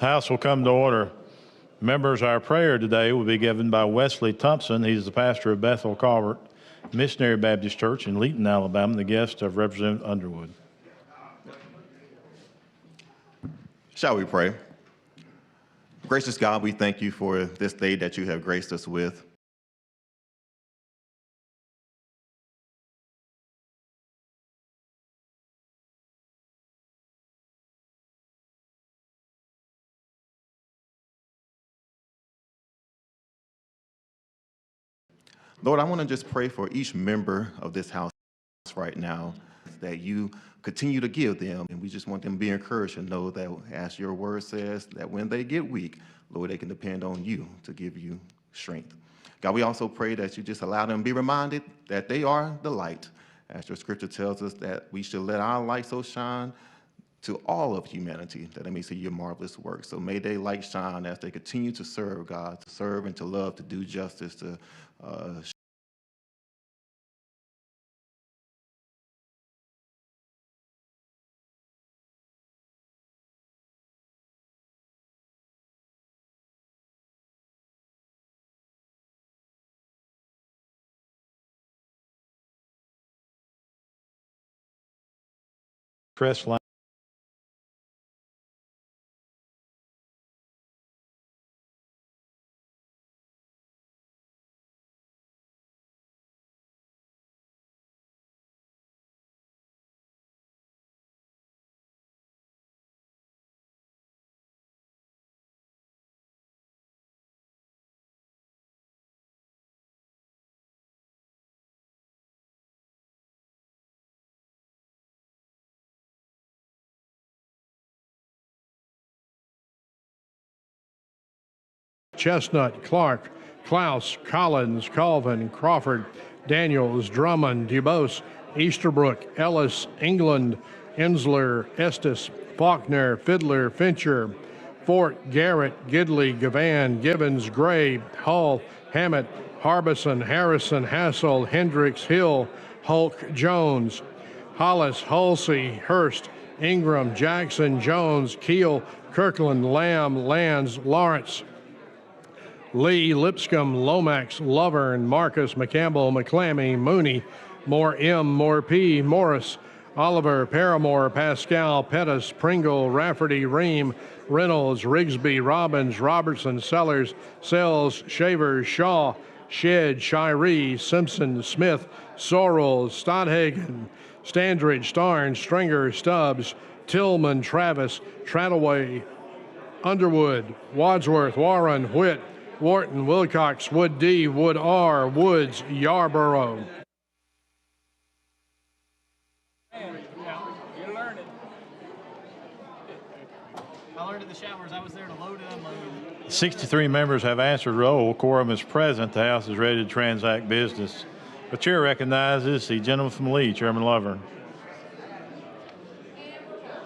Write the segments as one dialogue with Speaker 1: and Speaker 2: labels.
Speaker 1: House will come to order. Members, our prayer today will be given by Wesley Thompson. He's the pastor of Bethel Calvert Missionary Baptist Church in Leeton, Alabama, the guest of Representative Underwood.
Speaker 2: Shall we pray? Gracious God, we thank you for this day that you have graced us with. Lord, I want to just pray for each member of this house right now that you continue to give them, and we just want them to be encouraged and know that, as your word says, that when they get weak, Lord, they can depend on you to give you strength. God, we also pray that you just allow them to be reminded that they are the light, as your scripture tells us that we should let our light so shine to all of humanity that they may see your marvelous work. So may they light shine as they continue to serve God, to serve and to love, to do justice, to
Speaker 1: Crestline.
Speaker 3: Chestnut, Clark, Klaus, Collins, Colvin, Crawford, Daniels, Drummond, Dubose, Easterbrook, Ellis, England, Ensler, Estes, Faulkner, Fiddler, Fincher, Fort, Garrett, Gidley, Gavan, Givens, Gray, Hall, Hammett, Harbison, Harrison, Hassel, Hendricks, Hill, Hulk, Jones, Hollis, Halsey, Hurst, Ingram, Jackson, Jones, Keel, Kirkland, Lamb, Lands, Lawrence, Lee, Lipscomb, Lomax, Lovern, Marcus, McCampbell, McClammy, Mooney, Moore M, Moore P, Morris, Oliver, Paramore, Pascal, Pettis, Pringle, Rafferty, Ream, Reynolds, Rigsby, Robbins, Robertson, Sellers, Sells, Shaver, Shaw, Shed, Shiree, Simpson, Smith, Sorrell, Stodhagen, Standridge, Starnes, Stringer, Stubbs, Tillman, Travis, Trattaway, Underwood, Wadsworth, Warren, Whitt, Wharton, Wilcox, Wood D, Wood R, Woods, Yarborough.
Speaker 4: You're learning. I learned in the showers. I was there to load and unload.
Speaker 1: 63 members have answered roll. Quorum is present. The House is ready to transact business. The chair recognizes the gentleman from Lee, Chairman Lovern.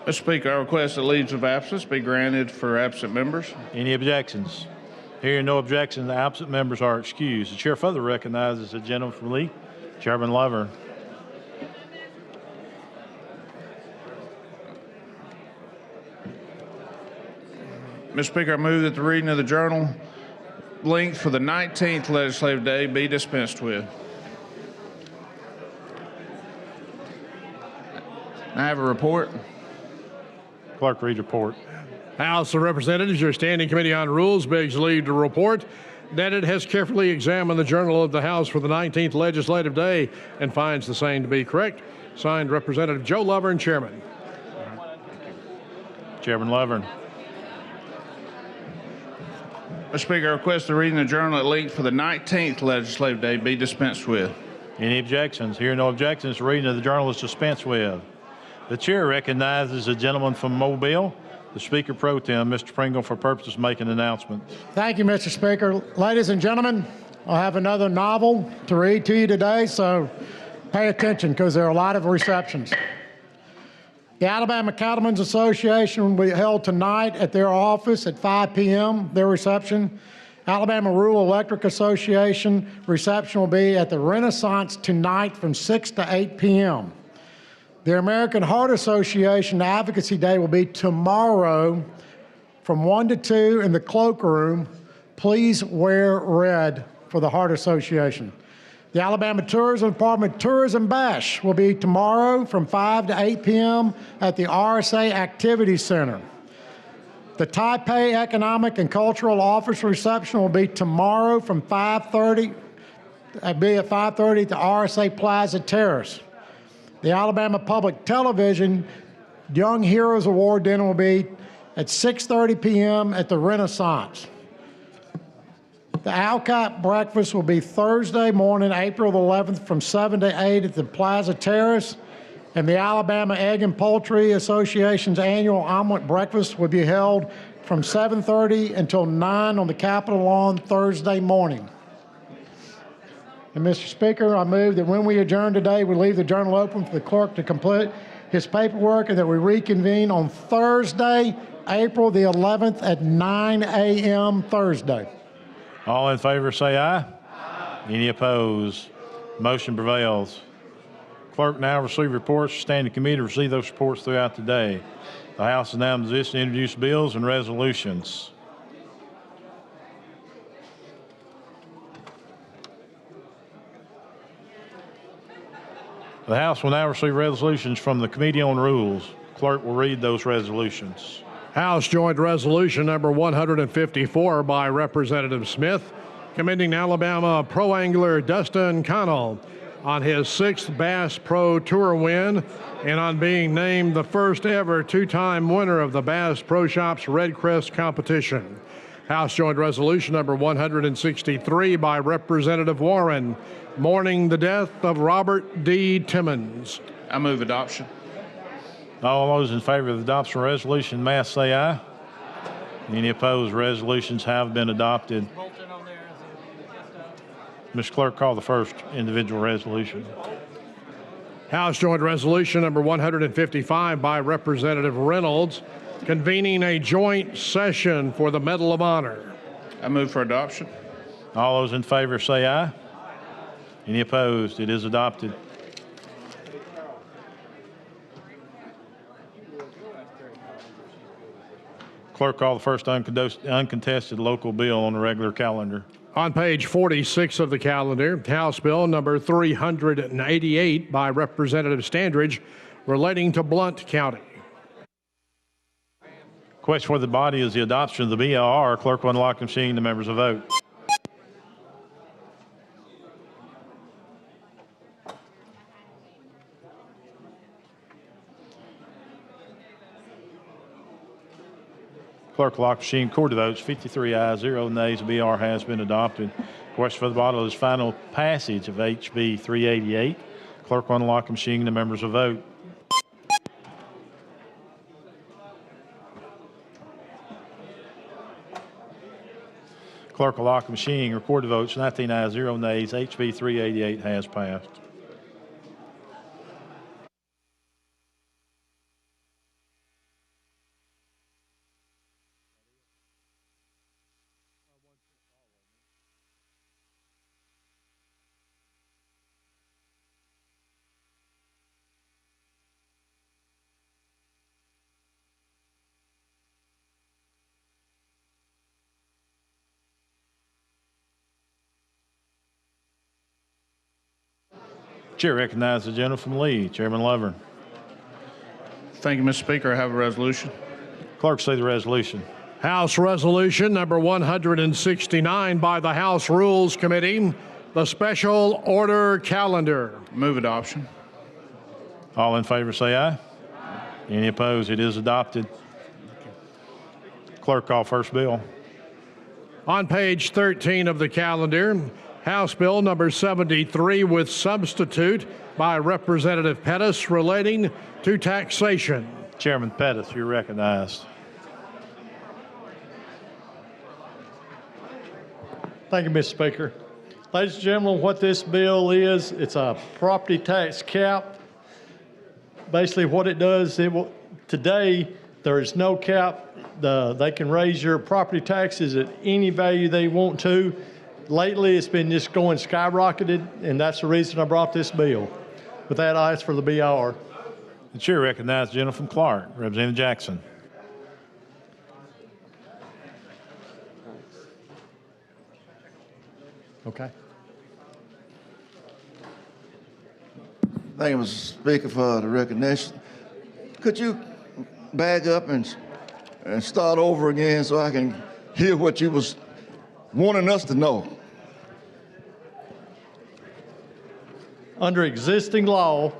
Speaker 5: Mr. Speaker, I request that leaves of absence be granted for absent members.
Speaker 1: Any objections? Hearing no objections, the absent members are excused. The chair further recognizes the gentleman from Lee, Chairman Lovern.
Speaker 5: Mr. Speaker, I move that the reading of the journal linked for the 19th legislative day be dispensed with. I have a report.
Speaker 1: Clerk, read report.
Speaker 3: House of Representatives, your Standing Committee on Rules begs leave to report that it has carefully examined the Journal of the House for the 19th legislative day and finds the same to be correct. Signed, Representative Joe Lovern, Chairman.
Speaker 1: Chairman Lovern.
Speaker 5: Mr. Speaker, I request the reading of the journal linked for the 19th legislative day be dispensed with.
Speaker 1: Any objections? Hearing no objections, the reading of the journal is dispensed with. The chair recognizes the gentleman from Mobile, the Speaker Pro Tem, Mr. Pringle, for purposes of making an announcement.
Speaker 6: Thank you, Mr. Speaker. Ladies and gentlemen, I have another novel to read to you today, so pay attention because there are a lot of receptions. The Alabama Cattlemen's Association will be held tonight at their office at 5 p.m., their reception. Alabama Rural Electric Association reception will be at the Renaissance tonight from 6 to 8 p.m. The American Heart Association Advocacy Day will be tomorrow from 1 to 2 in the cloakroom. Please wear red for the Heart Association. The Alabama Tourism Department Tourism Bash will be tomorrow from 5 to 8 p.m. at the RSA Activity Center. The Taipei Economic and Cultural Office Reception will be tomorrow from 5:30. It'll be at 5:30 at the RSA Plaza Terrace. The Alabama Public Television Young Heroes Award dinner will be at 6:30 p.m. at the Renaissance. The Alcott breakfast will be Thursday morning, April the 11th, from 7 to 8 at the Plaza Terrace. And the Alabama Egg and Poultry Association's annual omelet breakfast will be held from 7:30 until 9 on the Capitol lawn Thursday morning. And Mr. Speaker, I move that when we adjourn today, we leave the journal open for the clerk to complete his paperwork and that we reconvene on Thursday, April the 11th at 9 a.m. Thursday.
Speaker 1: All in favor say aye. Aye. Any opposed? Motion prevails. Clerk now receive reports. Standing committee to receive those reports throughout the day. The House is now in position to introduce bills and resolutions. The House will now receive resolutions from the Committee on Rules. Clerk will read those resolutions.
Speaker 3: House Joint Resolution number 154 by Representative Smith, commending Alabama pro angler Dustin Connell on his 6th Bass Pro Tour win and on being named the first ever 2-time winner of the Bass Pro Shops Red Crest competition. House Joint Resolution number 163 by Representative Warren, mourning the death of Robert D. Timmons.
Speaker 5: I move adoption.
Speaker 1: All those in favor of the adoption of resolution, may I say aye. Any opposed? Resolutions have been adopted.
Speaker 4: Bolton on there as a
Speaker 1: Mr. Clerk, call the first individual resolution.
Speaker 3: House Joint Resolution number 155 by Representative Reynolds, convening a joint session for the Medal of Honor.
Speaker 5: I move for adoption.
Speaker 1: All those in favor say aye. Any opposed? It is adopted. Clerk, call the first uncontested local bill on the regular calendar.
Speaker 3: On page 46 of the calendar, House Bill number 388 by Representative Standridge, relating to Blount County.
Speaker 1: Question for the body is the adoption of the BLR. Clerk will unlock the machine. The members will vote. Clerk will lock the machine. Record the votes. 53 ayes, 0 nays. The BR has been adopted. Question for the body is final passage of HB 388. Clerk will unlock the machine. The members will vote. Clerk will lock the machine. Record the votes. 19 ayes, 0 nays. HB 388 has passed. Chair recognizes the gentleman from Lee, Chairman Lovern.
Speaker 5: Thank you, Mr. Speaker. I have a resolution.
Speaker 1: Clerk, say the resolution.
Speaker 3: House Resolution number 169 by the House Rules Committee, the Special Order Calendar.
Speaker 5: Move adoption.
Speaker 1: All in favor say aye. Any opposed? It is adopted. Clerk, call first bill.
Speaker 3: On page 13 of the calendar, House Bill number 73 with substitute by Representative Pettis, relating to taxation.
Speaker 1: Chairman Pettis, you're recognized.
Speaker 7: Thank you, Mr. Speaker. Ladies and gentlemen, what this bill is, it's a property tax cap. Basically what it does, today there is no cap. They can raise your property taxes at any value they want to. Lately, it's been just going skyrocketed, and that's the reason I brought this bill. With that, I ask for the BR.
Speaker 1: The chair recognizes the gentleman from Clark, Representative Jackson.
Speaker 7: Okay.
Speaker 8: Thank you, Mr. Speaker, for the recognition. Could you back up and start over again so I can hear what you was wanting us to know?
Speaker 7: Under existing law,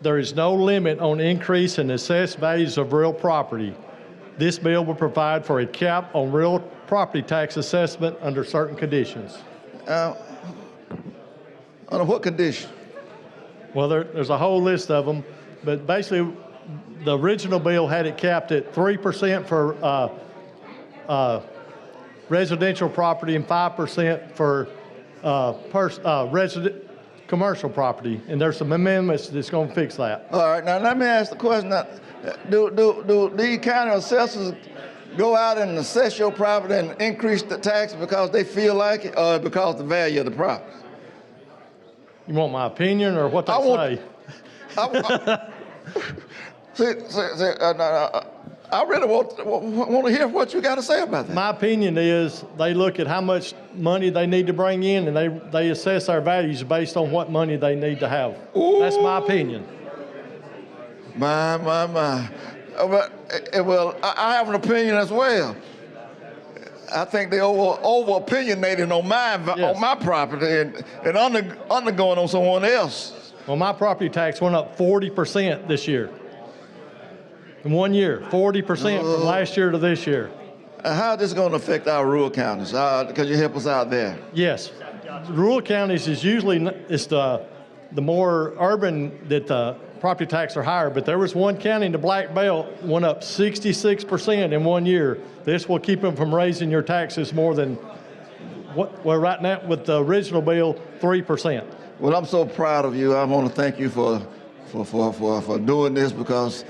Speaker 7: there is no limit on increase in assessed values of real property. This bill will provide for a cap on real property tax assessment under certain conditions.
Speaker 8: Under what condition?
Speaker 7: Well, there's a whole list of them, but basically, the original bill had it capped at 3% for residential property and 5% for commercial property, and there's some amendments that's going to fix that.
Speaker 8: All right, now let me ask the question. Now, do these county assessors go out and assess your property and increase the tax because they feel like it, or because of the value of the property?
Speaker 7: You want my opinion or what they say?
Speaker 8: I really want to hear what you got to say about that.
Speaker 7: My opinion is they look at how much money they need to bring in, and they assess our values based on what money they need to have.
Speaker 8: Ooh.
Speaker 7: That's my opinion.
Speaker 8: My. But, well, I have an opinion as well. I think they over opinionated on my property and undergoing on someone else.
Speaker 7: Well, my property tax went up 40% this year. In 1 year, 40% from last year to this year.
Speaker 8: How is this going to affect our rural counties? Could you help us out there?
Speaker 7: Yes. Rural counties is usually the more urban that the property tax are higher, but there was one county in the Black Belt went up 66% in 1 year. This will keep them from raising your taxes more than well, right now with the original bill, 3%.
Speaker 8: Well, I'm so proud of you. I want to thank you for doing this because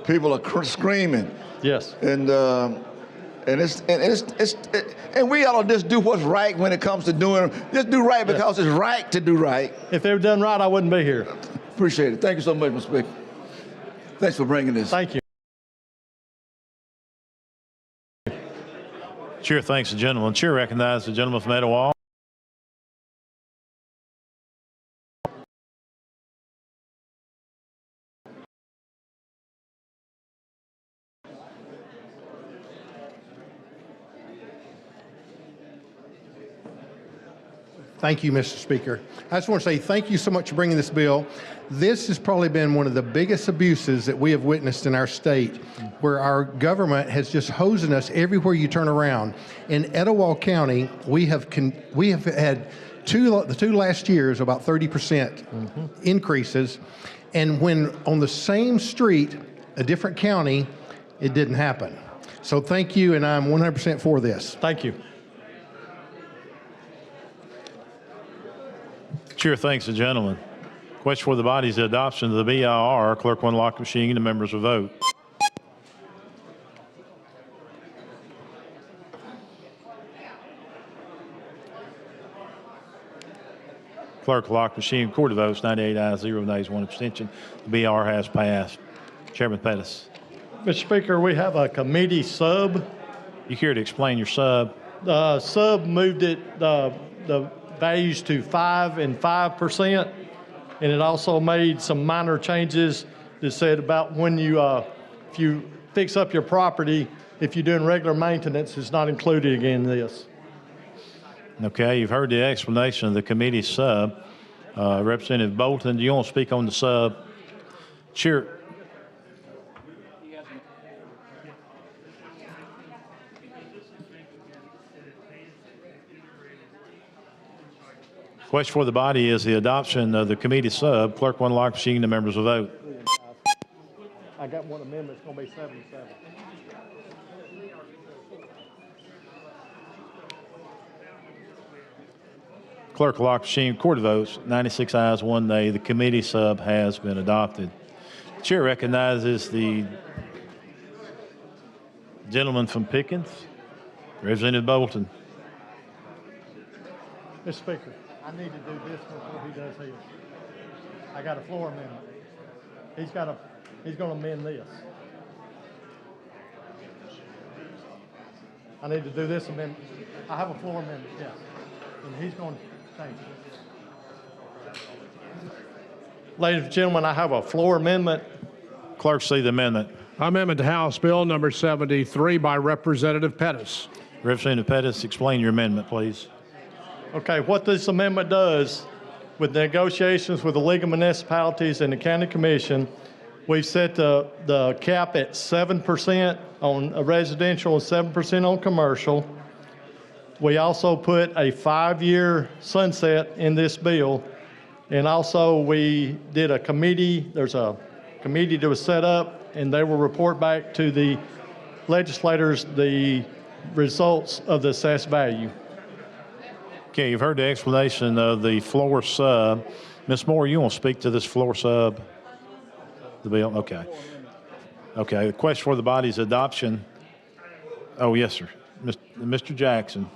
Speaker 8: people are screaming.
Speaker 7: Yes.
Speaker 8: And we ought to just do what's right when it comes to doing. Just do right because it's right to do right.
Speaker 7: If they were done right, I wouldn't be here.
Speaker 8: Appreciate it. Thank you so much, Mr. Speaker. Thanks for bringing this.
Speaker 7: Thank you.
Speaker 1: Chair thanks the gentleman. Chair recognizes the gentleman from Etowah.
Speaker 9: Thank you, Mr. Speaker. I just want to say thank you so much for bringing this bill. This has probably been one of the biggest abuses that we have witnessed in our state, where our government has just hosing us everywhere you turn around. In Etowah County, we have had the two last years about 30% increases, and when on the same street, a different county, it didn't happen. So thank you, and I'm 100% for this.
Speaker 7: Thank you.
Speaker 1: Chair thanks the gentleman. Question for the body is the adoption of the BIR. Clerk will unlock the machine and the members will vote. Clerk will lock the machine. Record the votes. 98 ayes, 0 nays, 1 abstention. The BIR has passed. Chairman Pettis.
Speaker 7: Mr. Speaker, we have a committee sub.
Speaker 1: You care to explain your sub?
Speaker 7: The sub moved it, the values to 5% and 5%, and it also made some minor changes that said about when you, if you fix up your property, if you're doing regular maintenance, it's not included again in this.
Speaker 1: Okay, you've heard the explanation of the committee sub. Representative Bolton, do you want to speak on the sub? Chair. Question for the body is the adoption of the committee sub. Clerk will unlock the machine. The members will vote.
Speaker 7: I got one amendment. It's going to be 77.
Speaker 1: Clerk will lock the machine. Record the votes. 96 ayes, 1 nay. The committee sub has been adopted. Chair recognizes the gentleman from Pickens, Representative Bolton.
Speaker 7: Mr. Speaker, I need to do this before he does his. I got a floor amendment. He's going to amend this. I need to do this amendment. I have a floor amendment, yes. And he's going to change it. Ladies and gentlemen, I have a floor amendment.
Speaker 1: Clerk, see the amendment.
Speaker 3: Amendment to House Bill number 73 by Representative Pettis.
Speaker 1: Representative Pettis, explain your amendment, please.
Speaker 7: Okay, what this amendment does, with negotiations with the League of Municipalities and the County Commission, we've set the cap at 7% on residential and 7% on commercial. We also put a 5-year sunset in this bill. And also we did a committee, there's a committee that was set up, and they will report back to the legislators the results of the assessed value.
Speaker 1: Okay, you've heard the explanation of the floor sub. Ms. Moore, you want to speak to this floor sub? The bill? Okay. Okay, the question for the body's adoption. Oh, yes, sir. Mr. Jackson.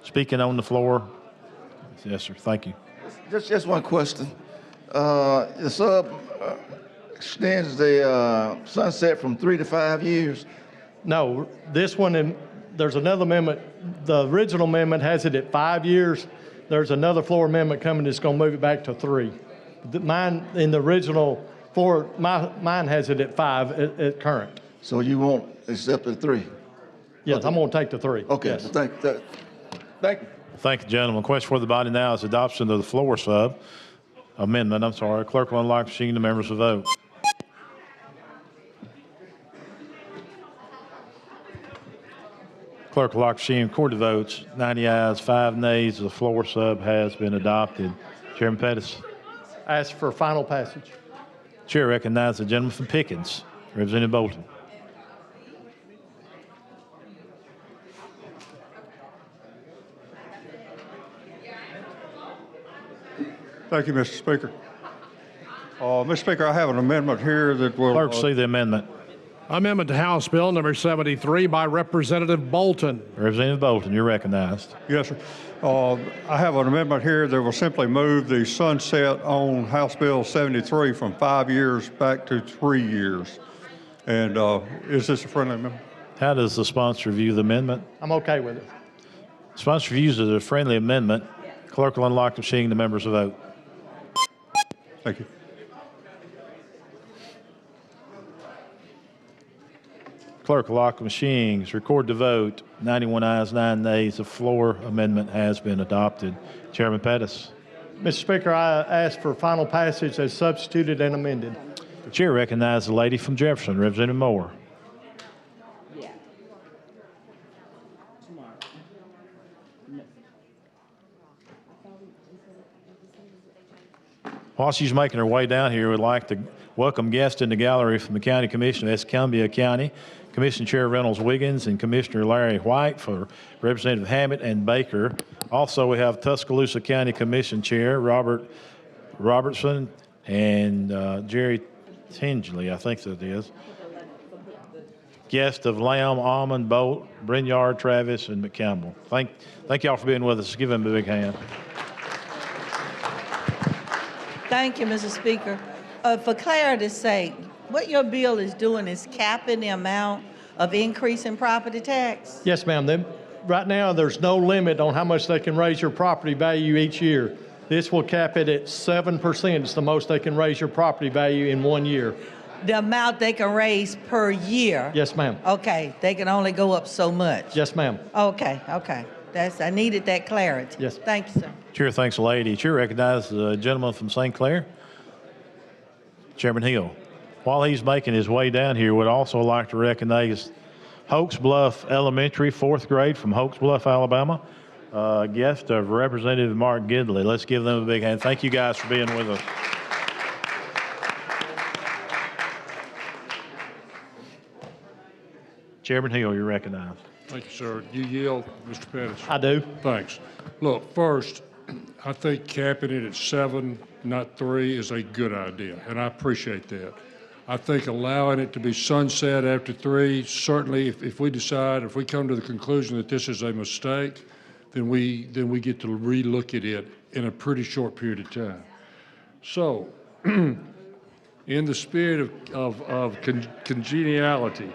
Speaker 1: Speaking on the floor. Yes, sir. Thank you.
Speaker 8: Just one question. The sub extends the sunset from 3 to 5 years.
Speaker 7: No, this one, and there's another amendment. The original amendment has it at 5 years. There's another floor amendment coming that's going to move it back to 3. Mine, in the original floor, mine has it at 5 at current.
Speaker 8: So you won't accept the 3?
Speaker 7: Yes, I'm going to take the 3.
Speaker 8: Okay,
Speaker 7: Yes.
Speaker 8: thank you.
Speaker 1: Thank you, gentlemen. Question for the body now is adoption of the floor sub amendment. I'm sorry. Clerk will unlock the machine. The members will vote. Clerk will lock the machine. Record the votes. 90 ayes, 5 nays. The floor sub has been adopted. Chairman Pettis.
Speaker 7: Ask for final passage.
Speaker 1: Chair recognizes the gentleman from Pickens, Representative Bolton.
Speaker 10: Thank you, Mr. Speaker. Mr. Speaker, I have an amendment here that will...
Speaker 1: Clerk, see the amendment.
Speaker 3: Amendment to House Bill number 73 by Representative Bolton.
Speaker 1: Representative Bolton, you're recognized.
Speaker 10: Yes, sir. I have an amendment here that will simply move the sunset on House Bill 73 from 5 years back to 3 years. And is this a friendly amendment?
Speaker 1: How does the sponsor view the amendment?
Speaker 7: I'm okay with it.
Speaker 1: Sponsor views it as a friendly amendment. Clerk will unlock the machine. The members will vote.
Speaker 10: Thank you.
Speaker 1: Clerk will lock the machines. Record the vote. 91 ayes, 9 nays. The floor amendment has been adopted. Chairman Pettis.
Speaker 7: Mr. Speaker, I ask for final passage as substituted and amended.
Speaker 1: The chair recognizes the lady from Jefferson, Representative Moore. While she's making her way down here, we'd like to welcome guests in the gallery from the County Commission of Escambia County, Commission Chair Reynolds Wiggins and Commissioner Larry White for Representative Hammett and Baker. Also, we have Tuscaloosa County Commission Chair Robert Robertson and Jerry Tingley, I think that is. Guest of Lamb, Almond, Bolt, Brinyard, Travis, and McCampbell. Thank y'all for being with us. Give them a big hand.
Speaker 11: Thank you, Mr. Speaker. For clarity's sake, what your bill is doing is capping the amount of increase in property tax?
Speaker 7: Yes, ma'am. Right now, there's no limit on how much they can raise your property value each year. This will cap it at 7%. It's the most they can raise your property value in 1 year.
Speaker 11: The amount they can raise per year?
Speaker 7: Yes, ma'am.
Speaker 11: Okay, they can only go up so much?
Speaker 7: Yes, ma'am.
Speaker 11: Okay. I needed that clarity.
Speaker 7: Yes.
Speaker 11: Thank you, sir.
Speaker 1: Chair thanks the lady. Chair recognizes the gentleman from St. Clair, Chairman Hill. While he's making his way down here, would also like to recognize Hoax Bluff Elementary, 4th grade from Hoax Bluff, Alabama. Guest of Representative Mark Gidley. Let's give them a big hand. Thank you guys for being with us. Chairman Hill, you're recognized.
Speaker 12: Thank you, sir. You yield, Mr. Pettis?
Speaker 7: I do.
Speaker 12: Thanks. Look, first, I think capping it at 7, not 3, is a good idea, and I appreciate that. I think allowing it to be sunset after 3, certainly if we decide, if we come to the conclusion that this is a mistake, then we get to relook at it in a pretty short period of time. So, in the spirit of congeniality,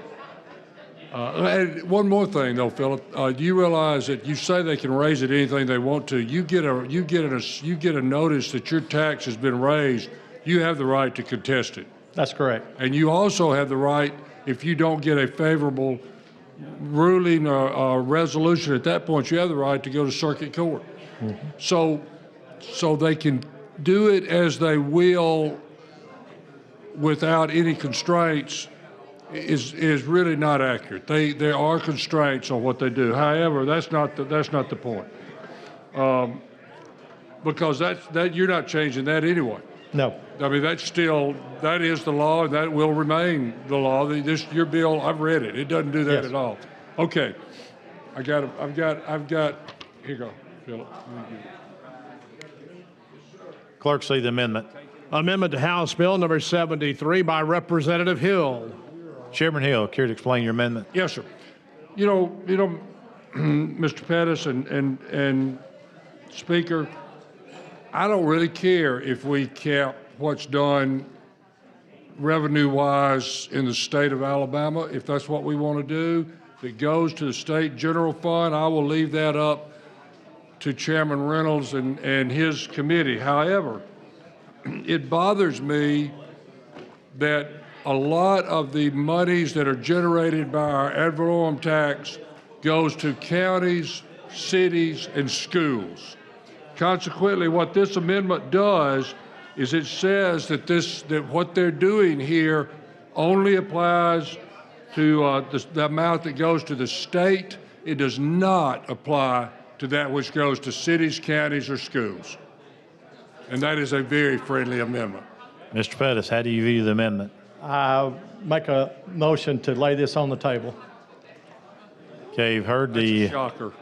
Speaker 12: And one more thing, though, Philip. Do you realize that you say they can raise it anything they want to? You get a notice that your tax has been raised. You have the right to contest it,
Speaker 7: That's correct.
Speaker 12: and you also have the right, if you don't get a favorable ruling or resolution at that point, you have the right to go to circuit court. So they can do it as they will without any constraints is really not accurate. There are constraints on what they do. However, that's not the point. Because that you're not changing that anyway.
Speaker 7: No.
Speaker 12: I mean, that is the law, and that will remain the law. Your bill, I've read it. It doesn't do that
Speaker 7: Yes.
Speaker 12: at all. Okay. I've got, here you go, Philip.
Speaker 1: Clerk, see the amendment.
Speaker 3: Amendment to House Bill number 73 by Representative Hill.
Speaker 1: Chairman Hill, care to explain your amendment?
Speaker 12: Yes, sir. You know, Mr. Pettis and Speaker, I don't really care if we cap what's done revenue-wise in the state of Alabama. If that's what we want to do, if it goes to the state general fund, I will leave that up to Chairman Reynolds and his committee. However, it bothers me that a lot of the monies that are generated by our ad valorem tax goes to counties, cities, and schools. Consequently, what this amendment does is it says that what they're doing here only applies to the amount that goes to the state. It does not apply to that which goes to cities, counties, or schools. And that is a very friendly amendment.
Speaker 1: Mr. Pettis, how do you view the amendment?
Speaker 7: I make a motion to lay this on the table.
Speaker 1: Okay, you've heard
Speaker 12: That's
Speaker 1: the
Speaker 12: a shocker.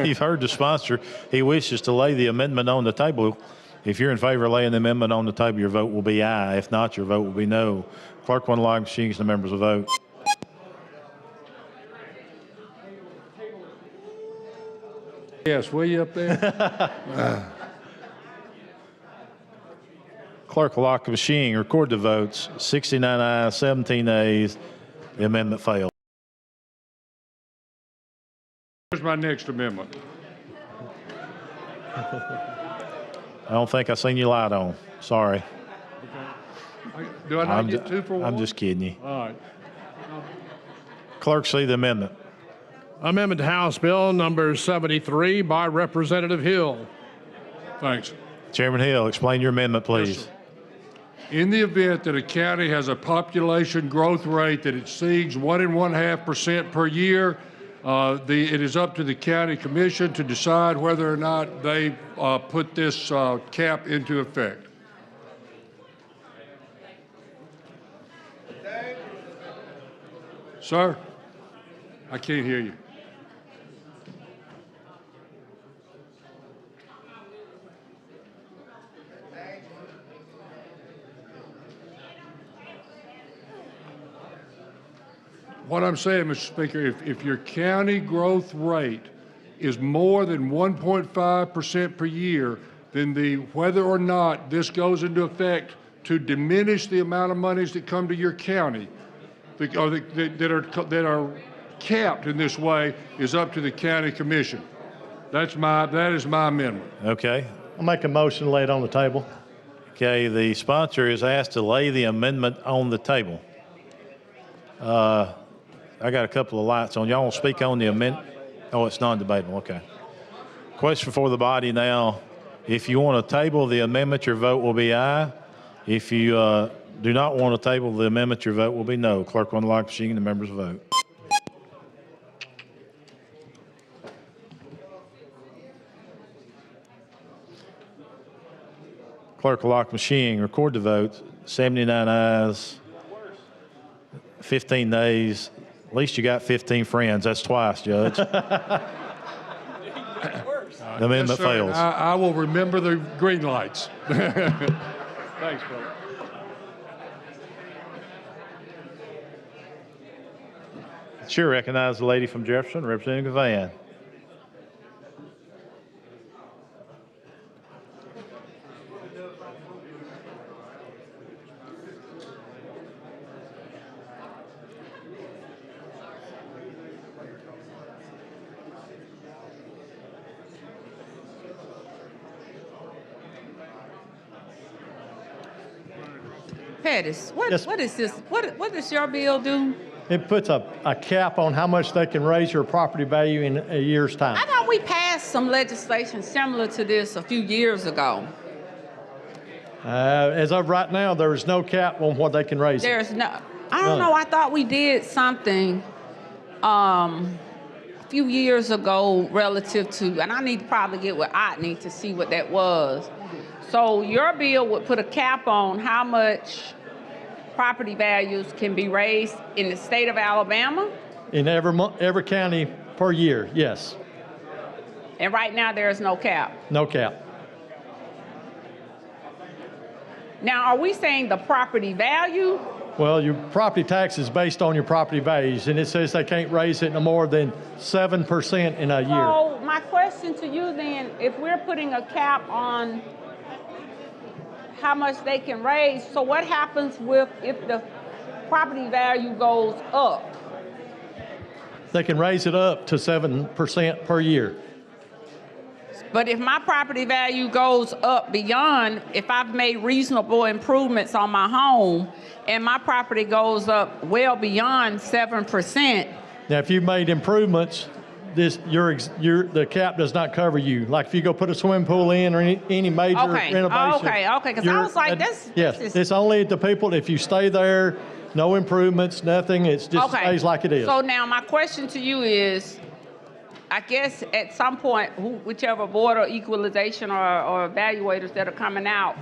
Speaker 1: you've heard the sponsor. He wishes to lay the amendment on the table. If you're in favor of laying the amendment on the table, your vote will be aye. If not, your vote will be no. Clerk will log machines, the members will vote.
Speaker 12: Yes, will you up there?
Speaker 1: Clerk will lock the machine, record the votes. 69 ayes, 17 nays. The amendment failed.
Speaker 12: Here's my next amendment.
Speaker 1: I don't think I seen you light on. Sorry.
Speaker 12: Do I not get 2 for 1?
Speaker 1: I'm just kidding you.
Speaker 12: All right.
Speaker 1: Clerk, see the amendment.
Speaker 3: Amendment to House Bill number 73 by Representative Hill.
Speaker 12: Thanks.
Speaker 1: Chairman Hill, explain your amendment, please.
Speaker 12: In the event that a county has a population growth rate that exceeds 1.5% per year, it is up to the county commission to decide whether or not they put this cap into effect. Sir, I can't hear you. What I'm saying, Mr. Speaker, if your county growth rate is more than 1.5% per year, then whether or not this goes into effect to diminish the amount of monies that come to your county that are capped in this way is up to the county commission. That is my amendment.
Speaker 1: Okay.
Speaker 7: I'll make a motion to lay it on the table.
Speaker 1: Okay, the sponsor is asked to lay the amendment on the table. I got a couple of lights on. Y'all want to speak on the amendment? Oh, it's non-debatable. Okay. Question for the body now. If you want to table the amendment, your vote will be aye. If you do not want to table the amendment, your vote will be no. Clerk on the lock machine, the members vote. Clerk will lock machine, record the vote. 79 ayes, 15 nays. At least you got 15 friends. That's twice, Judge. The amendment
Speaker 12: Yes, sir,
Speaker 1: fails.
Speaker 12: and I will remember the green lights. Thanks, Bill.
Speaker 1: Sure, recognize the lady from Jefferson, Representative Van.
Speaker 13: Pettis,
Speaker 7: Yes.
Speaker 13: what is this? What does your bill do?
Speaker 7: It puts a cap on how much they can raise your property value in a year's time.
Speaker 13: I thought we passed some legislation similar to this a few years ago.
Speaker 7: As of right now, there is no cap on what they can raise it.
Speaker 13: There's no, I don't
Speaker 7: None.
Speaker 13: know, I thought we did something a few years ago relative to, and I need to probably get with Otney to see what that was. So your bill would put a cap on how much property values can be raised in the state of Alabama?
Speaker 7: In every county per year, yes.
Speaker 13: And right now, there is no cap.
Speaker 7: No cap.
Speaker 13: Now, are we saying the property value?
Speaker 7: Well, your property tax is based on your property values, and it says they can't raise it no more than 7% in a year.
Speaker 13: So my question to you then, if we're putting a cap on how much they can raise, so what happens if the property value goes up?
Speaker 7: They can raise it up to 7% per year.
Speaker 13: But if my property value goes up beyond, if I've made reasonable improvements on my home and my property goes up well beyond 7%.
Speaker 7: Now, if you've made improvements, the cap does not cover you. Like if you go put a swimming pool in or any major renovation.
Speaker 13: Okay, because I was like,
Speaker 7: yes, it's only the people, if you stay there, no improvements, nothing, it just stays like it is.
Speaker 13: So now my question to you is, I guess at some point, whichever board or equalization or evaluators that are coming out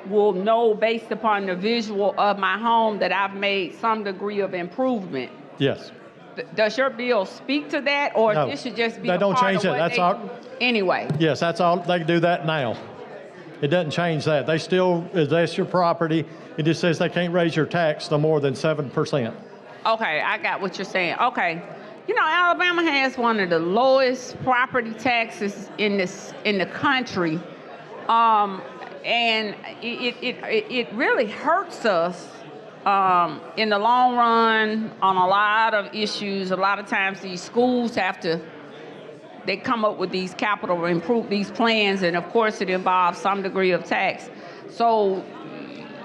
Speaker 13: will know based upon the visual of my home that I've made some degree of improvement.
Speaker 7: Yes.
Speaker 13: Does your bill speak to that, or
Speaker 7: No,
Speaker 13: this should just be
Speaker 7: they
Speaker 13: a
Speaker 7: don't
Speaker 13: part
Speaker 7: change
Speaker 13: of
Speaker 7: that.
Speaker 13: what
Speaker 7: That's
Speaker 13: they
Speaker 7: all.
Speaker 13: do anyway?
Speaker 7: Yes, that's all. They can do that now. It doesn't change that. They still, that's your property. It just says they can't raise your tax no more than 7%.
Speaker 13: Okay, I got what you're saying. Okay. You know, Alabama has one of the lowest property taxes in the country, and it really hurts us in the long run on a lot of issues. A lot of times these schools they come up with these capital these plans, and of course it involves some degree of tax. So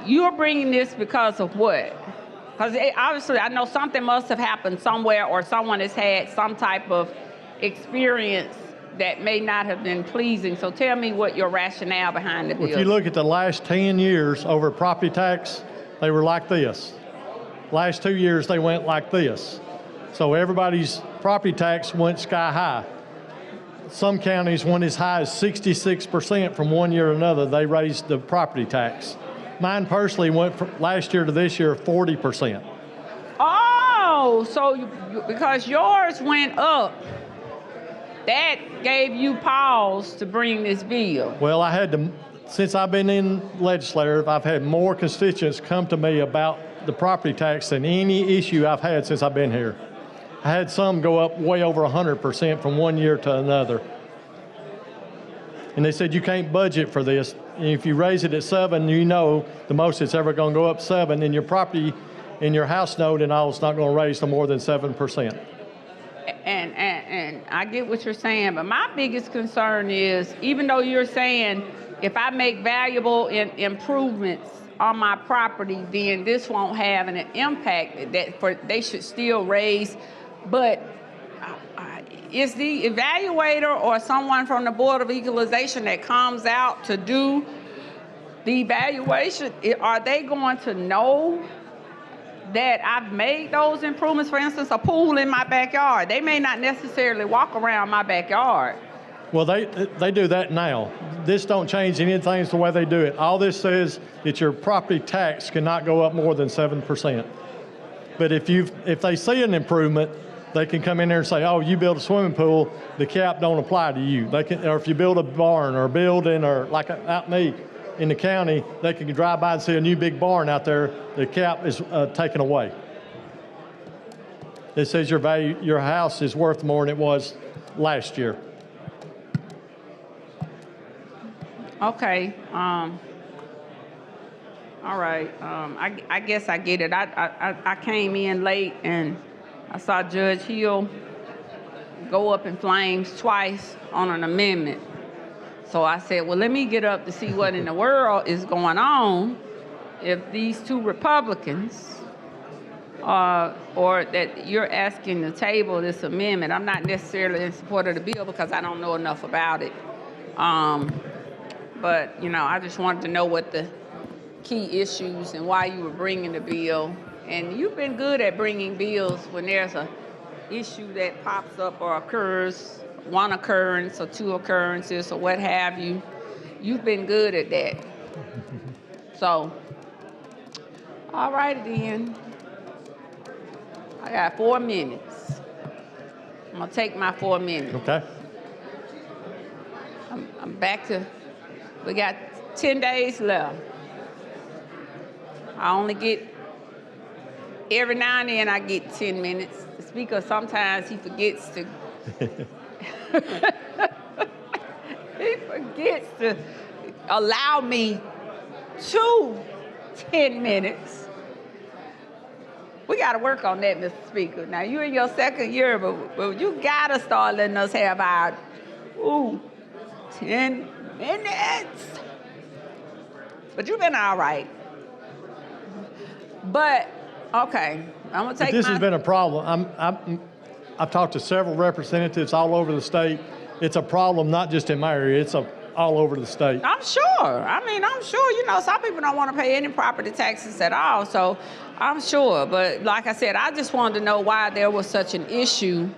Speaker 13: you're bringing this because of what? Because obviously, I know something must have happened somewhere, or someone has had some type of experience that may not have been pleasing. So tell me what your rationale behind the bill is.
Speaker 7: If you look at the last 10 years over property tax, they were like this. Last 2 years, they went like this. So everybody's property tax went sky high. Some counties went as high as 66% from one year to another. They raised the property tax. Mine personally went from last year to this year 40%.
Speaker 13: Oh, so because yours went up, that gave you pause to bring this bill.
Speaker 7: Well, I had to, since I've been in legislative, I've had more constituents come to me about the property tax than any issue I've had since I've been here. I had some go up way over 100% from one year to another. And they said, you can't budget for this. And if you raise it at 7, you know the most it's ever going to go up 7, and your property in your house note and all, it's not going to raise no more than 7%.
Speaker 13: And I get what you're saying, but my biggest concern is, even though you're saying if I make valuable improvements on my property, then this won't have an impact, they should still raise, but is the evaluator or someone from the Board of Equalization that comes out to do the evaluation, are they going to know that I've made those improvements? For instance, a pool in my backyard. They may not necessarily walk around my backyard.
Speaker 7: Well, they do that now. This don't change anything. It's the way they do it. All this says that your property tax cannot go up more than 7%. But if they see an improvement, they can come in there and say, oh, you build a swimming pool, the cap don't apply to you. They can, or if you build a barn or a building, or like out in the county, they can drive by and see a new big barn out there, the cap is taken away. It says your house is worth more than it was last year.
Speaker 13: Okay. All right. I guess I get it. I came in late and I saw Judge Hill go up in flames twice on an amendment. So I said, well, let me get up to see what in the world is going on. if these two Republicans or that you're asking to table this amendment. I'm not necessarily in support of the bill because I don't know enough about it. But, you know, I just wanted to know what the key issues and why you were bringing the bill. And you've been good at bringing bills when there's a issue that pops up or occurs, one occurrence or two occurrences or what have you. You've been good at that. So, all right then. I got 4 minutes. I'm gonna take my 4 minutes.
Speaker 7: Okay.
Speaker 13: I'm back to, we got 10 days left. I only get, every now and then I get 10 minutes. The speaker, sometimes he forgets to, he forgets to allow me 10 minutes. We got to work on that, Mr. Speaker. Now, you're in your second year, but you got to start letting us have our, 10 minutes. But you've been all right. But, okay, I'm going to take
Speaker 7: This has been a problem. I've talked to several representatives all over the state. It's a problem not just in my area, it's all over the state.
Speaker 13: I'm sure. I mean, I'm sure, you know, some people don't want to pay any property taxes at all, so I'm sure. But like I said, I just wanted to know why there was such an issue.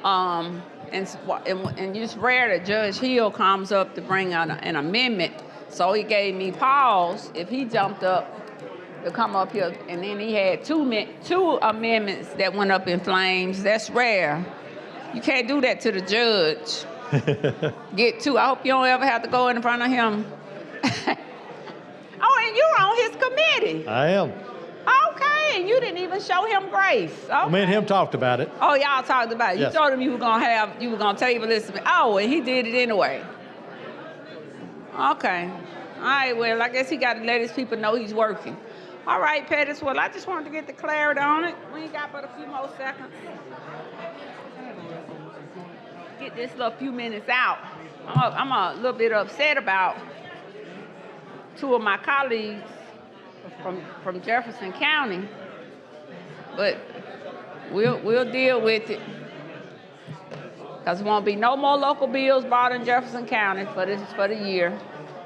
Speaker 13: And it's rare that Judge Hill comes up to bring an amendment, so he gave me pause if he jumped up to come up here, and then he had two amendments that went up in flames. That's rare. You can't do that to the judge. Get two. I hope you don't ever have to go in front of him. Oh, and you're on his committee.
Speaker 7: I am.
Speaker 13: Okay, and you didn't even show him grace. Okay.
Speaker 7: Me and him talked about it.
Speaker 13: Oh, y'all talked about it.
Speaker 7: Yes.
Speaker 13: You told him you were gonna table this. Oh, and he did it anyway. Okay. All right, well, I guess he got to let his people know he's working. All right, Pettis, well, I just wanted to get the clarity on it. We ain't got but a few more seconds. Get this little few minutes out. I'm a little bit upset about two of my colleagues from Jefferson County, but we'll deal with it. Because there won't be no more local bills brought in Jefferson County for the year.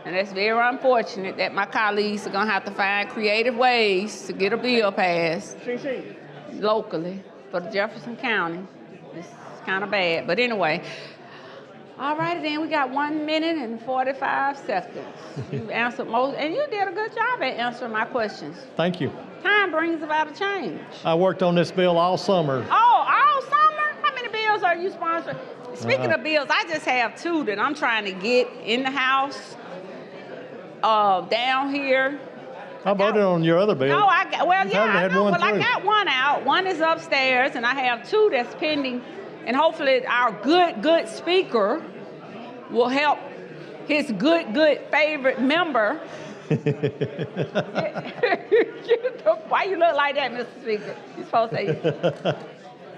Speaker 13: And it's very unfortunate that my colleagues are gonna have to find creative ways to get a bill passed locally for the Jefferson County. It's kind of bad, but anyway. All right, then we got 1 minute and 45 seconds. You answered most, and you did a good job at answering my questions.
Speaker 7: Thank you.
Speaker 13: Time brings about a change.
Speaker 7: I worked on this bill all summer.
Speaker 13: Oh, all summer? How many bills are you sponsoring? Speaking of bills, I just have two that I'm trying to get in the House. Down here.
Speaker 7: I voted on your other bill.
Speaker 13: No, I got one
Speaker 7: through.
Speaker 13: I got one out. One is upstairs, and I have two that's pending. And hopefully our good speaker will help his good favorite member. Why you look like that, Mr. Speaker? You're supposed to say,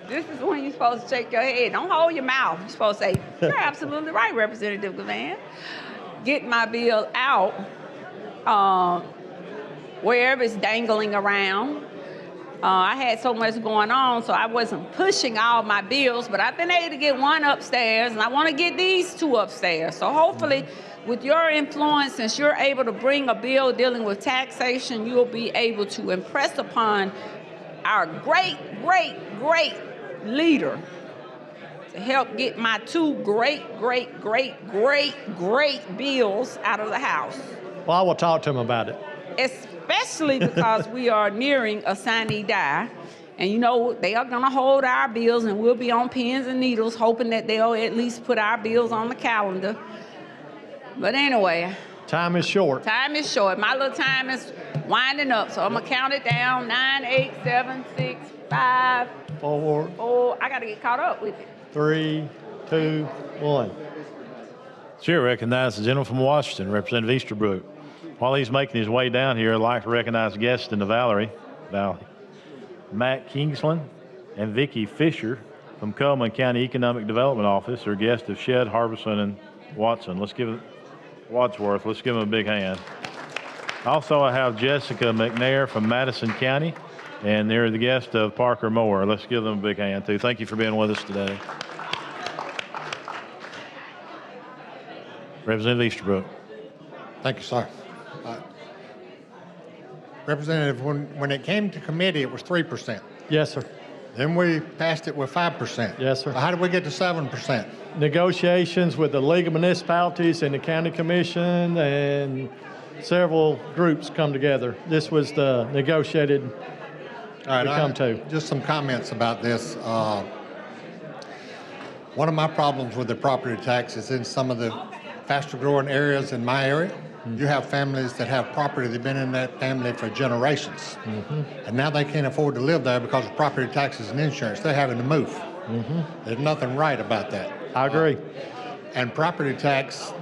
Speaker 13: this is when you're supposed to shake your head. Don't hold your mouth. You're supposed to say, you're absolutely right, Representative Gavan. Get my bill out wherever it's dangling around. I had so much going on, so I wasn't pushing all my bills, but I've been able to get one upstairs, and I want to get these two upstairs. So hopefully, with your influence, since you're able to bring a bill dealing with taxation, you'll be able to impress upon our great leader to help get my two great bills out of the House.
Speaker 7: Well, I will talk to him about it.
Speaker 13: Especially because we are nearing a sine die. And you know, they are gonna hold our bills and we'll be on pins and needles hoping that they'll at least put our bills on the calendar. But anyway.
Speaker 7: Time is short.
Speaker 13: Time is short. My little time is winding up. So I'm gonna count it down. 9, 8, 7, 6, 5, 4. I gotta get caught up with it.
Speaker 1: 3, 2, 1. Chair recognizes the gentleman from Washington, Representative Easterbrook. While he's making his way down here, I'd like to recognize guests in the Valley. Matt Kingsland and Vicki Fisher from Coleman County Economic Development Office are guests of Shedd, Harbison, and Wadsworth. Let's give them a big hand. Also, I have Jessica McNair from Madison County, and they're the guest of Parker Moore. Let's give them a big hand, too. Thank you for being with us today. Representative Easterbrook.
Speaker 14: Thank you, sir. Representative, when it came to committee, it was 3%.
Speaker 7: Yes, sir.
Speaker 14: Then we passed it with 5%.
Speaker 7: Yes, sir.
Speaker 14: So how did we get to 7%?
Speaker 7: Negotiations with the League of Municipalities and the County Commission and several groups come together. This was the negotiated
Speaker 14: All right,
Speaker 7: we come to.
Speaker 14: Just some comments about this. One of my problems with the property tax is in some of the faster growing areas in my area. You have families that have property, they've been in that family for generations. And now they can't afford to live there because of property taxes and insurance. They're having to move. There's nothing right about that.
Speaker 7: I agree.
Speaker 14: And property tax,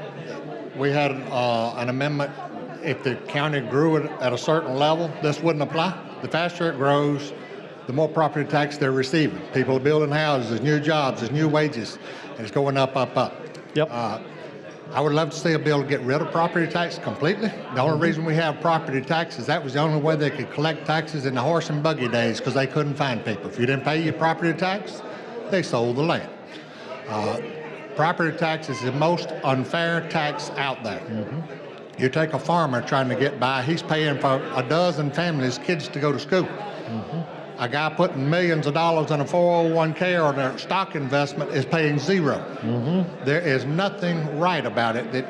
Speaker 14: we had an amendment, if the county grew it at a certain level, this wouldn't apply. The faster it grows, the more property tax they're receiving. People are building houses, there's new jobs, there's new wages, and it's going up, up, up.
Speaker 7: Yep.
Speaker 14: I would love to see a bill to get rid of property tax completely. The only reason we have property tax is that was the only way they could collect taxes in the horse and buggy days because they couldn't find people. If you didn't pay your property tax, they sold the land. Property tax is the most unfair tax out there. You take a farmer trying to get by, he's paying for a dozen families' kids to go to school. A guy putting millions of dollars in a 401k or their stock investment is paying zero. There is nothing right about it that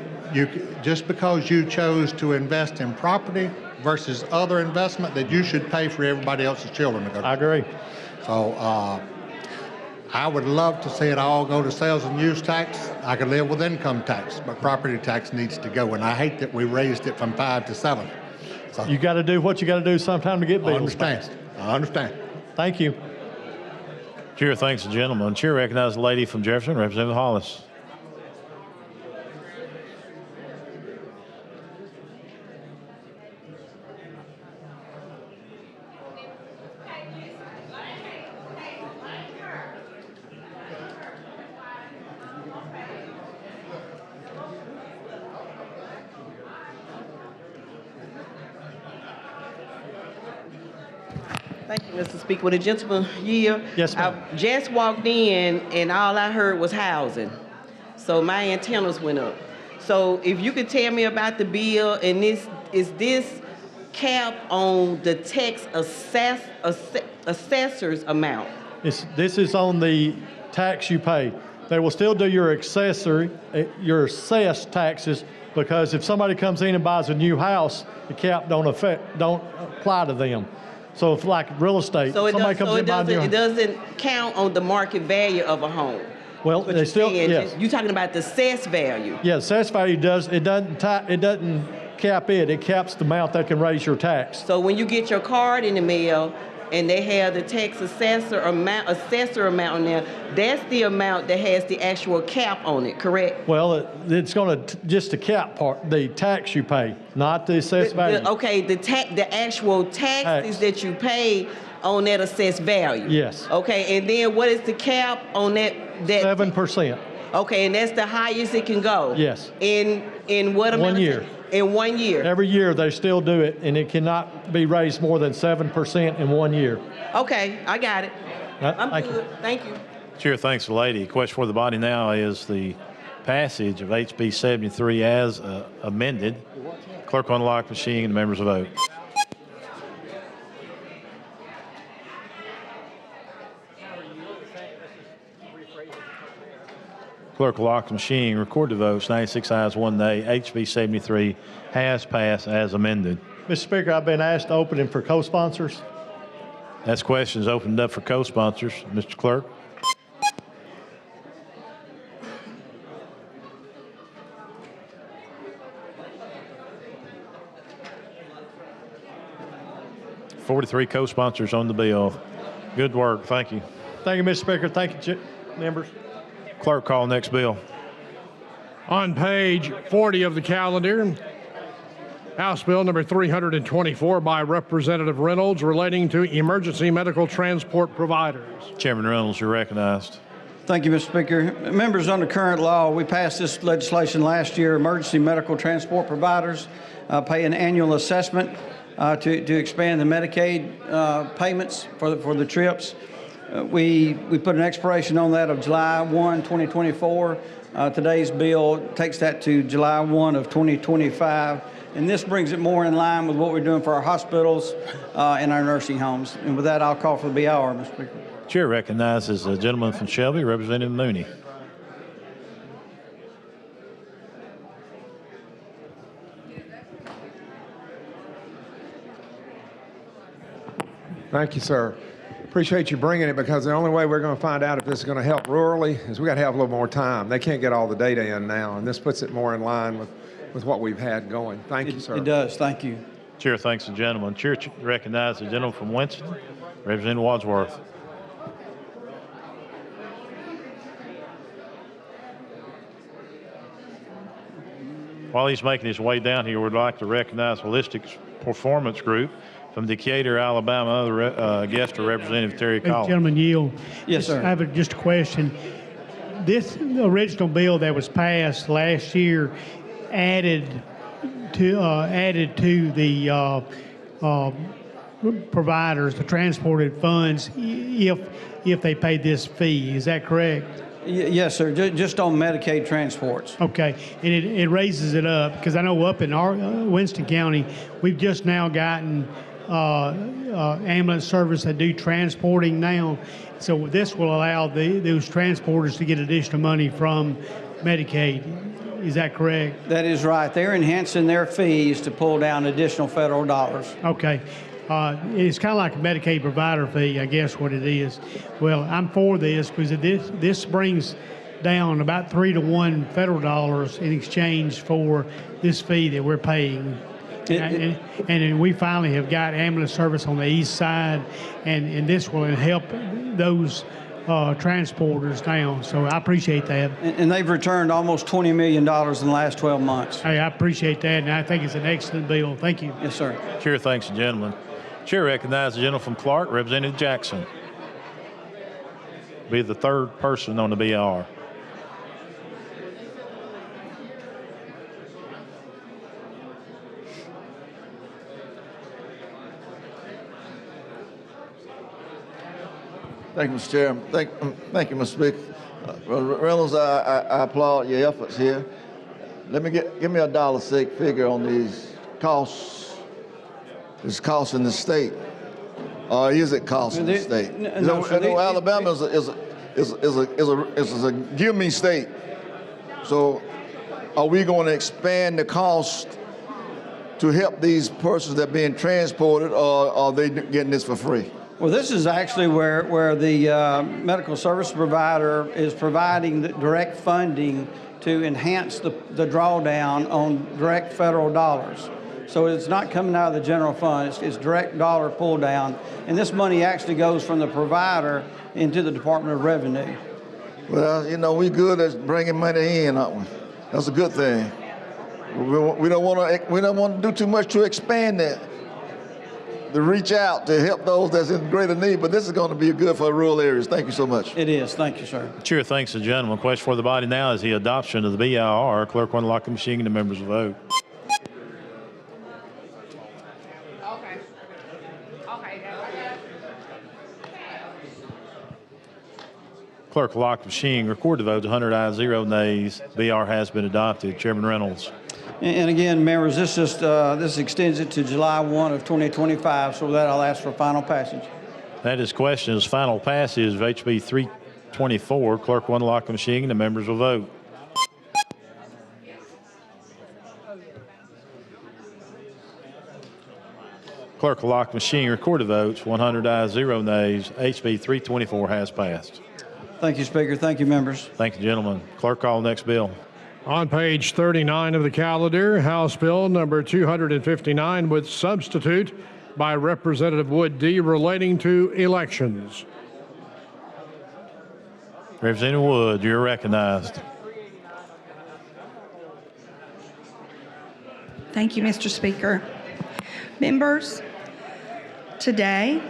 Speaker 14: just because you chose to invest in property versus other investment that you should pay for everybody else's children to go to.
Speaker 7: I agree.
Speaker 14: So I would love to see it all go to sales and use tax. I could live with income tax, but property tax needs to go. And I hate that we raised it from 5 to 7. So,
Speaker 7: You got to do what you got to do sometime to get bills.
Speaker 14: I understand. I understand.
Speaker 7: Thank you.
Speaker 1: Chair thanks the gentleman. Chair recognizes the lady from Jefferson, Representative Hollis.
Speaker 15: Thank you, Mr. Speaker. With a gentleman yield.
Speaker 7: Yes, ma'am.
Speaker 15: I just walked in and all I heard was housing. So my antennas went up. So if you could tell me about the bill and is this cap on the tax assessor's amount?
Speaker 7: This is on the tax you pay. They will still do your your assessed taxes, because if somebody comes in and buys a new house, the cap don't apply to them. So if like real estate,
Speaker 15: So
Speaker 7: somebody comes in and buys a new
Speaker 15: it doesn't count on the market value of a home.
Speaker 7: Well,
Speaker 15: What
Speaker 7: they
Speaker 15: you're
Speaker 7: still,
Speaker 15: saying,
Speaker 7: yes.
Speaker 15: You're talking about the assessed value.
Speaker 7: Yeah, assessed value doesn't cap it. It caps the amount that can raise your tax.
Speaker 15: So when you get your card in the mail and they have the tax assessor amount on there, that's the amount that has the actual cap on it, correct?
Speaker 7: Well, it's going to just the cap part, the tax you pay, not the assessed value.
Speaker 15: The actual taxes that you pay on that assessed value.
Speaker 7: Yes.
Speaker 15: Okay, and then what is the cap on that?
Speaker 7: 7%.
Speaker 15: Okay, and that's the highest it can go.
Speaker 7: Yes.
Speaker 15: In what amount?
Speaker 7: 1 year.
Speaker 15: In 1 year.
Speaker 7: Every year they still do it, and it cannot be raised more than 7% in 1 year.
Speaker 15: Okay, I got it. I'm
Speaker 7: thank
Speaker 15: good. Thank you.
Speaker 1: Chair thanks the lady. Question for the body now is the passage of HB 73 as amended. Clerk on the lock machine and the members will vote. Clerk will lock the machine, record the votes, 96 ayes, 1 nay. HB 73 has passed as amended.
Speaker 7: Mr. Speaker, I've been asked to open it for co-sponsors.
Speaker 1: That's questions opened up for co-sponsors. Mr. Clerk. .43 co-sponsors on the bill. Good work. Thank you.
Speaker 7: Thank you, Mr. Speaker. Thank you, members.
Speaker 1: Clerk, call next bill.
Speaker 3: On page 40 of the calendar, House Bill number 324 by Representative Reynolds relating to emergency medical transport providers.
Speaker 1: Chairman Reynolds, you're recognized.
Speaker 16: Thank you, Mr. Speaker. Members, under current law, we passed this legislation last year. Emergency medical transport providers pay an annual assessment to expand the Medicaid payments for the trips. We put an expiration on that of July 1, 2024. Today's bill takes that to July 1 of 2025. And this brings it more in line with what we're doing for our hospitals and our nursing homes. And with that, I'll call for the BIR, Mr. Speaker.
Speaker 1: Chair recognizes the gentleman from Shelby, Representative Mooney.
Speaker 17: Thank you, sir. Appreciate you bringing it, because the only way we're going to find out if this is going to help rurally is we got to have a little more time. They can't get all the data in now, and this puts it more in line with what we've had going. Thank you, sir.
Speaker 16: It does. Thank you.
Speaker 1: Chair thanks the gentleman. Chair recognizes the gentleman from Winston, Representative Wadsworth. While he's making his way down here, we'd like to recognize Holistic Performance Group from Decatur, Alabama. The guest are Representative Terry Collins.
Speaker 18: Gentleman yield.
Speaker 16: Yes, sir.
Speaker 18: I have just a question. This original bill that was passed last year added to the providers, the transported funds, if they paid this fee. Is that correct?
Speaker 16: Yes, sir. Just on Medicaid transports.
Speaker 18: Okay, and it raises it up, because I know up in our Winston County, we've just now gotten ambulance service that do transporting now. So this will allow those transporters to get additional money from Medicaid. Is that correct?
Speaker 16: That is right. They're enhancing their fees to pull down additional federal dollars.
Speaker 18: Okay. It's kind of like a Medicaid provider fee, I guess what it is. Well, I'm for this, because this brings down about 3 to 1 federal dollars in exchange for this fee that we're paying. And we finally have got ambulance service on the east side, and this will help those transporters now. So I appreciate that.
Speaker 16: And they've returned almost $20 million in the last 12 months.
Speaker 18: Hey, I appreciate that, and I think it's an excellent bill. Thank you.
Speaker 16: Yes, sir.
Speaker 1: Chair thanks the gentleman. Chair recognizes the gentleman from Clark, Representative Jackson. Be the third person on the BR.
Speaker 8: Thank you, Mr. Chairman. Thank you, Mr. Speaker. Reynolds, I applaud your efforts here. Give me a $1 figure on these costs. It's costing the state, or is it costing the state? Alabama is a give-me state. So, are we going to expand the cost to help these persons that are being transported, or are they getting this for free?
Speaker 16: Well, this is actually where the medical service provider is providing the direct funding to enhance the drawdown on direct federal dollars. So it's not coming out of the general fund, it's direct dollar pull down. And this money actually goes from the provider into the Department of Revenue.
Speaker 8: Well, you know, we're good at bringing money in, aren't we? That's a good thing. We don't want to do too much to expand that, to reach out to help those that's in greater need, but this is going to be good for rural areas. Thank you so much.
Speaker 16: It is. Thank you, sir.
Speaker 1: Chair thanks the gentleman. Question for the body now is the adoption of the BIR. Clerk will unlock the machine and the members will vote. Clerk will lock the machine. Record the votes. 100 ayes, 0 nays. BR has been adopted. Chairman Reynolds.
Speaker 16: And again, members, this extends it to July 1 of 2025. So with that, I'll ask for final passage.
Speaker 1: That is question is final passage of HB 324. Clerk will unlock the machine and the members will vote. Clerk will lock the machine. Record the votes. 100 ayes, 0 nays. HB 324 has passed.
Speaker 16: Thank you, Speaker. Thank you, members.
Speaker 1: Thank you, gentlemen. Clerk, call the next bill.
Speaker 3: On page 39 of the calendar, House Bill number 259 with substitute by Representative Wood D relating to elections.
Speaker 1: Representative Wood, you're recognized.
Speaker 19: Thank you, Mr. Speaker. Members, today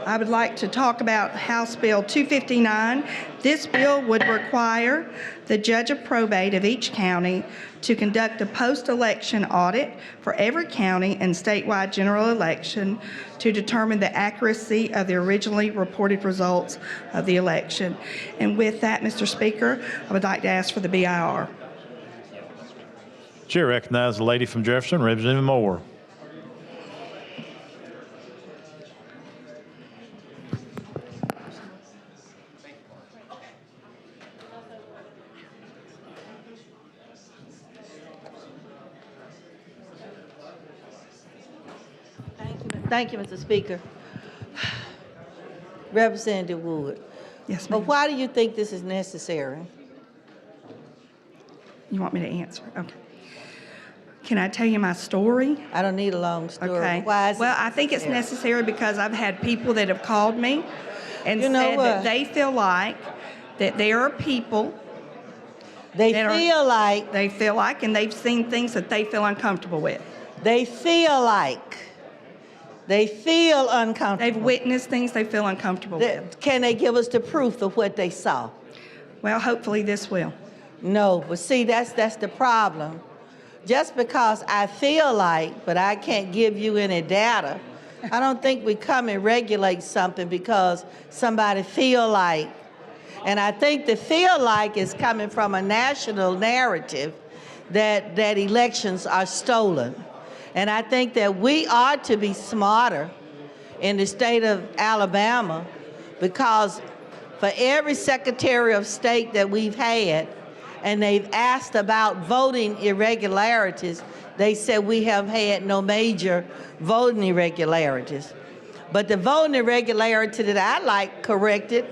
Speaker 19: I would like to talk about House Bill 259. This bill would require the judge of probate of each county to conduct a post-election audit for every county and statewide general election to determine the accuracy of the originally reported results of the election. And with that, Mr. Speaker, I would like to ask for the BIR.
Speaker 1: Chair recognizes the lady from Jefferson, Representative Moore.
Speaker 11: Thank you, Mr. Speaker. Representative Wood.
Speaker 19: Yes, ma'am.
Speaker 11: But why do you think this is necessary?
Speaker 19: You want me to answer? Okay. Can I tell you my story?
Speaker 11: I don't need a long story.
Speaker 19: Okay.
Speaker 11: Why is
Speaker 19: well, I think it's necessary because I've had people that have called me and
Speaker 11: You know
Speaker 19: said that
Speaker 11: what?
Speaker 19: they feel like that there are people
Speaker 11: They
Speaker 19: that
Speaker 11: feel like
Speaker 19: they feel like, and they've seen things that they feel uncomfortable with.
Speaker 11: They feel like they feel uncomfortable.
Speaker 19: They've witnessed things they feel uncomfortable with.
Speaker 11: Can they give us the proof of what they saw?
Speaker 19: Well, hopefully this will.
Speaker 11: No, but see, that's the problem. Just because I feel like, but I can't give you any data, I don't think we come and regulate something because somebody feel like. And I think the feel like is coming from a national narrative that elections are stolen. And I think that we ought to be smarter in the state of Alabama because for every Secretary of State that we've had, and they've asked about voting irregularities, they said we have had no major voting irregularities. But the voting irregularity that I like corrected,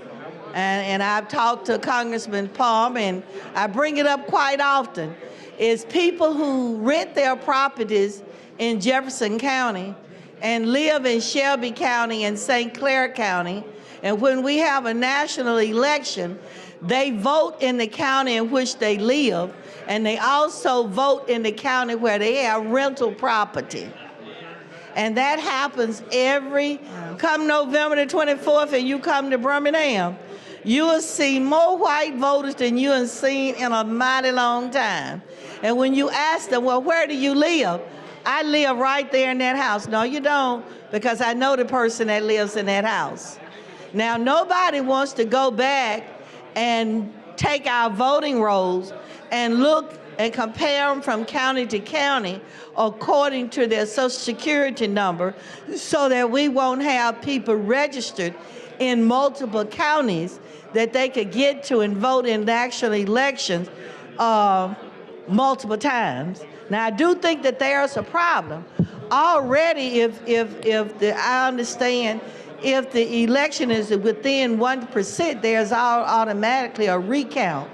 Speaker 11: and I've talked to Congressman Palm, and I bring it up quite often, is people who rent their properties in Jefferson County and live in Shelby County and St. Clair County, and when we have a national election, they vote in the county in which they live, and they also vote in the county where they have rental property. And that happens come November the 24th and you come to Birmingham, you will see more white voters than you have seen in a mighty long time. And when you ask them, well, where do you live? I live right there in that house. No, you don't, because I know the person that lives in that house. Now, nobody wants to go back and take our voting rolls and look and compare them from county to county according to their Social Security number so that we won't have people registered in multiple counties that they could get to and vote in the actual elections multiple times. Now, I do think that there's a problem. Already, I understand if the election is within 1%, there's automatically a recount.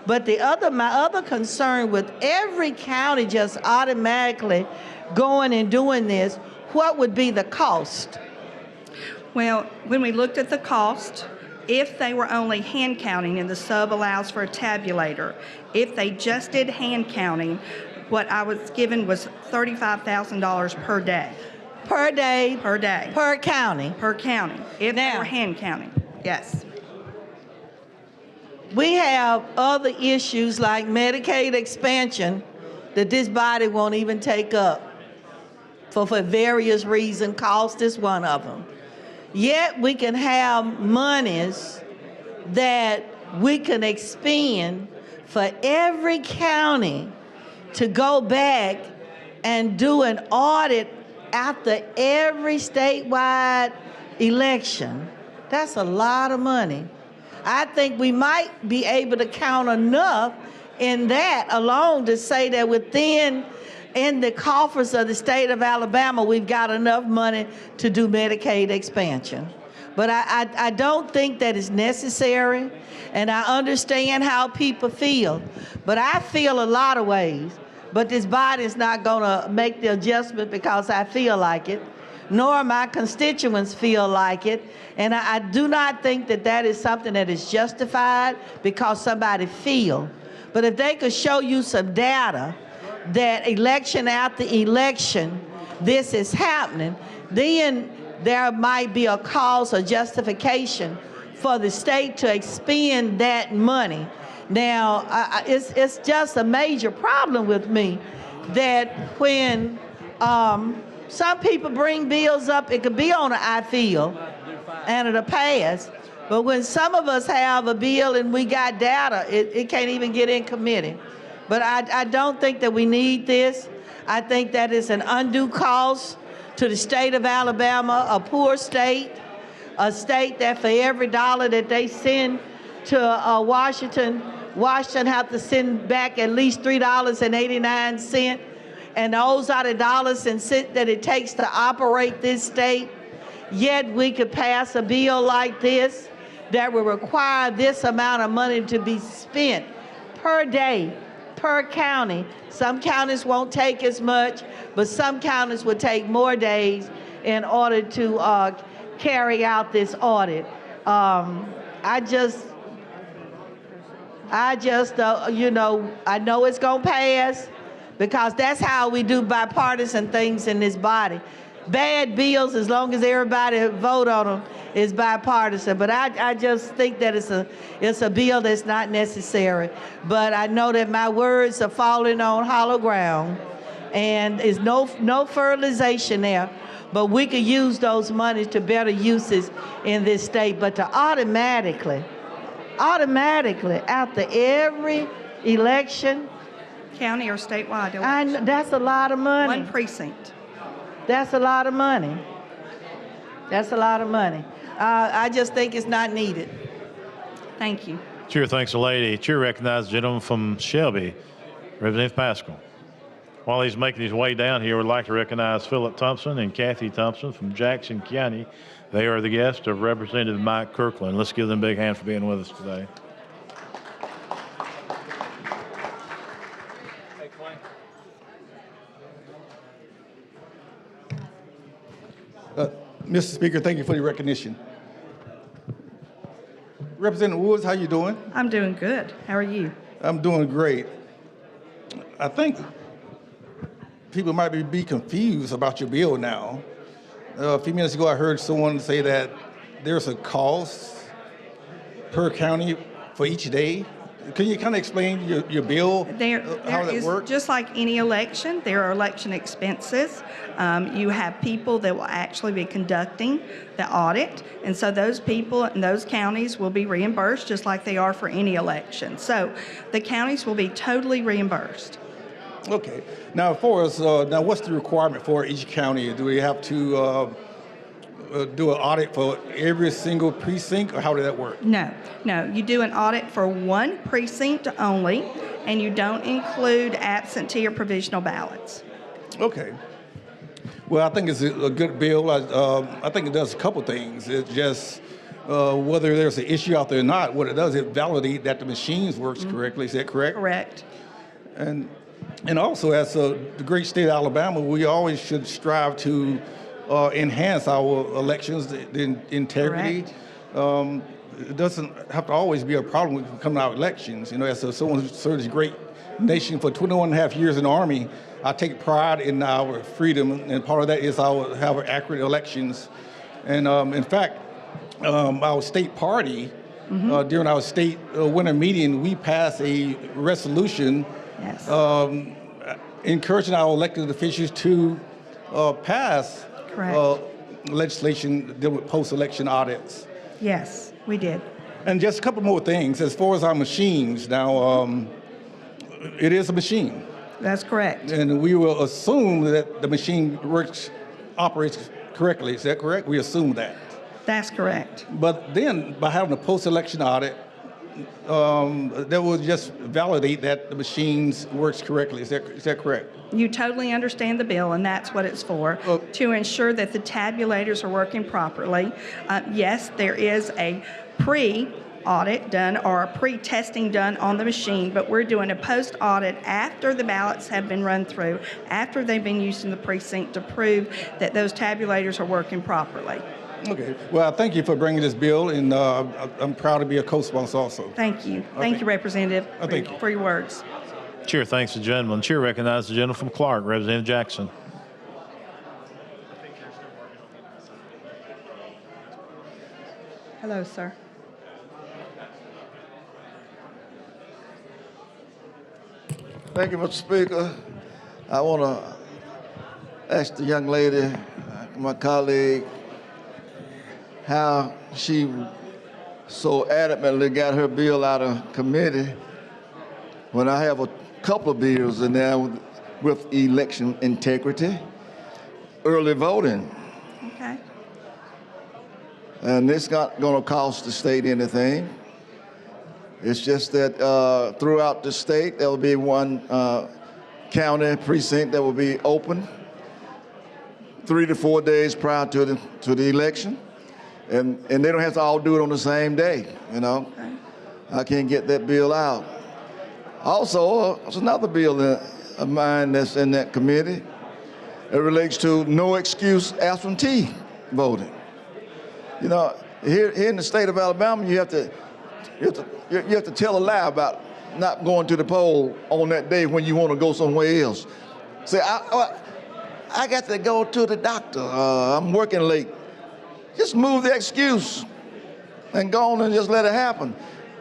Speaker 11: But my other concern with every county just automatically going and doing this, what would be the cost?
Speaker 19: Well, when we looked at the cost, if they were only hand counting and the sub allows for a tabulator, if they just did hand counting, what I was given was $35,000 per day.
Speaker 11: Per day?
Speaker 19: Per day.
Speaker 11: Per county?
Speaker 19: Per county, if they were hand counting, yes.
Speaker 11: We have other issues like Medicaid expansion that this body won't even take up for various reasons. Cost is one of them. Yet we can have monies that we can expend for every county to go back and do an audit after every statewide election. That's a lot of money. I think we might be able to count enough in that alone to say that in the coffers of the state of Alabama, we've got enough money to do Medicaid expansion. But I don't think that is necessary, and I understand how people feel. But I feel a lot of ways, but this body is not gonna make the adjustment because I feel like it, nor my constituents feel like it. And I do not think that that is something that is justified because somebody feel. But if they could show you some data that election after election, this is happening, then there might be a cause or justification for the state to expend that money. Now, it's just a major problem with me that when some people bring bills up, it could be on an I feel, and it'll pass. But when some of us have a bill and we got data, it can't even get in committee. But I don't think that we need this. I think that is an undue cost to the state of Alabama, a poor state, a state that for every dollar that they send to Washington have to send back at least $3.89. And those are the dollars and cents that it takes to operate this state. Yet we could pass a bill like this that will require this amount of money to be spent per day, per county. Some counties won't take as much, but some counties will take more days in order to carry out this audit. I know it's gonna pass because that's how we do bipartisan things in this body. Bad bills, as long as everybody vote on them, is bipartisan. But I just think that it's a bill that's not necessary. But I know that my words are falling on hollow ground, and there's no fertilization there. But we could use those monies to better uses in this state. But to automatically, after every election,
Speaker 19: County or statewide?
Speaker 11: That's a lot of money.
Speaker 19: One precinct.
Speaker 11: That's a lot of money. That's a lot of money. I just think it's not needed.
Speaker 19: Thank you.
Speaker 1: Chair thanks the lady. Chair recognizes the gentleman from Shelby, Representative Pascal. While he's making his way down here, we'd like to recognize Philip Thompson and Kathy Thompson from Jackson County. They are the guests of Representative Mike Kirkland. Let's give them a big hand for being with us today.
Speaker 20: Mr. Speaker, thank you for your recognition. Representative Woods, how you doing?
Speaker 19: I'm doing good. How are you?
Speaker 20: I'm doing great. I think people might be confused about your bill now. A few minutes ago, I heard someone say that there's a cost per county for each day. Can you kind of explain your bill, how that works?
Speaker 19: Just like any election, there are election expenses. You have people that will actually be conducting the audit, and so those people in those counties will be reimbursed just like they are for any election. So the counties will be totally reimbursed.
Speaker 20: Okay. Now, for us, now what's the requirement for each county? Do we have to do an audit for every single precinct, or how did that work?
Speaker 19: No. You do an audit for one precinct only, and you don't include absentee or provisional ballots.
Speaker 20: Okay. Well, I think it's a good bill. I think it does a couple things. It just, whether there's an issue out there or not, what it does, it validates that the machines works correctly. Is that correct?
Speaker 19: Correct.
Speaker 20: And also, as the great state of Alabama, we always should strive to enhance our elections, the integrity. It doesn't have to always be a problem when we come to our elections. You know, as someone who served this great nation for 21 and a half years in the Army, I take pride in our freedom, and part of that is have accurate elections. And in fact, our state party, during our state winter meeting, we passed a resolution encouraging our elected officials to pass legislation dealing with post-election audits.
Speaker 19: Yes, we did.
Speaker 20: And just a couple more things. As far as our machines, now, it is a machine.
Speaker 19: That's correct.
Speaker 20: And we will assume that the machine operates correctly. Is that correct? We assume that.
Speaker 19: That's correct.
Speaker 20: But then, by having a post-election audit, that will just validate that the machines works correctly. Is that correct?
Speaker 19: You totally understand the bill, and that's what it's for, to ensure that the tabulators are working properly. Yes, there is a pre-audit done or a pre-testing done on the machine, but we're doing a post-audit after the ballots have been run through, after they've been used in the precinct to prove that those tabulators are working properly.
Speaker 20: Okay. Well, thank you for bringing this bill, and I'm proud to be a co-sponsor also.
Speaker 19: Thank you. Thank you, Representative,
Speaker 20: thank you
Speaker 19: for your words.
Speaker 1: Chair thanks the gentleman. Chair recognizes the gentleman from Clark, Representative Jackson.
Speaker 19: Hello, sir.
Speaker 8: Thank you, Mr. Speaker. I want to ask the young lady, my colleague, how she so adamantly got her bill out of committee when I have a couple of bills in there with election integrity, early voting.
Speaker 19: Okay.
Speaker 8: And it's not going to cost the state anything. It's just that throughout the state, there will be one county precinct that will be open 3 to 4 days prior to the election. And they don't have to all do it on the same day, you know.
Speaker 19: Okay.
Speaker 8: I can't get that bill out. Also, there's another bill of mine that's in that committee. It relates to no excuse absentee voting. You know, here in the state of Alabama, you have to tell a lie about not going to the poll on that day when you want to go somewhere else. Say, I got to go to the doctor. I'm working late. Just move the excuse and go on and just let it happen.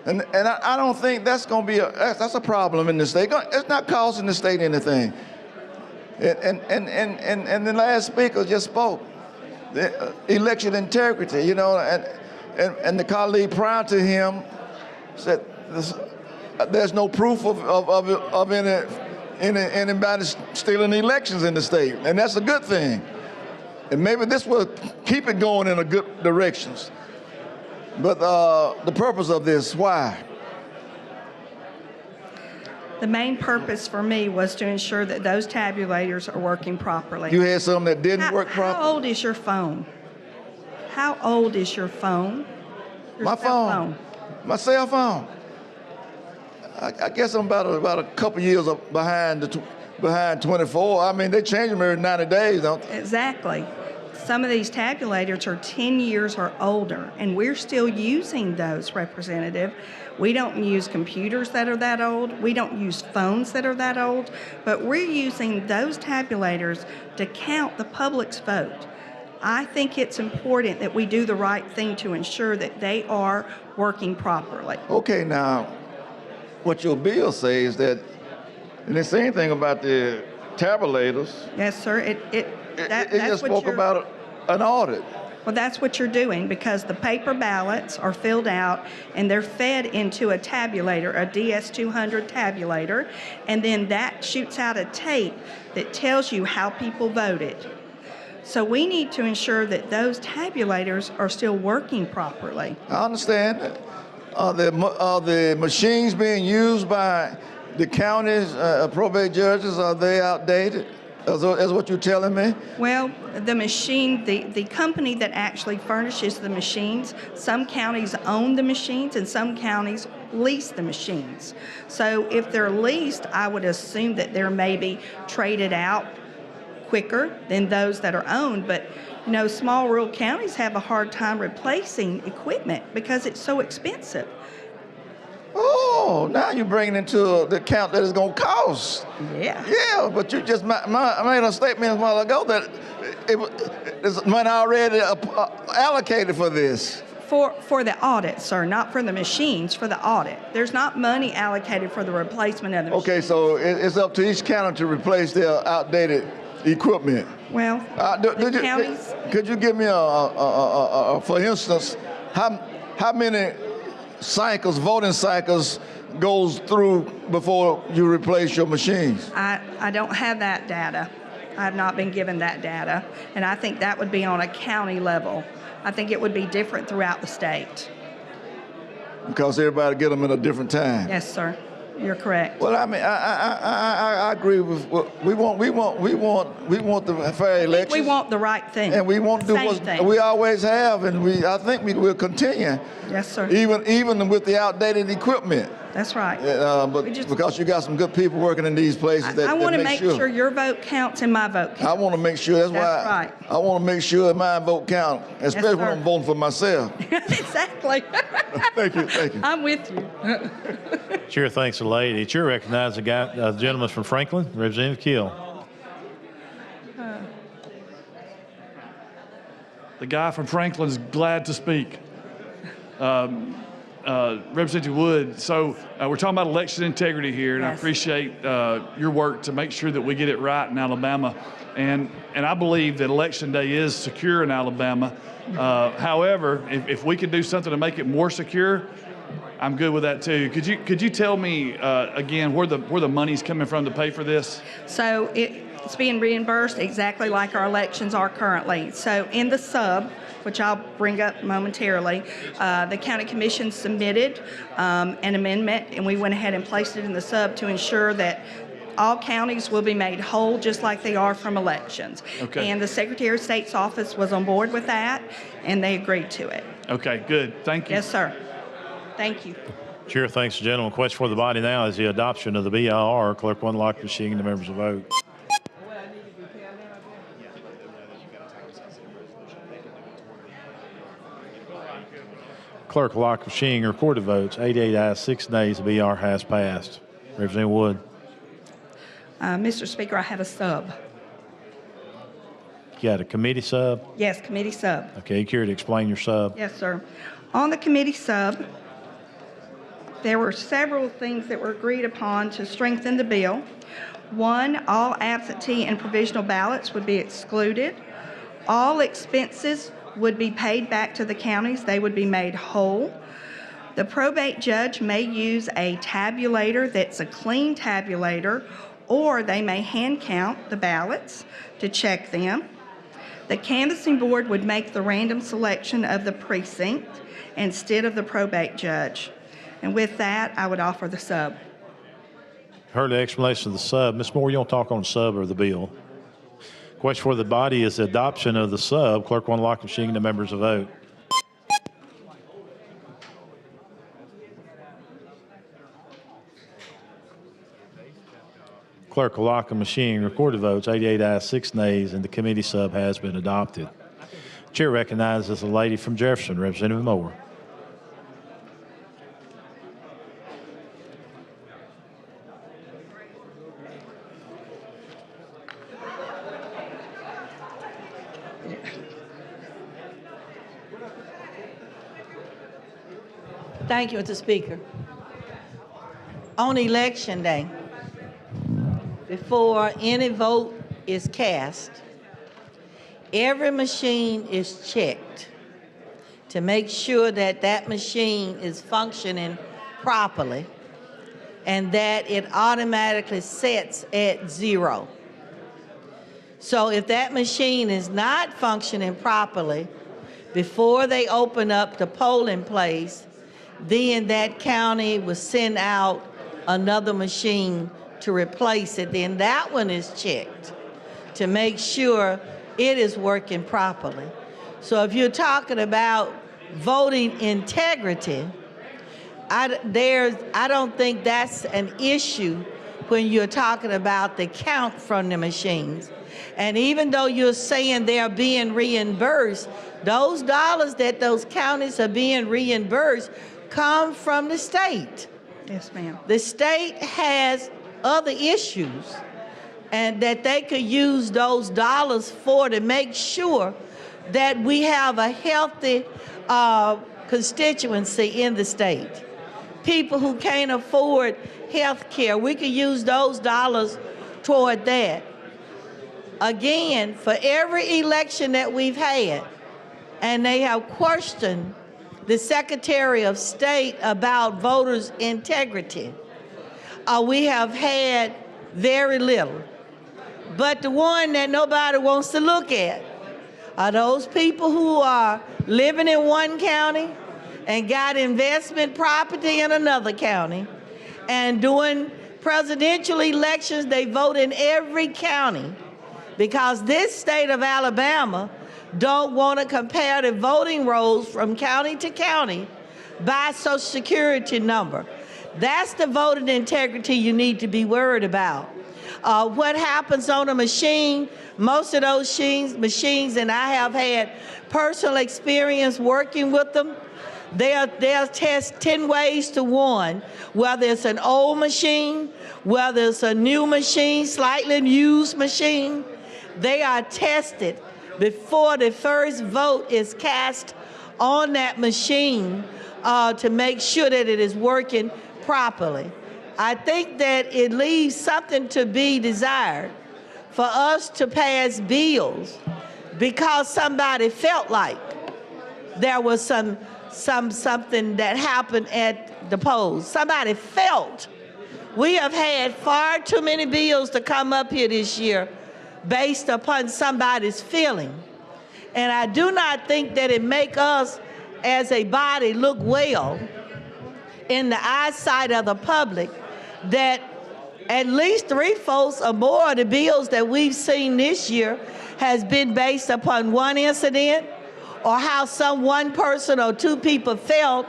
Speaker 8: And I don't think that's going to be that's a problem in the state. It's not costing the state anything. And the last speaker just spoke. The election integrity, you know, and the colleague prior to him said there's no proof of anybody stealing elections in the state, and that's a good thing. And maybe this will keep it going in a good directions. But the purpose of this, why?
Speaker 19: The main purpose for me was to ensure that those tabulators are working properly.
Speaker 8: You had some that didn't work properly?
Speaker 19: How old is your phone? How old is your phone?
Speaker 8: My phone. My cell phone. I guess I'm about a couple years behind 24. I mean, they change them every 90 days, don't they?
Speaker 19: Exactly. Some of these tabulators are 10 years or older, and we're still using those, Representative. We don't use computers that are that old. We don't use phones that are that old, but we're using those tabulators to count the public's vote. I think it's important that we do the right thing to ensure that they are working properly.
Speaker 8: Okay, now, what your bill says that, and it say anything about the tabulators.
Speaker 19: Yes, sir.
Speaker 8: It just spoke about an audit.
Speaker 19: Well, that's what you're doing, because the paper ballots are filled out and they're fed into a tabulator, a DS200 tabulator, and then that shoots out a tape that tells you how people voted. So we need to ensure that those tabulators are still working properly.
Speaker 8: I understand. Are the machines being used by the county's probate judges, are they outdated? Is what you're telling me?
Speaker 19: Well, the machine, the company that actually furnishes the machines, some counties own the machines and some counties lease the machines. So if they're leased, I would assume that they're maybe traded out quicker than those that are owned. But, you know, small rural counties have a hard time replacing equipment because it's so expensive.
Speaker 8: Oh, now you're bringing into the account that it's going to cost.
Speaker 19: Yeah.
Speaker 8: Yeah, but you just made a statement a while ago that there's money already allocated for this.
Speaker 19: For the audit, sir, not for the machines, for the audit. There's not money allocated for the replacement of the machines.
Speaker 8: Okay, so it's up to each county to replace their outdated equipment.
Speaker 19: Well, the counties...
Speaker 8: Could you give me for instance, how many voting cycles goes through before you replace your machines?
Speaker 19: I don't have that data. I have not been given that data, and I think that would be on a county level. I think it would be different throughout the state.
Speaker 8: Because everybody get them at a different time.
Speaker 19: Yes, sir. You're correct.
Speaker 8: Well, I mean, I agree with what we want the fair elections.
Speaker 19: We want the right thing.
Speaker 8: And we want to do what we always have, and I think we will continue.
Speaker 19: Yes, sir.
Speaker 8: Even with the outdated equipment.
Speaker 19: That's right.
Speaker 8: But because you got some good people working in these places
Speaker 19: I want to make sure your vote counts and my vote counts.
Speaker 8: I want to make sure. That's why
Speaker 19: right.
Speaker 8: I want to make sure my vote counts, especially when I'm voting for myself.
Speaker 19: Exactly.
Speaker 8: Thank you.
Speaker 19: I'm with you.
Speaker 1: Chair thanks the lady. Chair recognizes the gentleman from Franklin, Representative Keel.
Speaker 21: The guy from Franklin's glad to speak. Representative Wood. So we're talking about election integrity here, and I
Speaker 11: Yes.
Speaker 21: appreciate your work to make sure that we get it right in Alabama. And I believe that Election Day is secure in Alabama. However, if we could do something to make it more secure, I'm good with that too. Could you tell me again where the money's coming from to pay for this?
Speaker 19: So it's being reimbursed exactly like our elections are currently. So in the sub, which I'll bring up momentarily, the county commission submitted an amendment, and we went ahead and placed it in the sub to ensure that all counties will be made whole just like they are from elections.
Speaker 21: Okay.
Speaker 19: And the Secretary of State's office was on board with that, and they agreed to it.
Speaker 21: Okay, good. Thank you.
Speaker 19: Yes, sir. Thank you.
Speaker 1: Chair thanks the gentleman. Question for the body now is the adoption of the BIR. Clerk will unlock the machine and the members will vote. Clerk will lock the machine and record the votes. 88 ayes, 6 nays. The BIR has passed. Representative Wood.
Speaker 19: Mr. Speaker, I have a sub.
Speaker 1: You got a committee sub?
Speaker 19: Yes, committee sub.
Speaker 1: Okay, you care to explain your sub?
Speaker 19: Yes, sir. On the committee sub, there were several things that were agreed upon to strengthen the bill. One, all absentee and provisional ballots would be excluded. All expenses would be paid back to the counties. They would be made whole. The probate judge may use a tabulator that's a clean tabulator, or they may hand count the ballots to check them. The canvassing board would make the random selection of the precinct instead of the probate judge. And with that, I would offer the sub.
Speaker 1: Heard the explanation of the sub. Ms. Moore, you want to talk on the sub or the bill? Question for the body is the adoption of the sub. Clerk will unlock the machine and the members will vote. Clerk will lock the machine, record the votes. 88 ayes, 6 nays, and the committee sub has been adopted. Chair recognizes the lady from Jefferson, Representative Moore.
Speaker 11: Thank you, Mr. Speaker. On Election Day, before any vote is cast, every machine is checked to make sure that that machine is functioning properly and that it automatically sets at 0. So if that machine is not functioning properly before they open up the polling place, then that county will send out another machine to replace it. Then that one is checked to make sure it is working properly. So if you're talking about voting integrity, I don't think that's an issue when you're talking about the count from the machines. And even though you're saying they're being reimbursed, those dollars that those counties are being reimbursed come from the state.
Speaker 19: Yes, ma'am.
Speaker 11: The state has other issues and that they could use those dollars for to make sure that we have a healthy constituency in the state. People who can't afford health care, we could use those dollars toward that. Again, for every election that we've had, and they have questioned the Secretary of State about voters' integrity, we have had very little. But the one that nobody wants to look at are those people who are living in one county and got investment property in another county, and during presidential elections, they vote in every county because this state of Alabama don't want to compare the voting rolls from county to county by Social Security number. That's the voting integrity you need to be worried about. What happens on a machine, most of those machines, and I have had personal experience working with them, they'll test 10 ways to 1, whether it's an old machine, whether it's a new machine, slightly used machine. They are tested before the first vote is cast on that machine to make sure that it is working properly. I think that it leaves something to be desired for us to pass bills because somebody felt like there was something that happened at the polls. Somebody felt. We have had far too many bills to come up here this year based upon somebody's feeling. And I do not think that it make us as a body look well in the eyesight of the public that at least 3/4 or more of the bills that we've seen this year has been based upon one incident or how some one person or two people felt.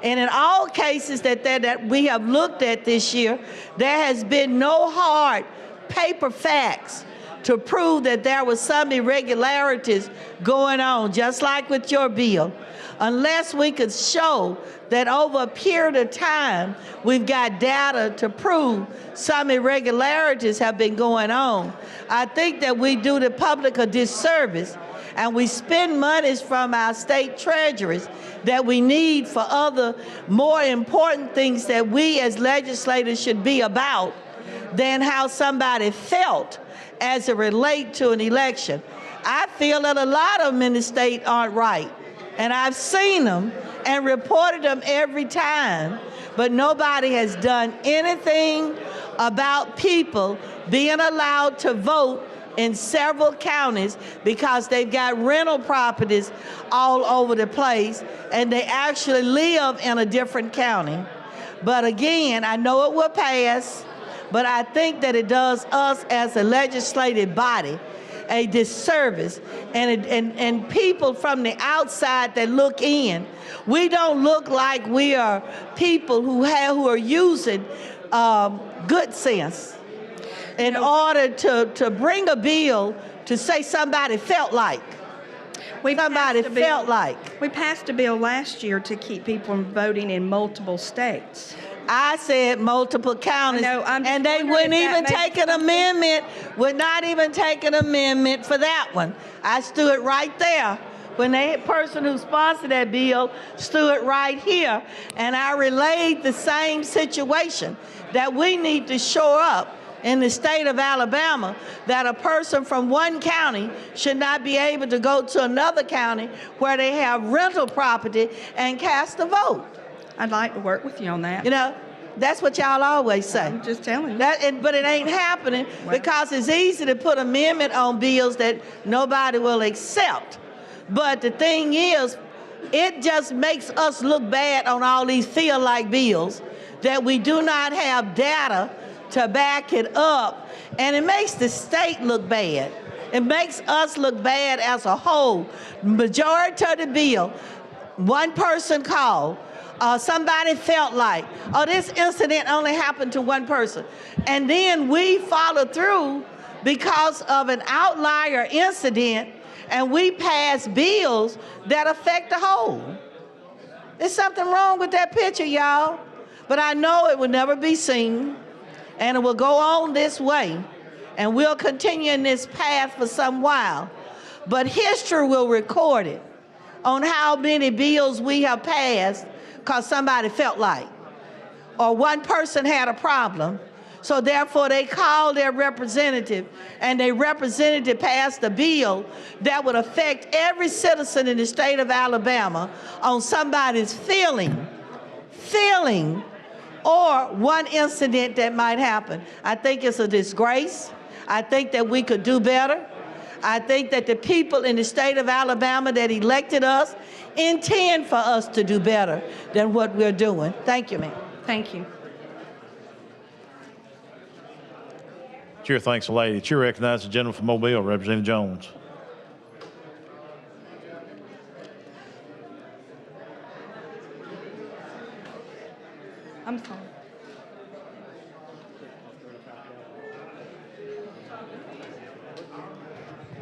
Speaker 11: And in all cases that we have looked at this year, there has been no hard paper facts to prove that there was some irregularities going on, just like with your bill. Unless we could show that over a period of time, we've got data to prove some irregularities have been going on, I think that we do the public a disservice and we spend monies from our state treasuries that we need for other more important things that we as legislators should be about than how somebody felt as it relates to an election. I feel that a lot of them in the state aren't right. And I've seen them and reported them every time, but nobody has done anything about people being allowed to vote in several counties because they've got rental properties all over the place and they actually live in a different county. But again, I know it will pass, but I think that it does us as a legislative body a disservice, and people from the outside that look in, we don't look like we are people who are using good sense in order to bring a bill to say somebody felt like. We passed
Speaker 19: a bill last year to keep people from voting in multiple states.
Speaker 11: I said multiple counties, and they wouldn't even take an amendment, would not even take an amendment for that one. I stood right there when the person who sponsored that bill stood right here, and I relayed the same situation, that we need to shore up in the state of Alabama that a person from one county should not be able to go to another county where they have rental property and cast a vote.
Speaker 19: I'd like to work with you on that.
Speaker 11: You know, that's what y'all always say.
Speaker 19: I'm just telling you.
Speaker 11: But it ain't happening because it's easy to put amendment on bills that nobody will accept. But the thing is, it just makes us look bad on all these feel-like bills that we do not have data to back it up. And it makes the state look bad. It makes us look bad as a whole. Majority of the bill, one person called, somebody felt like, oh, this incident only happened to one person. And then we follow through because of an outlier incident and we pass bills that affect the whole. There's something wrong with that picture, y'all. But I know it will never be seen and it will go on this way and we'll continue in this path for some while. But history will record it on how many bills we have passed because somebody felt like, or one person had a problem. So therefore they called their representative and their representative passed a bill that would affect every citizen in the state of Alabama on somebody's feeling, or one incident that might happen. I think it's a disgrace. I think that we could do better. I think that the people in the state of Alabama that elected us intend for us to do better than what we're doing. Thank you, ma'am.
Speaker 19: Thank you.
Speaker 1: Chair thanks the lady. Chair recognizes the gentleman from Mobile, Representative Jones.
Speaker 19: I'm sorry.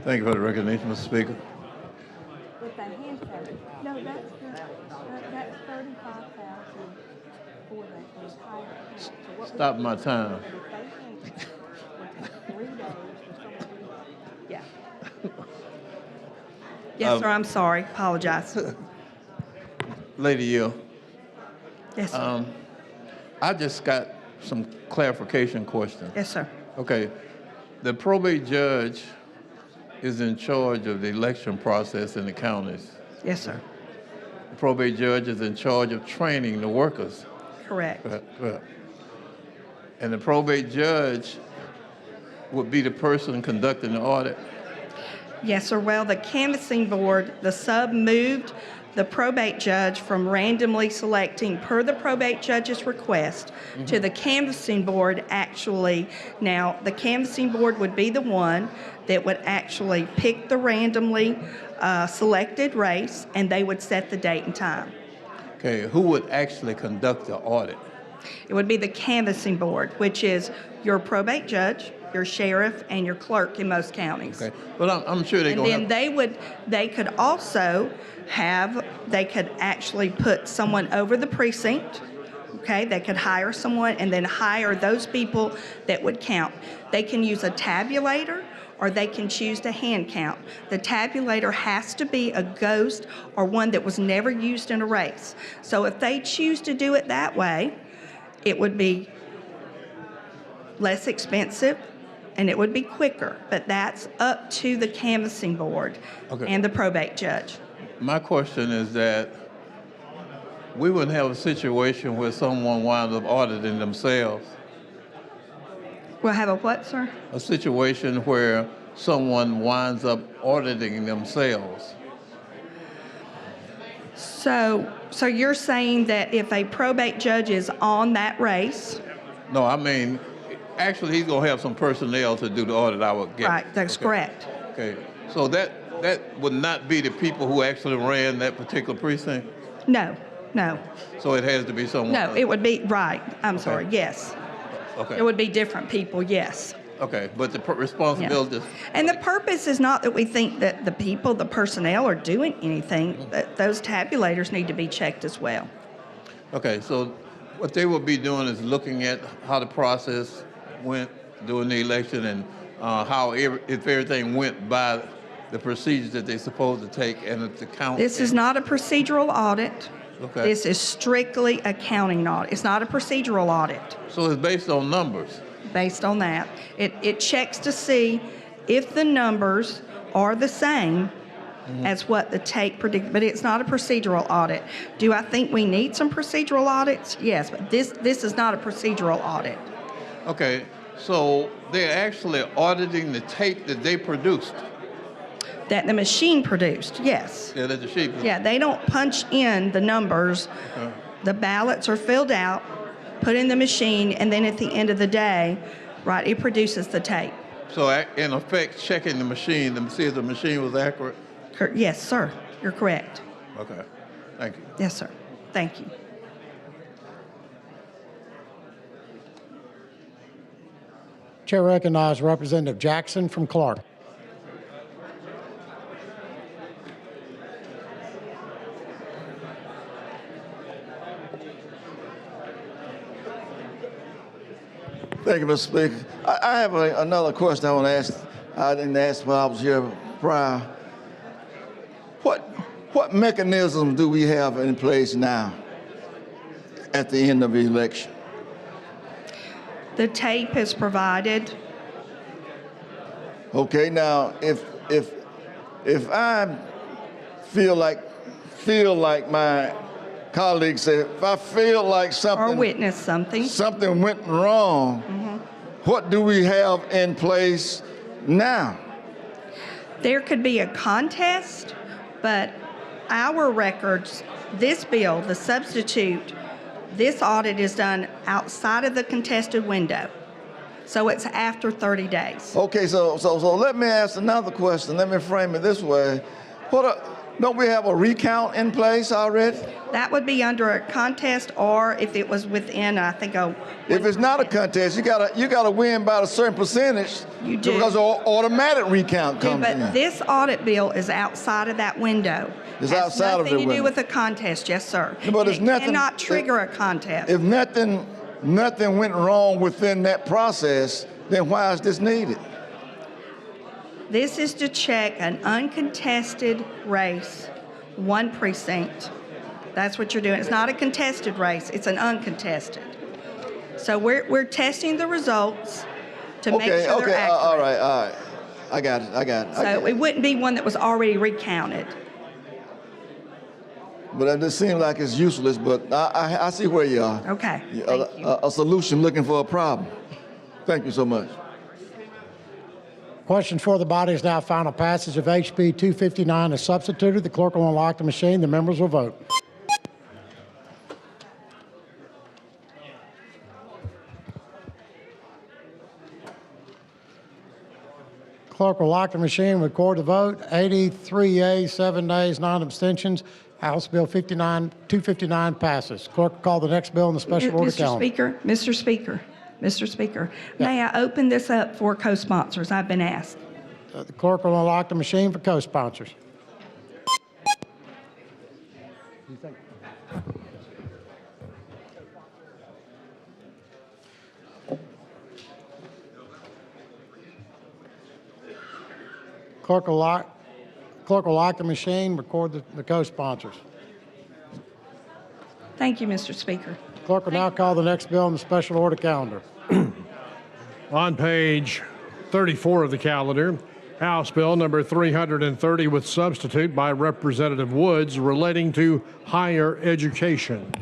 Speaker 2: Thank you for the recognition, Mr. Speaker.
Speaker 19: With that hand service. No, that's 35,000 for the entire account.
Speaker 2: Stop my time.
Speaker 19: Yeah. Yes, sir, I'm sorry. Apologize.
Speaker 2: Lady Yield.
Speaker 19: Yes, sir.
Speaker 2: I just got some clarification questions.
Speaker 19: Yes, sir.
Speaker 2: Okay. The probate judge is in charge of the election process in the counties.
Speaker 19: Yes, sir.
Speaker 2: The probate judge is in charge of training the workers.
Speaker 19: Correct.
Speaker 2: Correct. And the probate judge would be the person conducting the audit.
Speaker 19: Yes, sir. Well, the canvassing board, the sub moved the probate judge from randomly selecting per the probate judge's request to the canvassing board actually. Now, the canvassing board would be the one that would actually pick the randomly selected race, and they would set the date and time.
Speaker 2: Okay, who would actually conduct the audit?
Speaker 19: It would be the canvassing board, which is your probate judge, your sheriff, and your clerk in most counties.
Speaker 2: Okay, but I'm sure they're
Speaker 19: And
Speaker 2: going to
Speaker 19: then they could also they could actually put someone over the precinct. Okay, they could hire someone and then hire those people that would count. They can use a tabulator or they can choose to hand count. The tabulator has to be a ghost or one that was never used in a race. So if they choose to do it that way, it would be less expensive and it would be quicker, but that's up to the canvassing board and the probate judge.
Speaker 2: My question is that we wouldn't have a situation where someone winds up auditing themselves.
Speaker 19: We'll have a what, sir?
Speaker 2: A situation where someone winds up auditing themselves.
Speaker 19: So you're saying that if a probate judge is on that race?
Speaker 2: No, I mean, actually he's going to have some personnel to do the audit, I would guess.
Speaker 19: Right, that's correct.
Speaker 2: Okay, so that would not be the people who actually ran that particular precinct?
Speaker 19: No.
Speaker 2: So it has to be someone?
Speaker 19: No, it would be, right, I'm sorry, yes.
Speaker 2: Okay.
Speaker 19: It would be different people, yes.
Speaker 2: Okay, but the responsibility is...
Speaker 19: And the purpose is not that we think that the people, the personnel are doing anything. That those tabulators need to be checked as well.
Speaker 2: Okay, so what they will be doing is looking at how the process went during the election and if everything went by the procedures that they're supposed to take and if the count...
Speaker 19: This is not a procedural audit.
Speaker 2: Okay.
Speaker 19: This is strictly accounting audit. It's not a procedural audit.
Speaker 2: So it's based on numbers?
Speaker 19: Based on that. It checks to see if the numbers are the same as what the tape predicted, but it's not a procedural audit. Do I think we need some procedural audits? Yes, but this is not a procedural audit.
Speaker 2: Okay, so they're actually auditing the tape that they produced?
Speaker 19: That the machine produced, yes.
Speaker 2: Yeah, that the machine produced.
Speaker 19: Yeah, they don't punch in the numbers.
Speaker 2: Okay.
Speaker 19: The ballots are filled out, put in the machine, and then at the end of the day, right, it produces the tape.
Speaker 2: So in effect, checking the machine to see if the machine was accurate?
Speaker 19: Yes, sir, you're correct.
Speaker 2: Okay, thank you.
Speaker 19: Yes, sir, thank you.
Speaker 6: Chair recognizes Representative Jackson from Clark.
Speaker 8: Thank you, Mr. Speaker. I have another question I want to ask. I didn't ask when I was here prior. What mechanisms do we have in place now at the end of the election?
Speaker 19: The tape is provided.
Speaker 8: Okay, now if I feel like my colleagues said, if I feel like something
Speaker 19: or witness something
Speaker 8: went wrong, what do we have in place now?
Speaker 19: There could be a contest, but our records, this bill, the substitute, this audit is done outside of the contested window. So it's after 30 days.
Speaker 8: Okay, so let me ask another question. Let me frame it this way. Don't we have a recount in place already?
Speaker 19: That would be under a contest, or if it was within, I think,
Speaker 8: If it's not a contest, you gotta win by a certain percentage.
Speaker 19: You do.
Speaker 8: Because an automatic recount comes in.
Speaker 19: But this audit bill is outside of that window.
Speaker 8: It's outside of the
Speaker 19: Nothing to do
Speaker 8: window.
Speaker 19: with a contest, yes, sir.
Speaker 8: But it's
Speaker 19: It
Speaker 8: nothing.
Speaker 19: cannot trigger a contest.
Speaker 8: If nothing went wrong within that process, then why is this needed?
Speaker 19: This is to check an uncontested race, one precinct. That's what you're doing. It's not a contested race, it's an uncontested. So we're testing the results to make sure they're accurate.
Speaker 8: All right. I got it.
Speaker 19: So it wouldn't be one that was already recounted.
Speaker 8: But it just seems like it's useless, but I see where you are.
Speaker 19: Okay.
Speaker 8: A solution looking for a problem. Thank you so much.
Speaker 6: Question for the body is now final passage of HB 259 is substituted. The clerk will unlock the machine. The members will vote. Clerk will lock the machine, record the vote. 83 yeas, 7 nays, 9 abstentions. House Bill 259 passes. Clerk will call the next bill in the special order calendar.
Speaker 19: Mr. Speaker, may I open this up for co-sponsors? I've been asked.
Speaker 6: The clerk will unlock the machine for co-sponsors. Clerk will lock the machine, record the co-sponsors.
Speaker 19: Thank you, Mr. Speaker.
Speaker 6: Clerk will now call the next bill in the special order calendar.
Speaker 3: On page 34 of the calendar, House Bill number 330 with substitute by Representative Woods relating to higher education.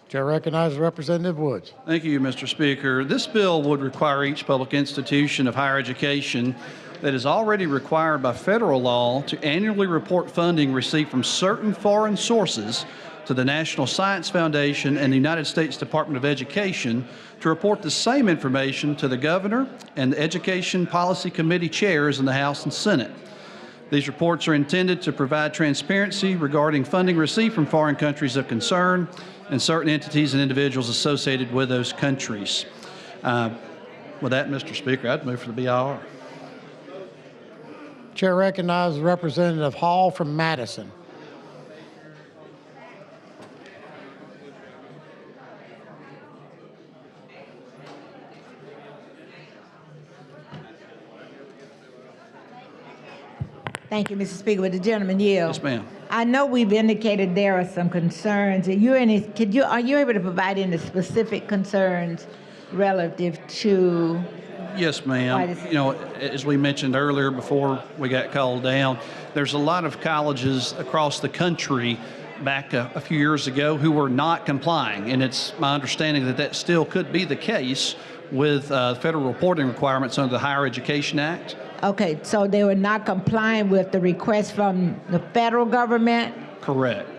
Speaker 6: Chair recognizes Representative Woods.
Speaker 4: Thank you, Mr. Speaker. This bill would require each public institution of higher education that is already required by federal law to annually report funding received from certain foreign sources to the National Science Foundation and the United States Department of Education to report the same information to the Governor and the Education Policy Committee chairs in the House and Senate. These reports are intended to provide transparency regarding funding received from foreign countries of concern and certain entities and individuals associated with those countries. With that, Mr. Speaker, I'd move for the BIR.
Speaker 6: Chair recognizes Representative Hall from Madison.
Speaker 22: Thank you, Mr. Speaker. Would the gentleman yield?
Speaker 4: Yes, ma'am.
Speaker 22: I know we've indicated there are some concerns. Are you able to provide any specific concerns relative to?
Speaker 4: Yes, ma'am. You know, as we mentioned earlier before we got called down, there's a lot of colleges across the country back a few years ago who were not complying, and it's my understanding that that still could be the case with federal reporting requirements under the Higher Education Act.
Speaker 22: Okay, so they were not complying with the request from the federal government?
Speaker 4: Correct.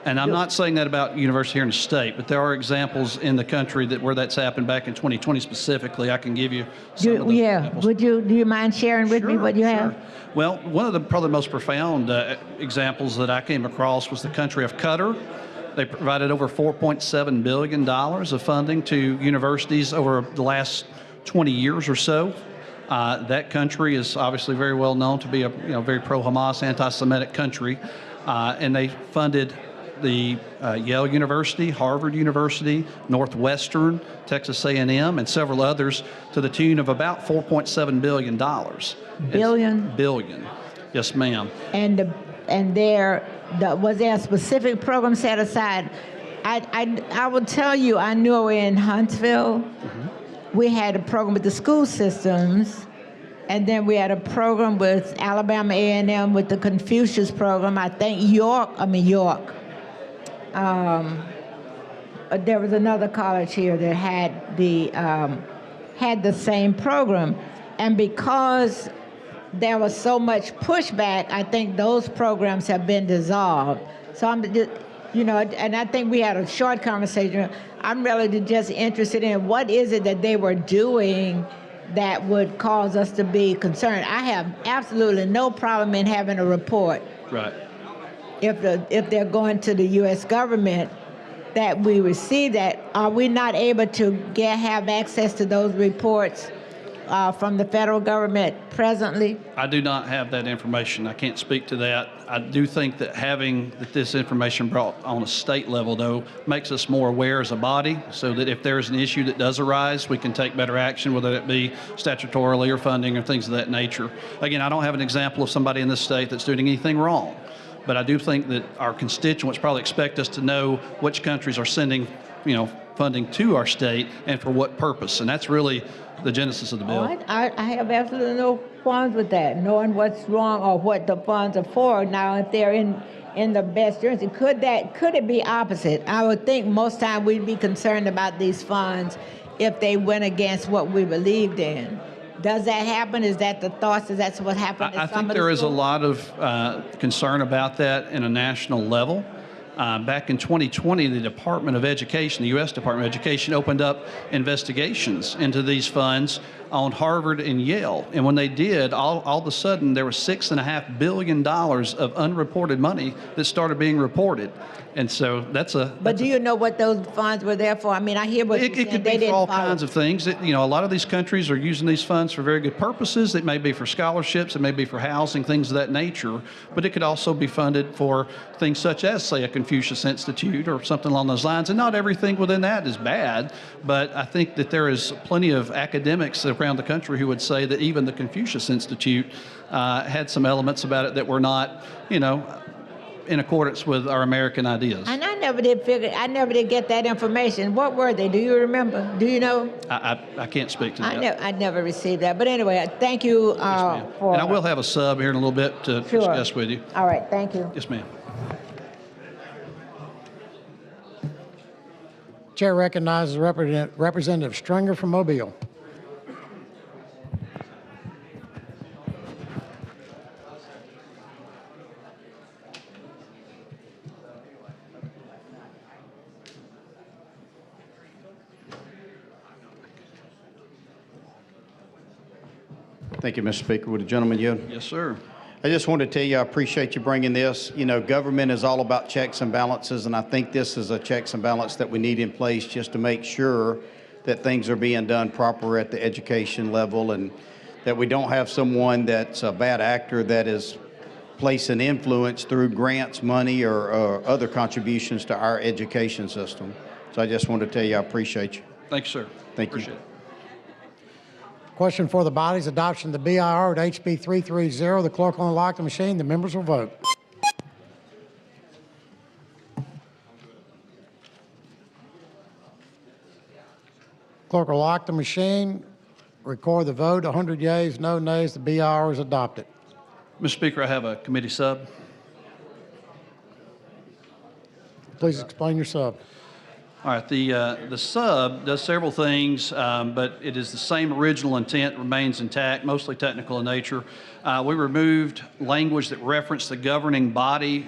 Speaker 4: And I'm not saying that about university here in the state, but there are examples in the country where that's happened back in 2020 specifically. I can give you some of those examples.
Speaker 22: Do you mind sharing with me what you have?
Speaker 4: Well, one of the probably most profound examples that I came across was the country of Qatar. They provided over $4.7 billion of funding to universities over the last 20 years or so. That country is obviously very well known to be a very pro-Hamas, anti-Semitic country, and they funded the Yale University, Harvard University, Northwestern, Texas A&M, and several others to the tune of about $4.7 billion. Billion. Yes, ma'am.
Speaker 22: And was there a specific program set aside? I will tell you, I knew in Huntsville, we had a program with the school systems, and then we had a program with Alabama A&M with the Confucius program. I think York. There was another college here that had the same program, and because there was so much pushback, I think those programs have been dissolved. So and I think we had a short conversation. I'm really just interested in what is it that they were doing that would cause us to be concerned. I have absolutely no problem in having a report.
Speaker 4: Right.
Speaker 22: If they're going to the U.S. government, that we receive that. Are we not able to have access to those reports from the federal government presently?
Speaker 4: I do not have that information. I can't speak to that. I do think that having this information brought on a state level, though, makes us more aware as a body, so that if there's an issue that does arise, we can take better action, whether it be statutorily or funding or things of that nature. Again, I don't have an example of somebody in this state that's doing anything wrong. But I do think that our constituents probably expect us to know which countries are sending, funding to our state and for what purpose. And that's really the genesis of the bill.
Speaker 22: I have absolutely no qualms with that, knowing what's wrong or what the funds are for. Now, if they're in the best interest, could it be opposite? I would think most time we'd be concerned about these funds if they went against what we believed in. Does that happen? Is that the thoughts? Is that what happened?
Speaker 4: I think there is a lot of concern about that in a national level. Back in 2020, the Department of Education, the U.S. Department of Education, opened up investigations into these funds on Harvard and Yale. And when they did, all of a sudden, there was $6.5 billion of unreported money that started being reported. And so
Speaker 22: But do you know what those funds were there for? I mean, I hear what you're saying.
Speaker 4: It could be for all kinds of things. A lot of these countries are using these funds for very good purposes. It may be for scholarships, it may be for housing, things of that nature. But it could also be funded for things such as, say, a Confucius Institute or something along those lines. And not everything within that is bad. But I think that there is plenty of academics around the country who would say that even the Confucius Institute had some elements about it that were not, in accordance with our American ideas.
Speaker 22: And I never did get that information. What were they? Do you remember? Do you know?
Speaker 4: I can't speak to that.
Speaker 22: I never received that. But anyway, thank you for...
Speaker 4: And I will have a sub here in a little bit to discuss with you.
Speaker 22: All right, thank you.
Speaker 4: Yes, ma'am.
Speaker 6: Chair recognizes Representative Stringer from Mobile.
Speaker 5: Thank you, Mr. Speaker. Would the gentleman yield?
Speaker 4: Yes, sir.
Speaker 5: I just wanted to tell you I appreciate you bringing this. Government is all about checks and balances, and I think this is a checks and balance that we need in place just to make sure that things are being done proper at the education level and that we don't have someone that's a bad actor that is placing influence through grants, money, or other contributions to our education system. So I just wanted to tell you I appreciate you.
Speaker 4: Thank you, sir.
Speaker 5: Thank you.
Speaker 4: Appreciate it.
Speaker 6: Question for the bodies, adoption of the BIR at HB 330. The clerk will unlock the machine. The members will vote. Clerk will lock the machine, record the vote. 100 yeas, no nays. The BIR is adopted.
Speaker 4: Mr. Speaker, I have a committee sub.
Speaker 6: Please explain your sub.
Speaker 4: All right, the sub does several things, but it is the same original intent, remains intact, mostly technical in nature. We removed language that referenced the governing body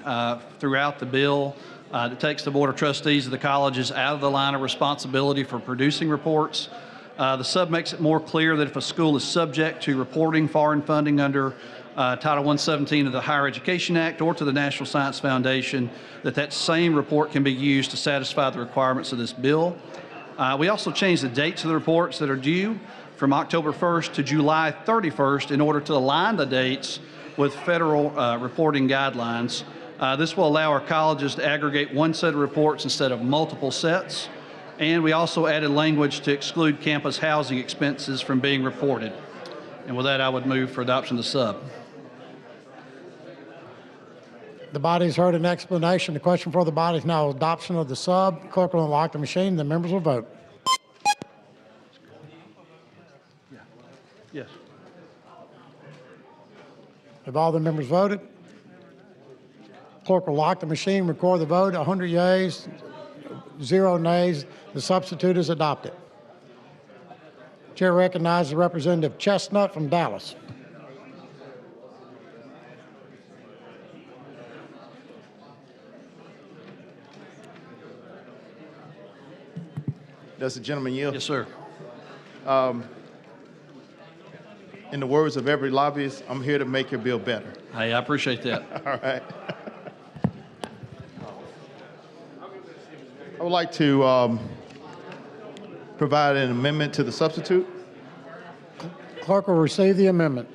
Speaker 4: throughout the bill that takes the Board of Trustees of the colleges out of the line of responsibility for producing reports. The sub makes it more clear that if a school is subject to reporting foreign funding under Title 117 of the Higher Education Act or to the National Science Foundation, that same report can be used to satisfy the requirements of this bill. We also changed the dates of the reports that are due from October 1st to July 31st in order to align the dates with federal reporting guidelines. This will allow our colleges to aggregate one set of reports instead of multiple sets. And we also added language to exclude campus housing expenses from being reported. And with that, I would move for adoption of the sub.
Speaker 6: The body has heard an explanation. The question for the body is now adoption of the sub. Clerk will unlock the machine. The members will vote.
Speaker 4: Yes.
Speaker 6: Have all the members voted? Clerk will lock the machine, record the vote. 100 yeas, 0 nays. The substitute is adopted. Chair recognizes Representative Chestnut from Dallas.
Speaker 9: Does the gentleman yield?
Speaker 4: Yes, sir.
Speaker 9: In the words of every lobbyist, I'm here to make your bill better.
Speaker 4: Hey, I appreciate that.
Speaker 9: All right. I would like to provide an amendment to the substitute.
Speaker 6: Clerk will receive the amendment.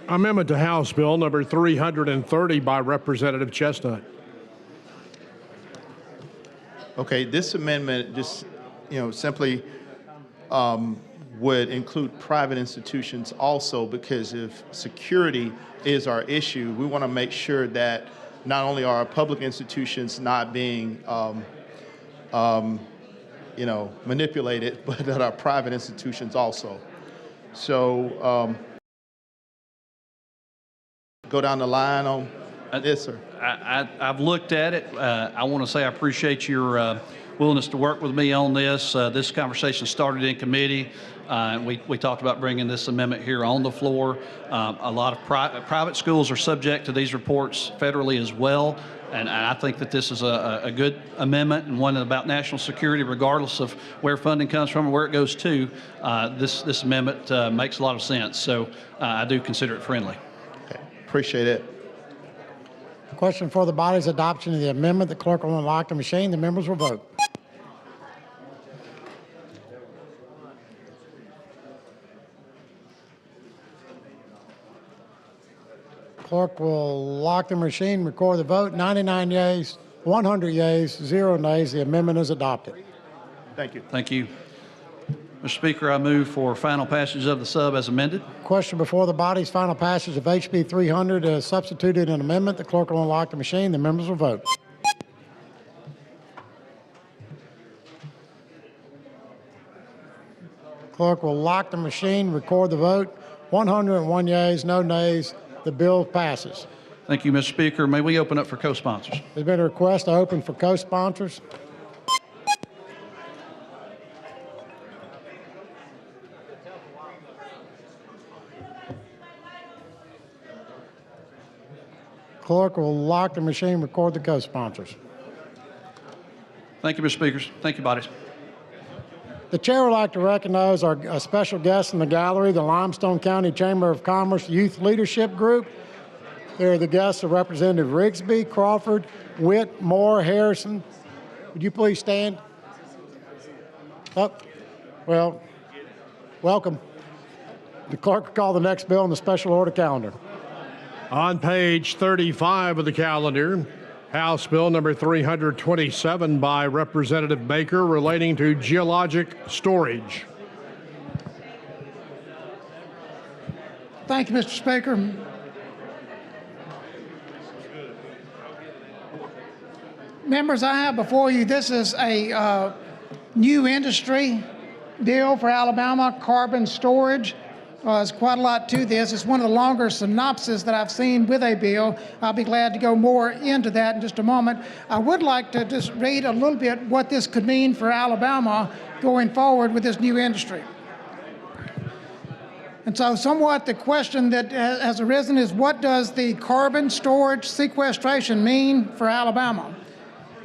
Speaker 3: Amendment to House Bill number 330 by Representative Chestnut.
Speaker 9: Okay, this amendment just, simply would include private institutions also, because if security is our issue, we want to make sure that not only are our public institutions not being manipulated, but that our private institutions also. So go down the line on this, sir.
Speaker 4: I've looked at it. I want to say I appreciate your willingness to work with me on this. This conversation started in committee. We talked about bringing this amendment here on the floor. A lot of private schools are subject to these reports federally as well. And I think that this is a good amendment and one about national security, regardless of where funding comes from or where it goes to. This amendment makes a lot of sense. So I do consider it friendly.
Speaker 9: Okay. Appreciate it.
Speaker 6: Question for the body's adoption of the amendment. The clerk will unlock the machine. The members will vote. Clerk will lock the machine, record the vote. 99 yeas, 100 yeas, 0 nays. The amendment is adopted.
Speaker 9: Thank you.
Speaker 4: Thank you. Mr. Speaker, I move for final passage of the sub as amended.
Speaker 6: Question before the body's final passage of HB 300 as substituted an amendment. The clerk will unlock the machine. The members will vote. Clerk will lock the machine, record the vote. 101 yeas, no nays. The bill passes.
Speaker 4: Thank you, Mr. Speaker. May we open up for co-sponsors?
Speaker 6: There's been a request to open for co-sponsors. Clerk will lock the machine, record the co-sponsors.
Speaker 4: Thank you, Mr. Speakers. Thank you, bodies.
Speaker 6: The chair would like to recognize our special guests in the gallery, the Limestone County Chamber of Commerce Youth Leadership Group. They're the guests of Representative Rigsby, Crawford, Witt, Moore, Harrison. Would you please stand? Well, welcome. The clerk will call the next bill on the special order calendar.
Speaker 3: On page 35 of the calendar, House Bill number 327 by Representative Baker relating to geologic storage.
Speaker 10: Thank you, Mr. Speaker. Members, I have before you, this is a new industry bill for Alabama, carbon storage. There's quite a lot to this. It's one of the longer synopses that I've seen with a bill. I'll be glad to go more into that in just a moment. I would like to just read a little bit what this could mean for Alabama going forward with this new industry. And so somewhat the question that has arisen is, what does the carbon storage sequestration mean for Alabama?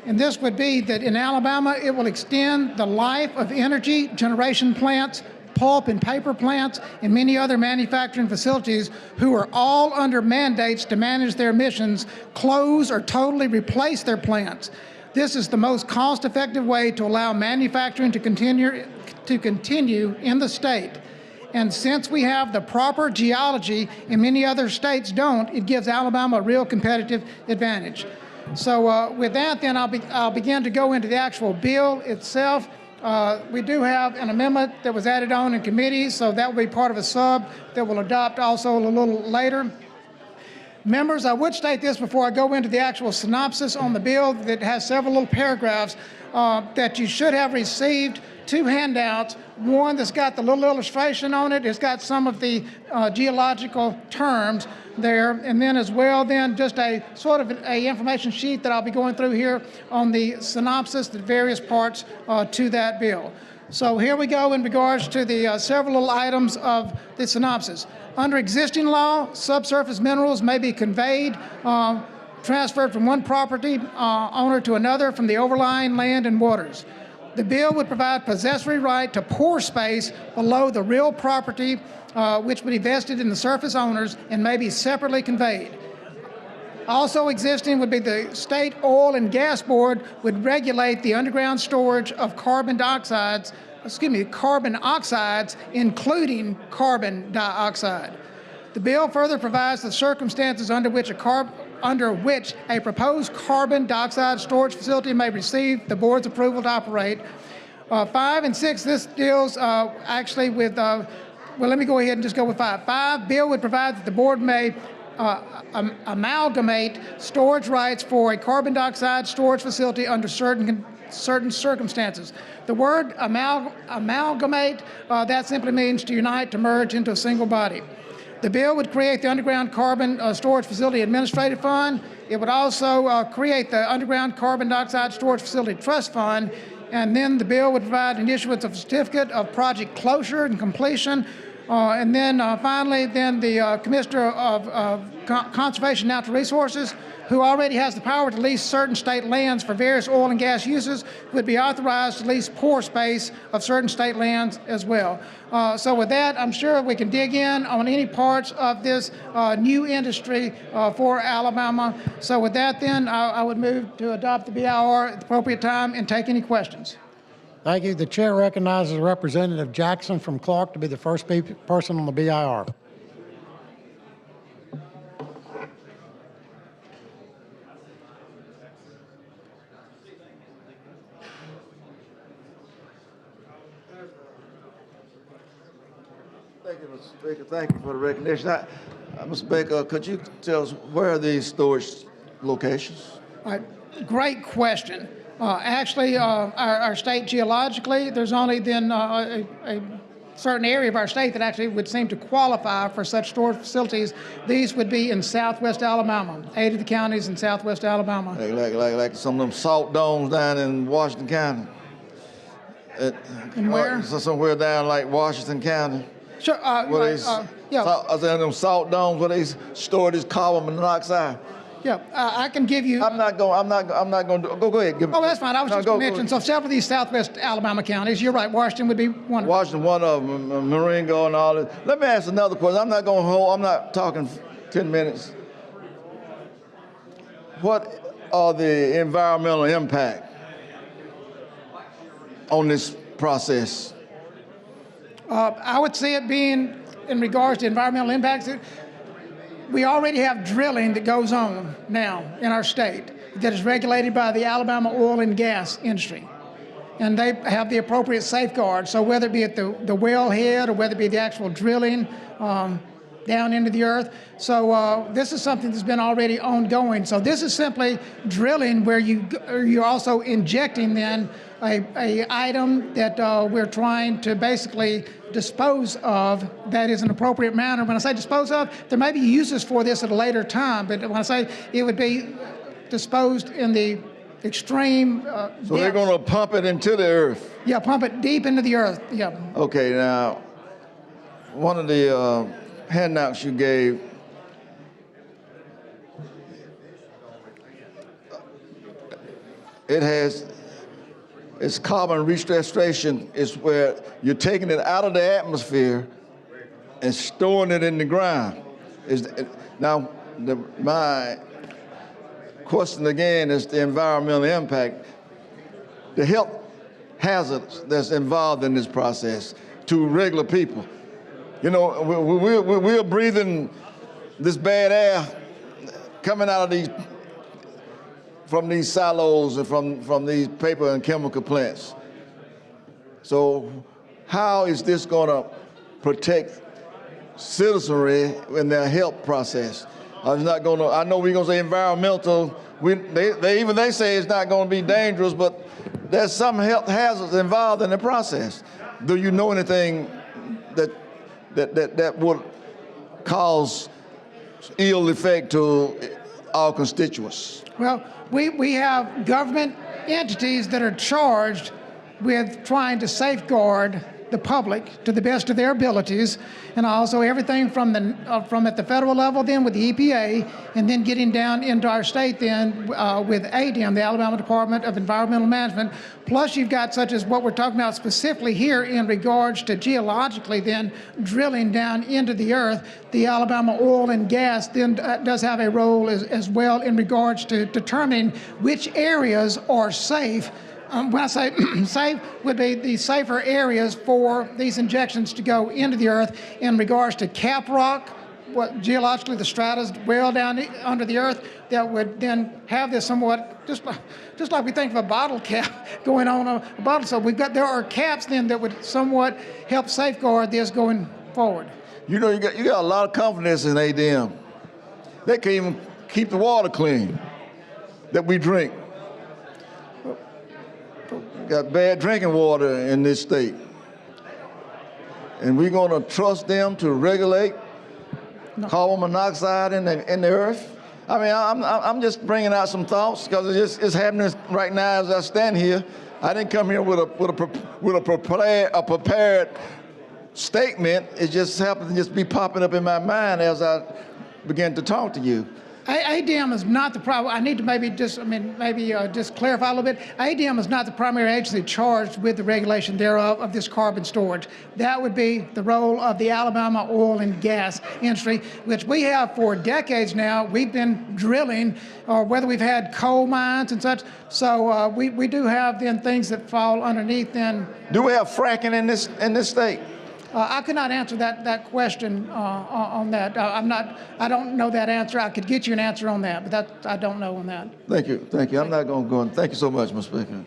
Speaker 10: And this would be that in Alabama, it will extend the life of energy generation plants, pulp and paper plants, and many other manufacturing facilities who are all under mandates to manage their emissions, close or totally replace their plants. This is the most cost-effective way to allow manufacturing to continue in the state. And since we have the proper geology and many other states don't, it gives Alabama a real competitive advantage. So with that, then I'll begin to go into the actual bill itself. We do have an amendment that was added on in committee, so that will be part of a sub that we'll adopt also a little later. Members, I would state this before I go into the actual synopsis on the bill that has several little paragraphs that you should have received 2 handouts. One that's got the little illustration on it. It's got some of the geological terms there, and then as well then just a sort of a information sheet that I'll be going through here on the synopsis, the various parts to that bill. So here we go in regards to the several little items of the synopsis. Under existing law, subsurface minerals may be conveyed, transferred from one property owner to another from the overlying land and waters. The bill would provide possessory right to pore space below the real property, which would be vested in the surface owners and may be separately conveyed. Also existing would be the State Oil and Gas Board would regulate the underground storage of carbon oxides, including carbon dioxide. The bill further provides the circumstances under which a proposed carbon dioxide storage facility may receive the board's approval to operate. 5 and 6, this deals actually with, well, let me go ahead and just go with 5. 5, bill would provide that the board may amalgamate storage rights for a carbon dioxide storage facility under certain circumstances. The word amalgamate, that simply means to unite, to merge into a single body. The bill would create the Underground Carbon Storage Facility Administrative Fund. It would also create the Underground Carbon Dioxide Storage Facility Trust Fund. And then the bill would provide an issuance of a certificate of project closure and completion. And then finally, then the Commissioner of Conservation and Natural Resources, who already has the power to lease certain state lands for various oil and gas uses, would be authorized to lease pore space of certain state lands as well. So with that, I'm sure we can dig in on any parts of this new industry for Alabama. So with that, then, I would move to adopt the BIR at the appropriate time and take any questions.
Speaker 6: Thank you. The chair recognizes Representative Jackson from Clark to be the first person on the BIR.
Speaker 8: Thank you, Mr. Speaker. Thank you for the recognition. Mr. Baker, could you tell us where are these storage locations?
Speaker 10: Great question. Actually, our state geologically, there's only then a certain area of our state that actually would seem to qualify for such storage facilities. These would be in southwest Alabama, 8 of the counties in southwest Alabama.
Speaker 8: Like some of them salt domes down in Washington County.
Speaker 10: And where?
Speaker 8: Somewhere down like Washington County.
Speaker 10: Sure.
Speaker 8: Yeah. Are there them salt domes where they store this carbon monoxide?
Speaker 10: Yeah, I can give you.
Speaker 8: I'm not going to go ahead.
Speaker 10: Oh, that's fine. I was just going to mention. So several of these southwest Alabama counties. You're right. Washington would be one.
Speaker 8: Washington, one of them. Marengo and all that. Let me ask another question. I'm not talking 10 minutes. What are the environmental impact on this process?
Speaker 10: I would see it being in regards to environmental impacts. We already have drilling that goes on now in our state that is regulated by the Alabama oil and gas industry. And they have the appropriate safeguards. So whether it be at the wellhead or whether it be the actual drilling down into the earth. So this is something that's been already ongoing. So this is simply drilling where you're also injecting then a item that we're trying to basically dispose of that is an appropriate manner. When I say dispose of, there may be uses for this at a later time, but when I say it would be disposed in the extreme
Speaker 8: So they're going to pump it into the earth?
Speaker 10: Yeah, pump it deep into the earth, yeah.
Speaker 8: Okay, now, one of the handouts you gave, it's carbon sequestration is where you're taking it out of the atmosphere and storing it in the ground. My question again is the environmental impact, the health hazards that's involved in this process to regular people. You know, we're breathing this bad air coming out of from these silos and from these paper and chemical plants. So how is this going to protect citizenry in their health process? I know we're going to say environmental. They say it's not going to be dangerous, but there's some health hazards involved in the process. Do you know anything that would cause ill effect to our constituents?
Speaker 10: Well, we have government entities that are charged with trying to safeguard the public to the best of their abilities, and also everything from at the federal level then with the EPA, and then getting down into our state then with ADEM, the Alabama Department of Environmental Management. Plus you've got such as what we're talking about specifically here in regards to geologically then drilling down into the earth. The Alabama Oil and Gas then does have a role as well in regards to determining which areas are safe. When I say safe, would be the safer areas for these injections to go into the earth in regards to cap rock, what geologically the strata's well down under the earth that would then have this somewhat, just like we think of a bottle cap going on a bottle. So there are caps then that would somewhat help safeguard this going forward.
Speaker 8: You know, you got a lot of confidence in ADM. They can even keep the water clean that we drink. We got bad drinking water in this state. And we're going to trust them to regulate carbon monoxide in the earth. I mean, I'm just bringing out some thoughts because it's happening right now as I stand here. I didn't come here with a prepared statement. It just happened to just be popping up in my mind as I began to talk to you.
Speaker 10: ADM is not the problem. I need to maybe just clarify a little bit. ADM is not the primary agency charged with the regulation thereof of this carbon storage. That would be the role of the Alabama oil and gas industry, which we have for decades now. We've been drilling, or whether we've had coal mines and such. So we do have then things that fall underneath then.
Speaker 8: Do we have fracking in this state?
Speaker 10: I could not answer that question on that. I don't know that answer. I could get you an answer on that, but I don't know on that.
Speaker 8: Thank you. I'm not going to go on. Thank you so much, Mr. Speaker.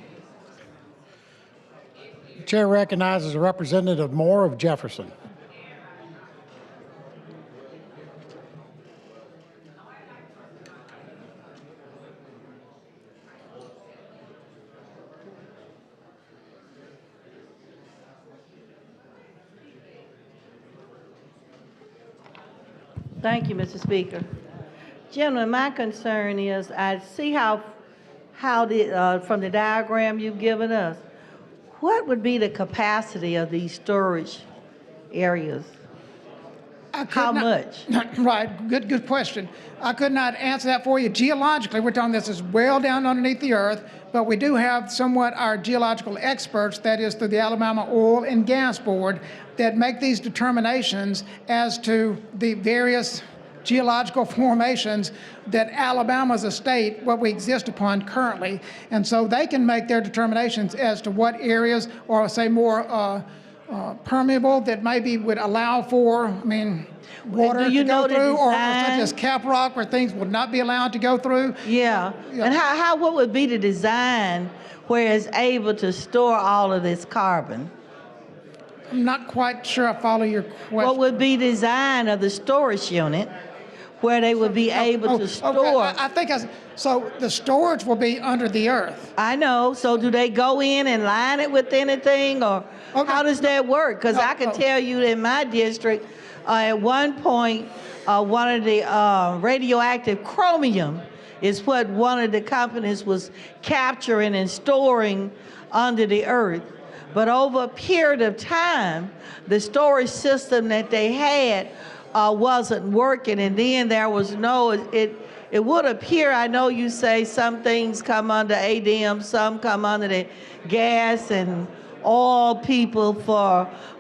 Speaker 6: The chair recognizes Representative Moore of Jefferson.
Speaker 11: Thank you, Mr. Speaker. Gentlemen, my concern is I see how from the diagram you've given us, what would be the capacity of these storage areas? How much?
Speaker 10: Right, good question. I could not answer that for you. Geologically, we're talking this is well down underneath the earth, but we do have somewhat our geological experts, that is through the Alabama Oil and Gas Board, that make these determinations as to the various geological formations that Alabama as a state, what we exist upon currently. And so they can make their determinations as to what areas are, say, more permeable that maybe would allow for, water to go through, or such as caprock where things would not be allowed to go through.
Speaker 11: Yeah. And what would be the design where it's able to store all of this carbon?
Speaker 10: I'm not quite sure I follow your question.
Speaker 11: What would be the design of the storage unit where they would be able to store?
Speaker 10: Okay. I think so the storage will be under the earth.
Speaker 11: I know. So do they go in and line it with anything, or how does that work? Because I can tell you in my district, at one point, one of the radioactive chromium is what one of the companies was capturing and storing under the earth. But over a period of time, the storage system that they had wasn't working, and then there was it would appear, I know you say some things come under ADM, some come under the gas and oil people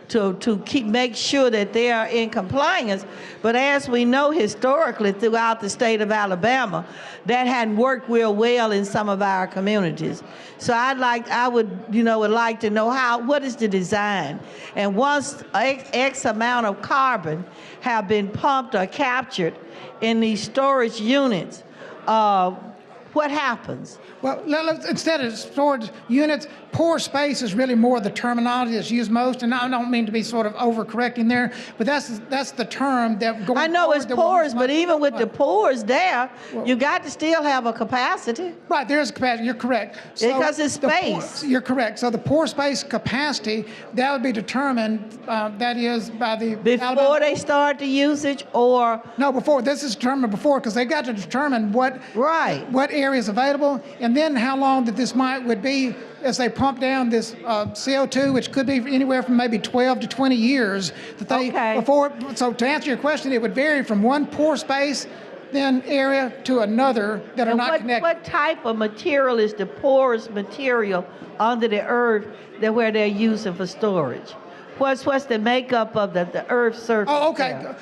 Speaker 11: to make sure that they are in compliance. But as we know historically throughout the state of Alabama, that hadn't worked real well in some of our communities. So I would like to know what is the design? And once X amount of carbon have been pumped or captured in these storage units, what happens?
Speaker 10: Well, instead of storage units, pore space is really more the terminology that's used most, and I don't mean to be sort of overcorrecting there, but that's the term that going.
Speaker 11: I know it's pores, but even with the pores there, you got to still have a capacity.
Speaker 10: Right, there's a capacity. You're correct.
Speaker 11: Because it's space.
Speaker 10: You're correct. So the pore space capacity that would be determined. That is by the
Speaker 11: before they start the usage, or
Speaker 10: no, before. This is determined before because they got to determine what area is available, and then how long that this would be as they pump down this CO2, which could be anywhere from maybe 12 to 20 years that they before. So to answer your question, it would vary from one pore space then area to another that are not connected.
Speaker 11: What type of material is the porous material under the earth where they're using for storage? What's the makeup of the earth's surface?
Speaker 10: Oh, okay.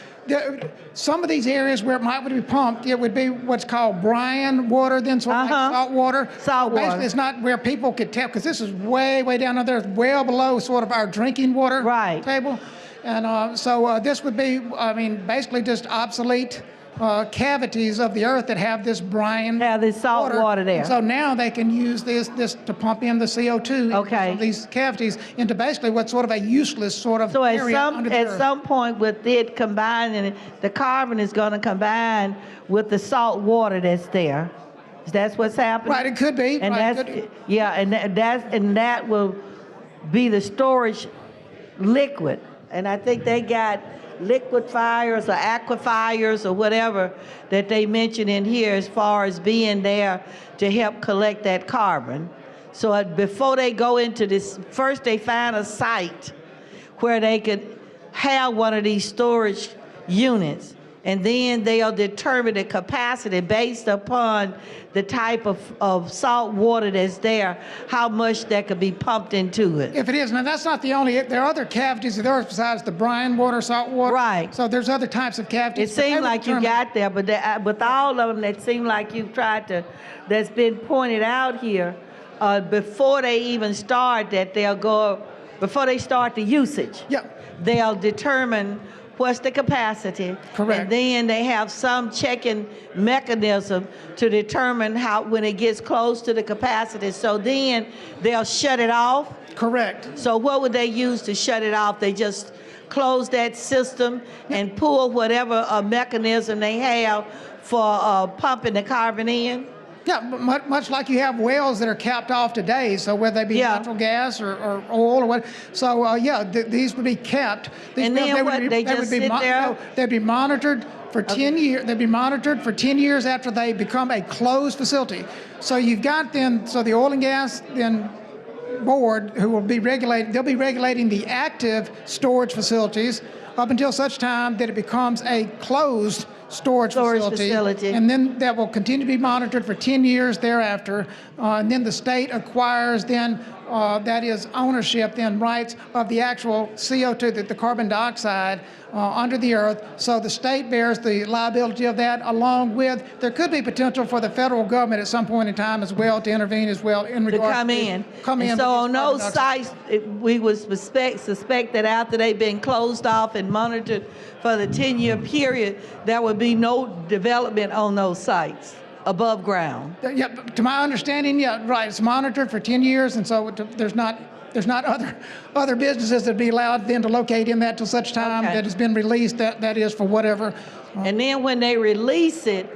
Speaker 10: Some of these areas where it might be pumped, it would be what's called brine water, then sort of like salt water. Basically, it's not where people could tell, because this is way, way down there, well below sort of our drinking water table. And so this would be, I mean, basically just obsolete cavities of the earth that have this brine.
Speaker 11: Have this salt water there.
Speaker 10: And so now they can use this to pump in the CO2 from these cavities into basically what's sort of a useless sort of
Speaker 11: So
Speaker 10: area under the
Speaker 11: at
Speaker 10: earth.
Speaker 11: some point with it combining, the carbon is going to combine with the salt water that's there. That's what's happening.
Speaker 10: Right, it could be.
Speaker 11: And
Speaker 10: right,
Speaker 11: that's yeah, and that will be the storage liquid. And I think they got liquefiers or aquifers or whatever that they mentioned in here as far as being there to help collect that carbon. So before they go into this, first they find a site where they could have one of these storage units, and then they'll determine the capacity based upon the type of salt water that's there, how much that could be pumped into it.
Speaker 10: If it is, now that's not the only, there are other cavities of the earth besides the brine water, salt water.
Speaker 11: Right.
Speaker 10: So there's other types of cavities.
Speaker 11: It seemed like you got there, but with all of them, that seemed like you've tried to, that's been pointed out here, before they even start, that they'll go, before they start the usage.
Speaker 10: Yeah.
Speaker 11: They'll determine what's the capacity.
Speaker 10: Correct.
Speaker 11: And then they have some checking mechanism to determine how, when it gets close to the capacity. So then they'll shut it off.
Speaker 10: Correct.
Speaker 11: So what would they use to shut it off? They just close that system and pull whatever mechanism they have for pumping the carbon in?
Speaker 10: Yeah, much like you have wells that are capped off today, so whether they be natural gas or oil or what. So these would be capped. These
Speaker 11: And then
Speaker 10: wells,
Speaker 11: what, they just sit there?
Speaker 10: They'd be monitored for 10 years. They'd be monitored for 10 years after they become a closed facility. So you've got then, so the oil and gas then board who will be regulating, they'll be regulating the active storage facilities up until such time that it becomes a closed storage facility. And then that will continue to be monitored for 10 years thereafter. And then the state acquires then, that is ownership then rights of the actual CO2, the carbon dioxide under the earth. So the state bears the liability of that, along with, there could be potential for the federal government at some point in time as well to intervene as well in regards
Speaker 11: to come in. So on those sites, we would suspect that after they've been closed off and monitored for the 10-year period, there would be no development on those sites above ground.
Speaker 10: Yeah, to my understanding, yeah, right. It's monitored for 10 years, and so there's not other businesses that'd be allowed then to locate in that till such time that it's been released. That is for whatever.
Speaker 11: And then when they release it,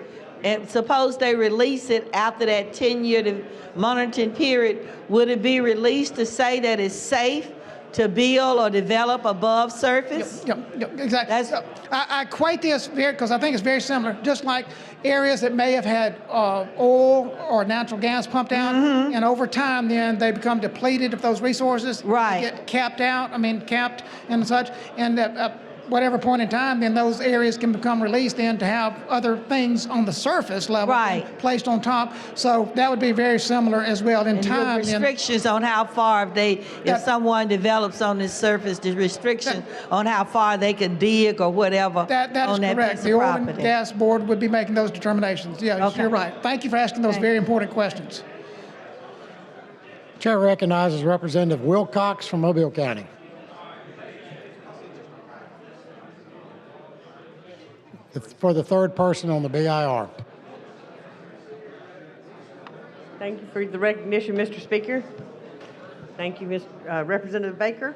Speaker 11: and suppose they release it after that 10-year monitoring period, would it be released to say that it's safe to build or develop above surface?
Speaker 10: Yep, exactly. I equate this because I think it's very similar, just like areas that may have had oil or natural gas pumped out, and over time then they become depleted of those resources. Right. They get capped and such, and at whatever point in time, then those areas can become released then to have other things on the surface level placed on top. So that would be very similar as well in time.
Speaker 11: Restrictions on how far if someone develops on this surface, the restriction on how far they can dig or whatever
Speaker 10: that
Speaker 11: on
Speaker 10: is
Speaker 11: that
Speaker 10: correct.
Speaker 11: piece
Speaker 10: The
Speaker 11: of
Speaker 10: Oil
Speaker 11: property.
Speaker 10: and Gas Board would be making those determinations. Yeah, you're right. Thank you for asking those very important questions.
Speaker 6: Chair recognizes Representative Wilcox from Mobile County. For the third person on the BIR.
Speaker 12: Thank you for the recognition, Mr. Speaker. Thank you, Representative Baker.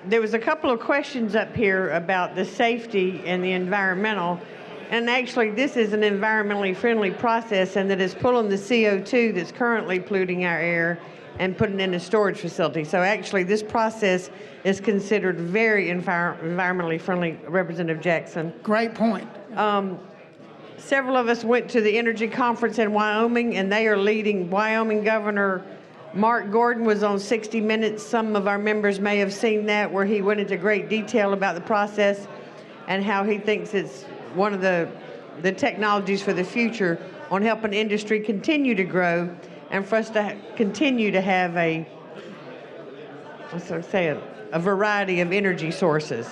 Speaker 12: There was a couple of questions up here about the safety and the environmental. And actually, this is an environmentally friendly process, and that is pulling the CO2 that's currently polluting our air and putting it in a storage facility. So actually, this process is considered very environmentally friendly, Representative Jackson.
Speaker 10: Great point.
Speaker 12: Several of us went to the energy conference in Wyoming, and they are leading. Wyoming Governor Mark Gordon was on 60 Minutes. Some of our members may have seen that, where he went into great detail about the process and how he thinks it's one of the technologies for the future on helping industry continue to grow and for us to continue to have a variety of energy sources.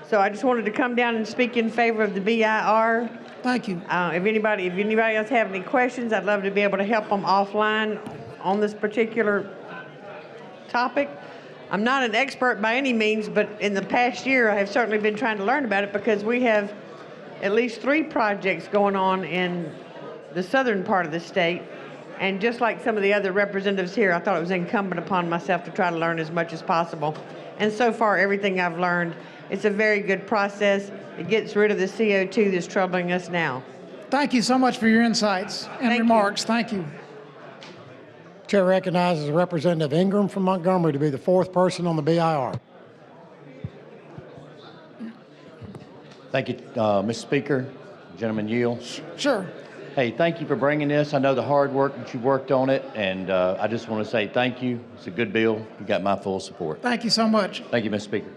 Speaker 12: So I just wanted to come down and speak in favor of the BIR.
Speaker 10: Thank you.
Speaker 12: If anybody else have any questions, I'd love to be able to help them offline on this particular topic. I'm not an expert by any means, but in the past year, I have certainly been trying to learn about it because we have at least 3 projects going on in the southern part of the state. And just like some of the other representatives here, I thought it was incumbent upon myself to try to learn as much as possible. And so far, everything I've learned, it's a very good process. It gets rid of the CO2 that's troubling us now.
Speaker 10: Thank you so much for your insights and remarks. Thank you.
Speaker 6: Chair recognizes Representative Ingram from Montgomery to be the 4th person on the BIR.
Speaker 13: Thank you, Mr. Speaker. Gentleman yield.
Speaker 10: Sure.
Speaker 13: Hey, thank you for bringing this. I know the hard work that you worked on it, and I just want to say thank you. It's a good bill. You got my full support.
Speaker 10: Thank you so much.
Speaker 13: Thank you, Mr. Speaker.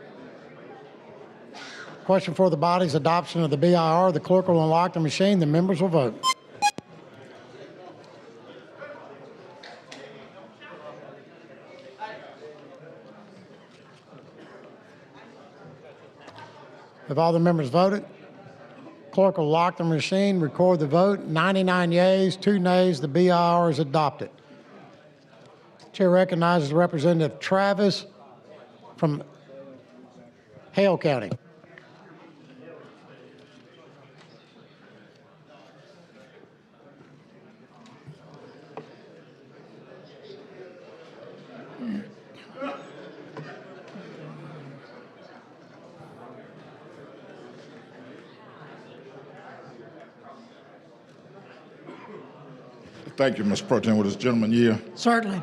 Speaker 6: Question for the body's adoption of the BIR. The clerk will unlock the machine. The members will vote. Have all the members voted? Clerk will lock the machine, record the vote. 99 yeas, 2 nays. The BIR is adopted. Chair recognizes Representative Travis from Hale County.
Speaker 8: Thank you, Mr. Pro Tem. With this gentleman here,
Speaker 10: Certainly.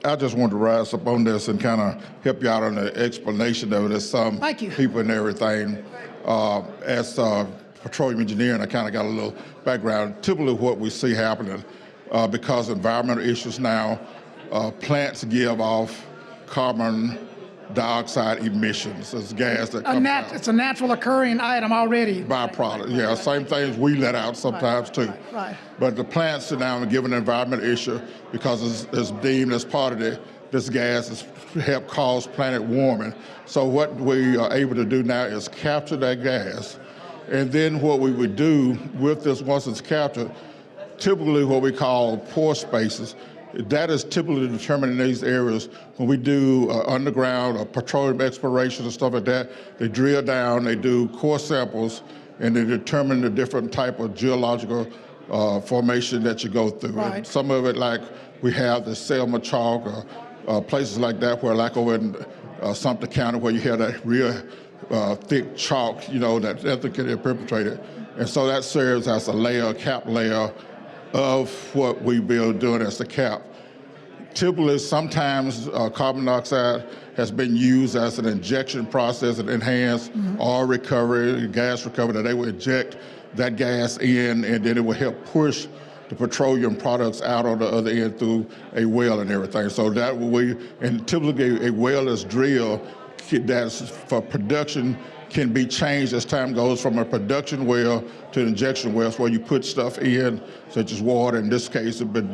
Speaker 8: I just wanted to rise up on this and kind of help you out on the explanation of it. There's some people and everything. As petroleum engineer, and I kind of got a little background. Typically what we see happening, because of environmental issues now, plants give off carbon dioxide emissions as gas that comes out.
Speaker 10: It's a natural occurring item already.
Speaker 8: Byproduct, yeah. Same things we let out sometimes too.
Speaker 10: Right.
Speaker 8: But the plants are now given an environmental issue because it's deemed as part of this gas is help cause planet warming. So what we are able to do now is capture that gas. And then what we would do with this, once it's captured, typically what we call pore spaces, that is typically determined in these areas when we do underground or petroleum exploration and stuff like that. They drill down, they do core samples, and they determine the different type of geological formation that you go through.
Speaker 10: Right.
Speaker 8: And some of it, like we have the Selma Chalk or places like that, where like over in Sumter County, where you have that real thick chalk, you know, that ethically perpetrated. And so that serves as a layer, a cap layer of what we be doing as the cap. Typically, sometimes carbon dioxide has been used as an injection process that enhance oil recovery, gas recovery, that they will inject that gas in, and then it will help push the petroleum products out on the other end through a well and everything. So that and typically a well is drilled that's for production can be changed as time goes from a production well to an injection well, where you put stuff in, such as water. In this case, it would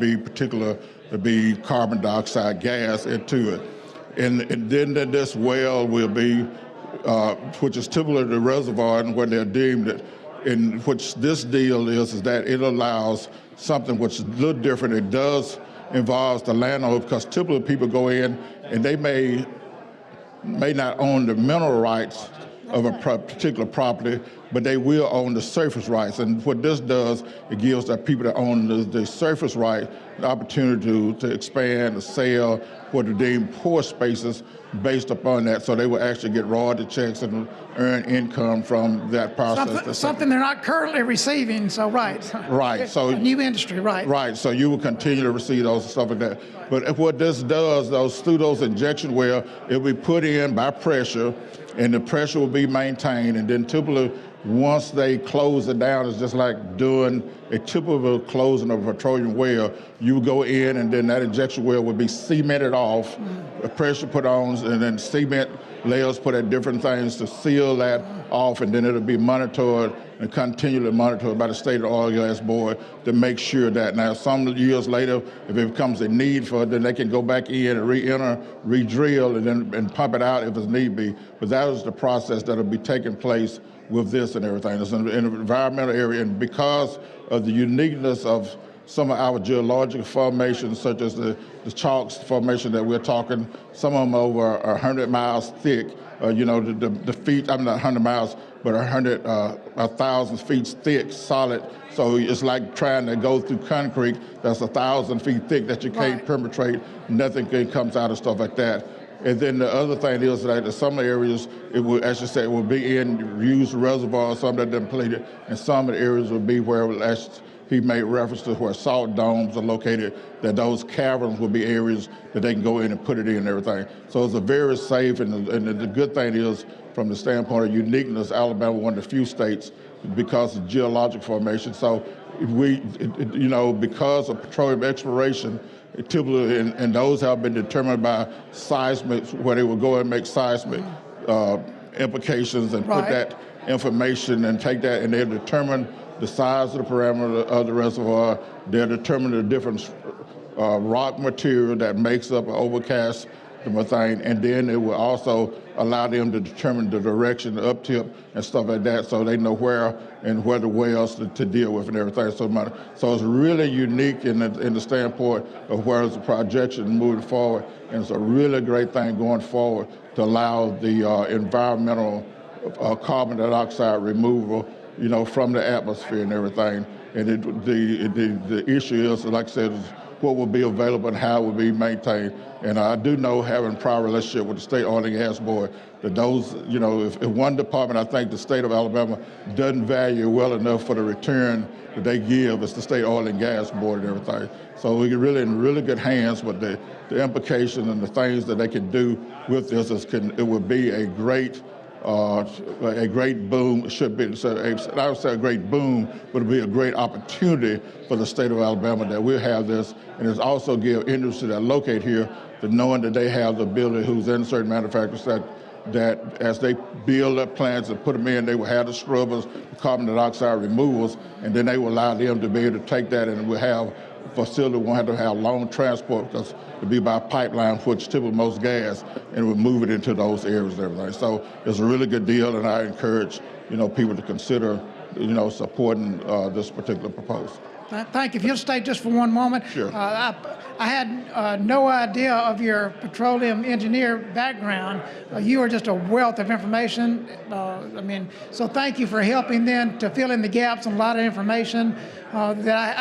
Speaker 8: be carbon dioxide gas into it. And then this well will be, which is typically the reservoir, and when they're deemed it, in which this deal is that it allows something which is a little different. It does involve the landowner, because typically people go in and they may not own the mineral rights of a particular property, but they will own the surface rights. And what this does, it gives the people that own the surface right the opportunity to expand, to sell, what are deemed pore spaces based upon that. So they will actually get royalty checks and earn income from that process.
Speaker 10: Something they're not currently receiving, so right.
Speaker 8: Right. So
Speaker 10: a new industry, right.
Speaker 8: Right. So you will continue to receive those and stuff like that. But what this does, through those injection wells, it will be put in by pressure, and the pressure will be maintained. And then typically, once they close it down, it's just like doing a typical closing of a petroleum well. You go in, and then that injection well will be cemented off, pressure put on, and then cement layers put at different things to seal that off, and then it'll be monitored and continually monitored by the State Oil and Gas Board to make sure that now some years later, if it becomes a need for it, then they can go back in and re-enter, re-drill, and pump it out if it's need be. But that is the process that'll be taking place with this and everything. It's in the environmental area, and because of the uniqueness of some of our geological formations, such as the chalk formation that we're talking. Some of them over 100 miles thick. The feet, I'm not 100 miles, but 1,000 feet thick, solid. So it's like trying to go through concrete that's 1,000 feet thick that you can't penetrate. Nothing comes out of stuff like that. And then the other thing is that in some areas, it will, as you say, it will be in used reservoirs, some that depleted, and some of the areas will be where, as he made reference to, where salt domes are located, that those caverns will be areas that they can go in and put it in and everything. So it's a very safe, and the good thing is, from the standpoint of uniqueness, Alabama one of the few states because of geologic formation. So because of petroleum exploration, typically, and those have been determined by seismic, where they will go and make seismic implications and put that information and take that, and they'll determine the size of the parameter of the reservoir. They'll determine the different rock material that makes up an overcast the methane, and then it will also allow them to determine the direction, the up-tip, and stuff like that, so they know where the wells to deal with and everything. So it's really unique in the standpoint of where it's a projection moving forward, and it's a really great thing going forward to allow the environmental carbon dioxide removal, from the atmosphere and everything. And the issue is, like I said, is what will be available and how it will be maintained. And I do know, having prior relationship with the State Oil and Gas Board, that those, if one department I think the state of Alabama doesn't value well enough for the return that they give, it's the State Oil and Gas Board and everything. So we're really in really good hands with the implications and the things that they can do with this. It would be a great boom. It should be, I would say a great boom, but it'll be a great opportunity for the state of Alabama that we'll have this, and it's also give industry that locate here the knowing that they have the ability, who's in certain manufacturers, that as they build up plants and put them in, they will have the scrubbers, the carbon dioxide removals, and then they will allow them to be able to take that, and we'll have a facility won't have to have long transport because it'll be by pipeline, which typically most gas, and we'll move it into those areas and everything. So it's a really good deal, and I encourage people to consider supporting this particular proposal.
Speaker 10: Thank you. If you'll stay just for one moment.
Speaker 8: Sure.
Speaker 10: I had no idea of your petroleum engineer background. You are just a wealth of information. So thank you for helping then to fill in the gaps on a lot of information that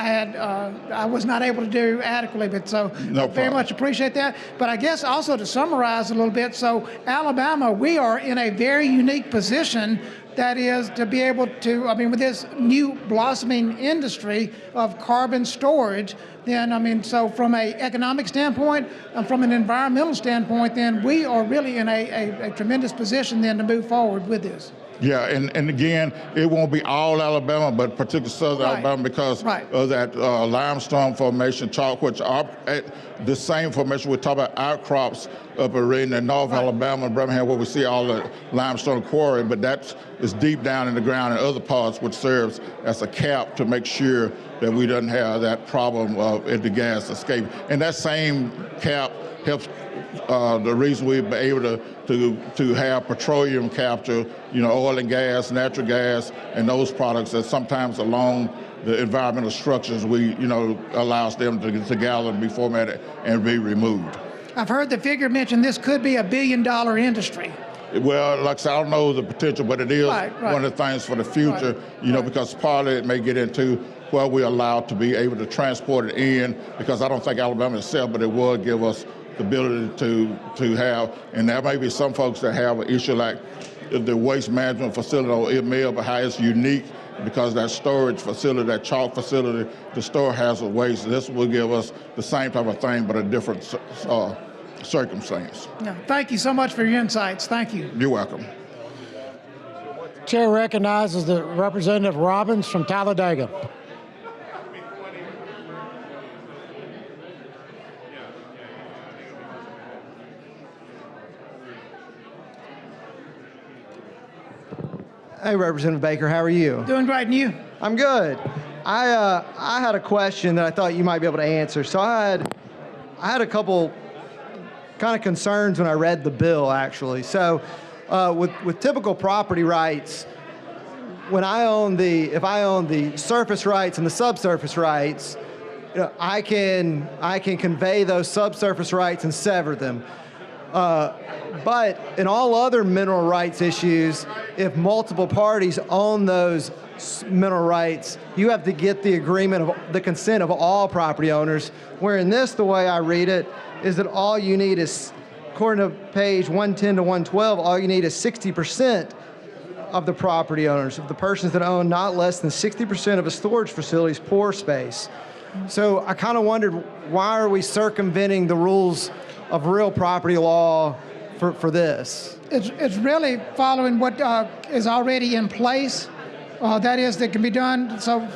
Speaker 10: I was not able to do adequately. But so very much appreciate that. But I guess also to summarize a little bit, so Alabama, we are in a very unique position. That is to be able to, with this new blossoming industry of carbon storage, then, so from an economic standpoint, and from an environmental standpoint, then we are really in a tremendous position then to move forward with this.
Speaker 8: Yeah, and again, it won't be all Alabama, but particularly southern Alabama because of that limestone formation, chalk, which are the same formation we're talking about outcrops up in North Alabama, Birmingham, where we see all the limestone quarry, but that is deep down in the ground in other parts, which serves as a cap to make sure that we don't have that problem of the gas escape. And that same cap helps the reason we've been able to have petroleum capture, oil and gas, natural gas, and those products that sometimes along the environmental structures allows them to gather and be formatted and be removed.
Speaker 10: I've heard the figure mentioned this could be $1 billion industry.
Speaker 8: Well, like I said, I don't know the potential, but it is one of the things for the future, because part of it may get into where we're allowed to be able to transport it in, because I don't think Alabama itself, but it will give us the ability to have, and there may be some folks that have an issue like the waste management facility or IML, but how it's unique because that storage facility, that chalk facility to store hazardous waste, this will give us the same type of thing, but a different circumstance.
Speaker 10: Yeah. Thank you so much for your insights. Thank you.
Speaker 8: You're welcome.
Speaker 6: Chair recognizes the Representative Robbins from Talladega.
Speaker 14: Hey, Representative Baker, how are you?
Speaker 10: Doing great, and you?
Speaker 14: I'm good. I had a question that I thought you might be able to answer. So I had a couple kind of concerns when I read the bill, actually. So with typical property rights, if I own the surface rights and the subsurface rights, I can convey those subsurface rights and sever them. But in all other mineral rights issues, if multiple parties own those mineral rights, you have to get the agreement of the consent of all property owners. Where in this, the way I read it, is that all you need is, according to page 110 to 112, all you need is 60% of the property owners, of the persons that own not less than 60% of a storage facility's pore space. So I kind of wondered, why are we circumventing the rules of real property law for this?
Speaker 10: It's really following what is already in place. That is, that can be done. So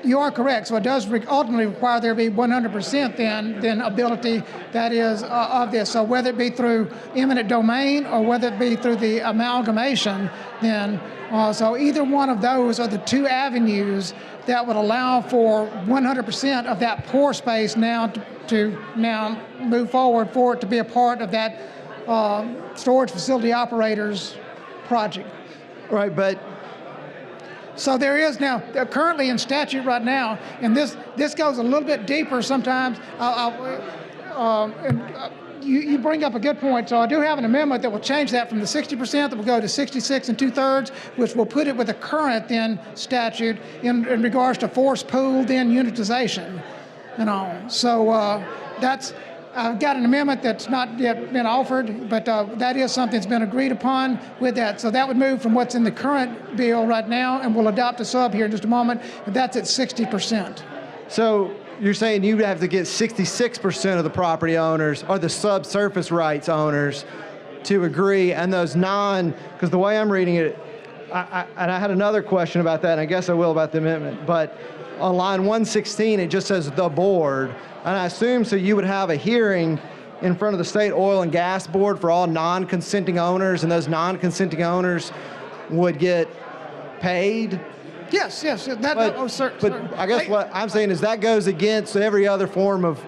Speaker 10: you are correct. So it does ultimately require there be 100% then ability, that is, of this. So whether it be through eminent domain or whether it be through the amalgamation, then so either one of those are the two avenues that would allow for 100% of that pore space now to move forward for it to be a part of that storage facility operator's project.
Speaker 14: Right, but
Speaker 10: so there is now, currently in statute right now, and this goes a little bit deeper sometimes. You bring up a good point. So I do have an amendment that will change that from the 60% that will go to 66 2/3, which will put it with the current then statute in regards to forced pool then unitization and all. So that's, I've got an amendment that's not yet been offered, but that is something that's been agreed upon with that. So that would move from what's in the current bill right now, and we'll adopt a sub here in just a moment, and that's at 60%.
Speaker 14: So you're saying you have to get 66% of the property owners or the subsurface rights owners to agree, and those because the way I'm reading it, and I had another question about that, and I guess I will about the amendment, but on line 116, it just says the board. And I assume so you would have a hearing in front of the State Oil and Gas Board for all non-consenting owners, and those non-consenting owners would get paid?
Speaker 10: Yes. But
Speaker 14: I guess what I'm saying is that goes against every other form of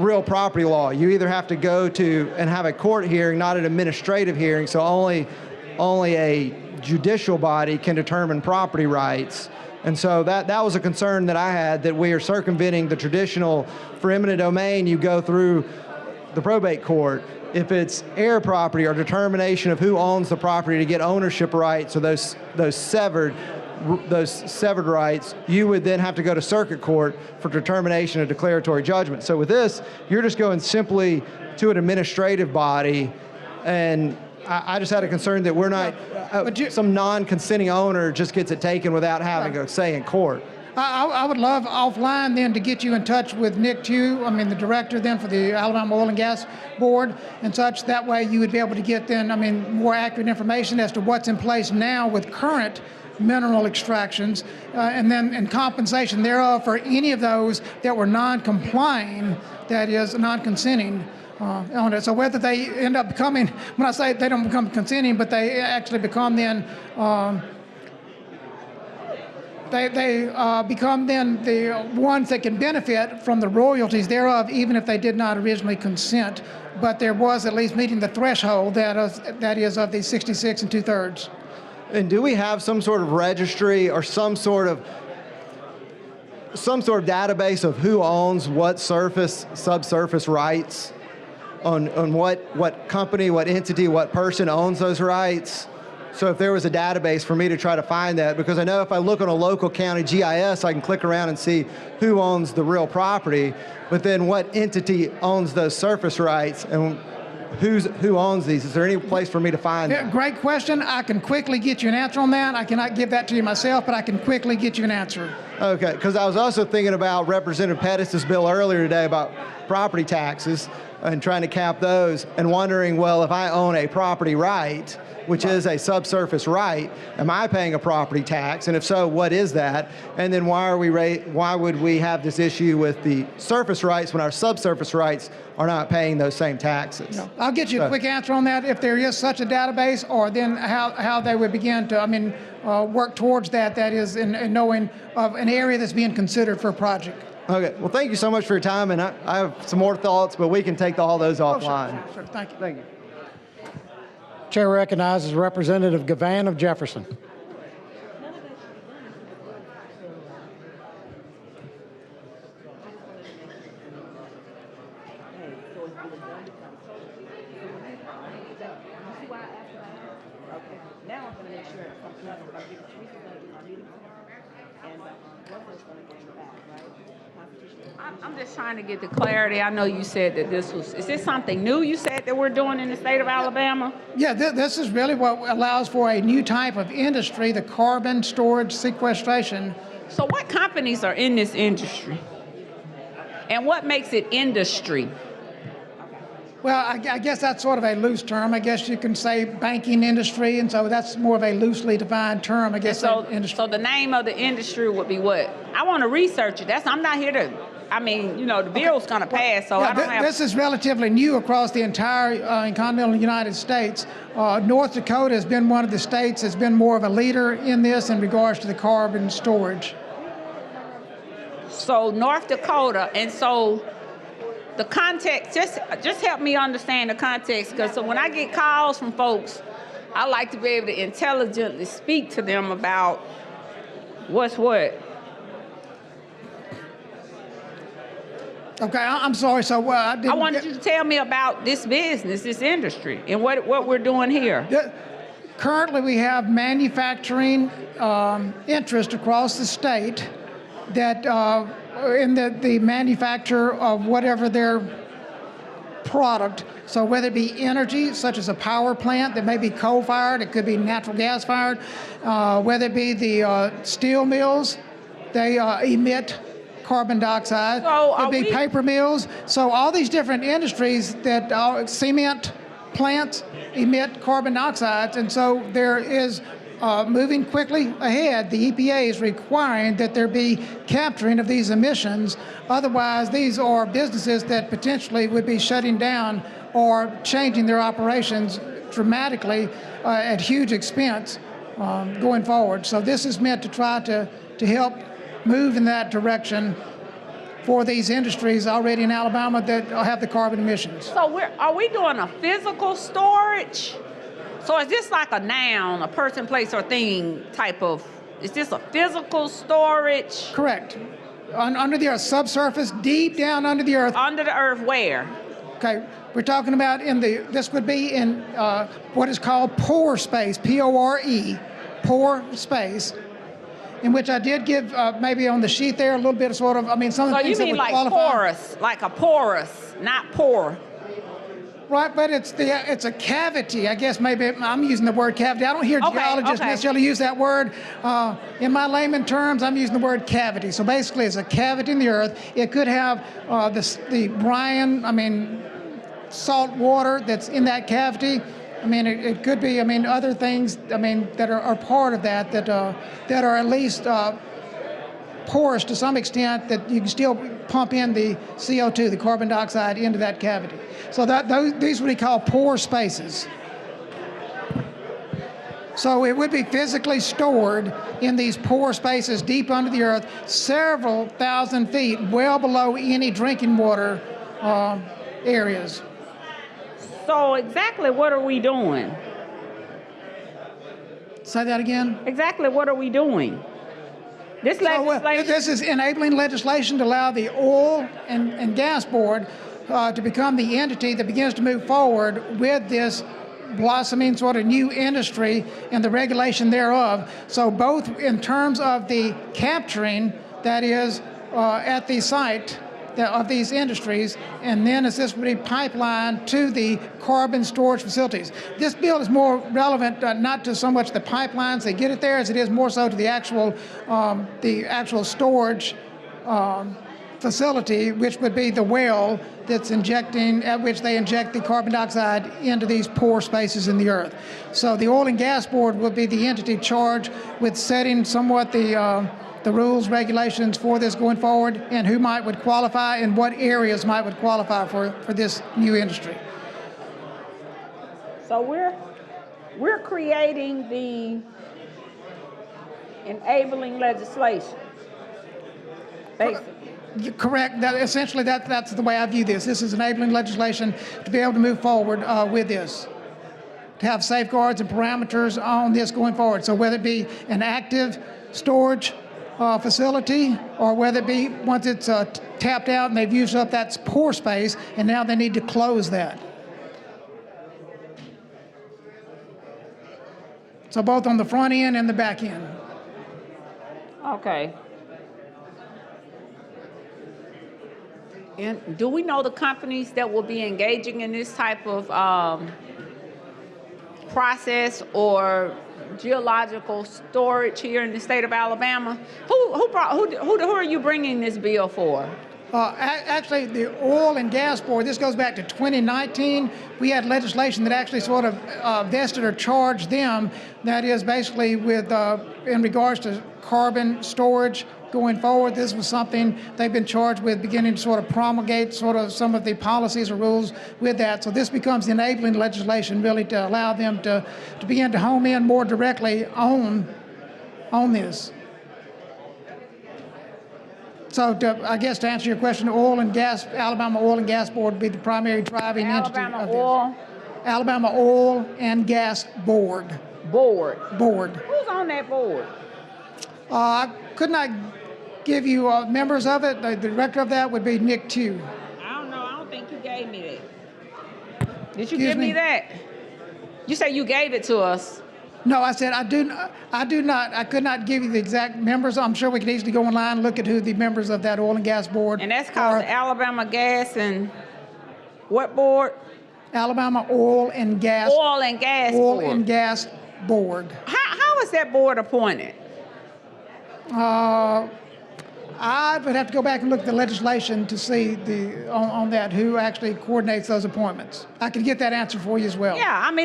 Speaker 14: real property law. You either have to go to and have a court hearing, not an administrative hearing, so only a judicial body can determine property rights. And so that was a concern that I had, that we are circumventing the traditional, for eminent domain, you go through the probate court. If it's heir property or determination of who owns the property to get ownership rights or those severed rights, you would then have to go to circuit court for determination of declaratory judgment. So with this, you're just going simply to an administrative body, and I just had a concern that we're not, some non-consenting owner just gets it taken without having a say in court.
Speaker 10: I would love offline then to get you in touch with Nick Tew, the director then for the Alabama Oil and Gas Board and such. That way you would be able to get then, more accurate information as to what's in place now with current mineral extractions, and then compensation thereof for any of those that were non-complying, that is, non-consenting. On it. So whether they end up becoming, when I say they don't become consenting, but they actually become then, they become then the ones that can benefit from the royalties thereof, even if they did not originally consent, but there was at least meeting the threshold that is of the 66 2/3.
Speaker 14: And do we have some sort of registry or some sort of database of who owns what subsurface rights? On what company, what entity, what person owns those rights. So if there was a database for me to try to find that, because I know if I look on a local county GIS, I can click around and see who owns the real property, but then what entity owns those surface rights and who owns these? Is there any place for me to find that?
Speaker 10: Great question. I can quickly get you an answer on that. I cannot give that to you myself, but I can quickly get you an answer.
Speaker 14: Okay, because I was also thinking about Representative Pettis' bill earlier today about property taxes and trying to cap those, and wondering, well, if I own a property right, which is a subsurface right, am I paying a property tax? And if so, what is that? And then why would we have this issue with the surface rights when our subsurface rights are not paying those same taxes?
Speaker 10: No. I'll get you a quick answer on that if there is such a database, or then how they would begin to work towards that is in knowing of an area that's being considered for a project.
Speaker 14: Okay, well, thank you so much for your time, and I have some more thoughts, but we can take all those offline.
Speaker 10: Sure. Thank you.
Speaker 14: Thank you.
Speaker 6: Chair recognizes Representative Gavan of Jefferson.
Speaker 7: Now I'm going to make sure something else. I'm going to give Teresa a meeting tomorrow, and Russell's going to get back, right? I'm just trying to get the clarity. I know you said that is this something new you said that we're doing in the state of Alabama?
Speaker 10: Yeah, this is really what allows for a new type of industry, the carbon storage sequestration.
Speaker 7: So what companies are in this industry? And what makes it industry?
Speaker 10: Well, I guess that's sort of a loose term. I guess you can say banking industry, and so that's more of a loosely defined term, I guess.
Speaker 7: So the name of the industry would be what? I want to research it. I'm not here to, the bill's going to pass, so
Speaker 10: yeah,
Speaker 7: I don't have...
Speaker 10: This is relatively new across the entire continental United States. North Dakota has been one of the states that's been more of a leader in this in regards to the carbon storage.
Speaker 7: So North Dakota, and so the context, just help me understand the context, because when I get calls from folks, I like to be able to intelligently speak to them about what's what.
Speaker 10: Okay, I'm sorry. So
Speaker 7: I wanted you to tell me about this business, this industry, and what we're doing here.
Speaker 10: Currently, we have manufacturing interest across the state that in the manufacture of whatever their product. So whether it be energy, such as a power plant that may be coal-fired, it could be natural gas-fired, whether it be the steel mills, they emit carbon dioxide.
Speaker 7: So
Speaker 10: could be paper mills. So all these different industries that cement plants emit carbon dioxide, and so there is moving quickly ahead. The EPA is requiring that there be capturing of these emissions. Otherwise, these are businesses that potentially would be shutting down or changing their operations dramatically at huge expense going forward. So this is meant to try to help move in that direction for these industries already in Alabama that have the carbon emissions.
Speaker 7: So are we doing a physical storage? So is this like a noun, a person, place, or thing type of, is this a physical storage?
Speaker 10: Correct. Under the earth, subsurface, deep down under the earth.
Speaker 7: Under the earth where?
Speaker 10: Okay, we're talking about this would be in what is called pore space, P-O-R-E, pore space, in which I did give maybe on the sheet there a little bit of some of the things that would qualify.
Speaker 7: So you mean like porous, like a porous, not pore?
Speaker 10: Right, but it's a cavity. I guess maybe I'm using the word cavity. I don't hear geologists necessarily use that word. In my layman terms, I'm using the word cavity. So basically, it's a cavity in the earth. It could have the brine, salt water that's in that cavity. It could be, other things, that are part of that are at least porous to some extent, that you can still pump in the CO2, the carbon dioxide, into that cavity. So these would be called pore spaces. So it would be physically stored in these pore spaces deep under the earth, several thousand feet, well below any drinking water areas.
Speaker 7: So exactly what are we doing?
Speaker 10: Say that again?
Speaker 7: Exactly what are we doing? This legislation...
Speaker 10: This is enabling legislation to allow the Oil and Gas Board to become the entity that begins to move forward with this blossoming sort of new industry and the regulation thereof. So both in terms of the capturing, that is, at the site of these industries, and then as this would be pipeline to the carbon storage facilities. This bill is more relevant not to so much the pipelines that get it there as it is more so to the actual storage facility, which would be the well that's at which they inject the carbon dioxide into these pore spaces in the earth. So the Oil and Gas Board would be the entity charged with setting somewhat the rules, regulations for this going forward, and who would qualify and what areas would qualify for this new industry.
Speaker 7: So we're creating the enabling legislation, basically.
Speaker 10: Correct. Essentially, that's the way I view this. This is enabling legislation to be able to move forward with this, to have safeguards and parameters on this going forward. So whether it be an active storage facility, or whether it be once it's tapped out and they've used up that pore space, and now they need to close that. So both on the front end and the back end.
Speaker 7: Okay. And do we know the companies that will be engaging in this type of process or geological storage here in the state of Alabama? Who are you bringing this bill for?
Speaker 10: Actually, the Oil and Gas Board, this goes back to 2019. We had legislation that actually sort of vested or charged them. That is basically with in regards to carbon storage going forward. This was something they've been charged with beginning to sort of promulgate sort of some of the policies or rules with that. So this becomes enabling legislation really to allow them to begin to home in more directly on this. So I guess to answer your question, Alabama Oil and Gas Board would be the primary driving entity of this. Alabama Oil and Gas Board.
Speaker 7: Board.
Speaker 10: Who's
Speaker 7: on that board?
Speaker 10: I could not give you members of it. The director of that would be Nick Tew.
Speaker 7: I don't know. I don't think you gave me that. Did you give me that? You say you gave it to us.
Speaker 10: No, I said I do not. I could not give you the exact members. I'm sure we could easily go online and look at who the members of that Oil and Gas Board.
Speaker 7: And that's called the Alabama Gas and what board?
Speaker 10: Alabama Oil and Gas.
Speaker 7: Oil and Gas Board.
Speaker 10: Oil and Gas Board.
Speaker 7: How is that board appointed?
Speaker 10: I would have to go back and look at the legislation to see on that who actually coordinates those appointments. I could get that answer for you as well.
Speaker 7: Yeah, I'm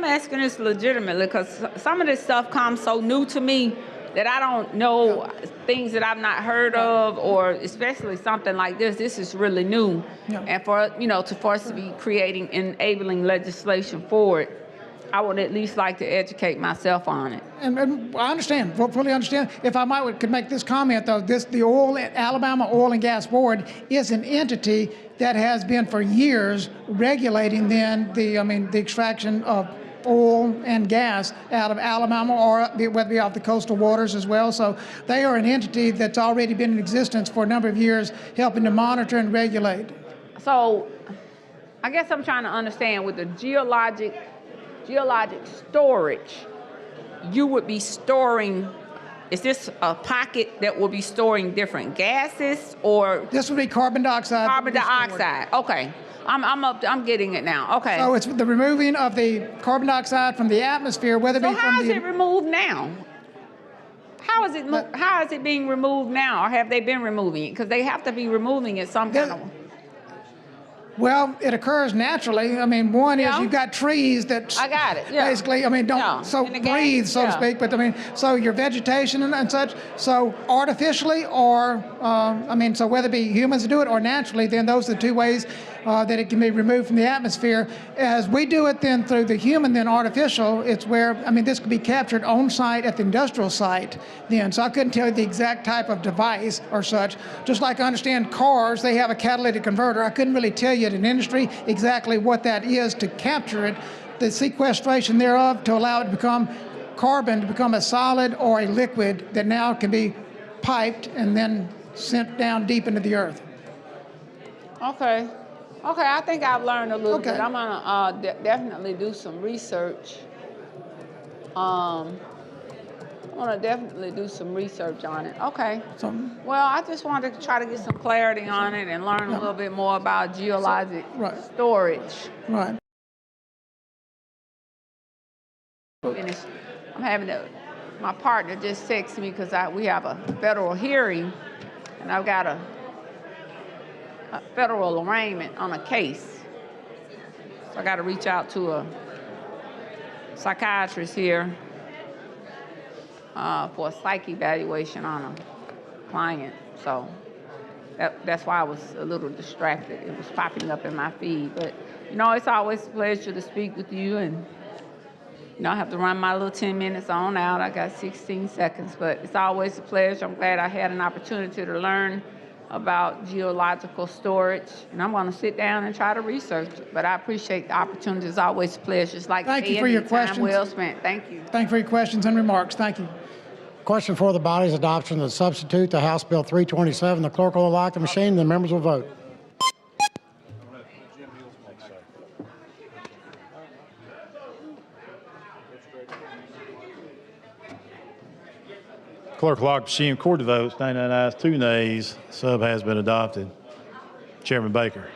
Speaker 7: asking this legitimately because some of this stuff comes so new to me that I don't know things that I've not heard of, or especially something like this. This is really new, and for us to be creating enabling legislation for it, I would at least like to educate myself on it.
Speaker 10: And I understand, fully understand. If I could make this comment though, the Alabama Oil and Gas Board is an entity that has been for years regulating the extraction of oil and gas out of Alabama, or whether it be off the coastal waters as well. So they are an entity that's already been in existence for a number of years, helping to monitor and regulate.
Speaker 7: So I guess I'm trying to understand with the geologic storage, you would be storing, is this a pocket that will be storing different gases, or?
Speaker 10: This would be carbon dioxide.
Speaker 7: Carbon dioxide, okay. I'm getting it now, okay.
Speaker 10: So it's the removing of the carbon dioxide from the atmosphere, whether it be from the...
Speaker 7: So how is it removed now? How is it being removed now, or have they been removing it? Because they have to be removing it some kind of...
Speaker 10: Well, it occurs naturally. I mean, one is you've got trees that
Speaker 7: I got it.
Speaker 10: Basically, I mean, breathe, so to speak. But I mean, so your vegetation and such. So artificially, or so whether it be humans do it or naturally, then those are the two ways that it can be removed from the atmosphere. As we do it then through the human, then artificial, it's where, this could be captured on site at the industrial site then. So I couldn't tell you the exact type of device or such. Just like I understand cars, they have a catalytic converter. I couldn't really tell you in industry exactly what that is to capture it, the sequestration thereof to allow it to become carbon, to become a solid or a liquid that now can be piped and then sent down deep into the earth.
Speaker 7: Okay, I think I've learned a little bit. I'm gonna definitely do some research. I want to definitely do some research on it. Okay. Well, I just wanted to try to get some clarity on it and learn a little bit more about geologic storage.
Speaker 10: Right.
Speaker 7: I'm having my partner just texted me because we have a federal hearing, and I've got a federal arraignment on a case. So I got to reach out to a psychiatrist here for a psych evaluation on a client. So that's why I was a little distracted. It was popping up in my feed. But, it's always a pleasure to speak with you. And, I have to run my little 10 minutes on out. I got 16 seconds. But it's always a pleasure. I'm glad I had an opportunity to learn about geological storage. And I'm going to sit down and try to research it. But I appreciate the opportunity. It's always a pleasure. It's like
Speaker 10: Thank you for your questions.
Speaker 7: Time well spent. Thank you.
Speaker 10: Thank you for your questions and remarks. Thank you.
Speaker 6: Question for the body's adoption to substitute the House Bill 327. The clerk will lock the machine. The members will vote.
Speaker 1: Clerk lock machine, record the votes. 99 ayes, 2 nays. Sub has been adopted. Chairman Baker.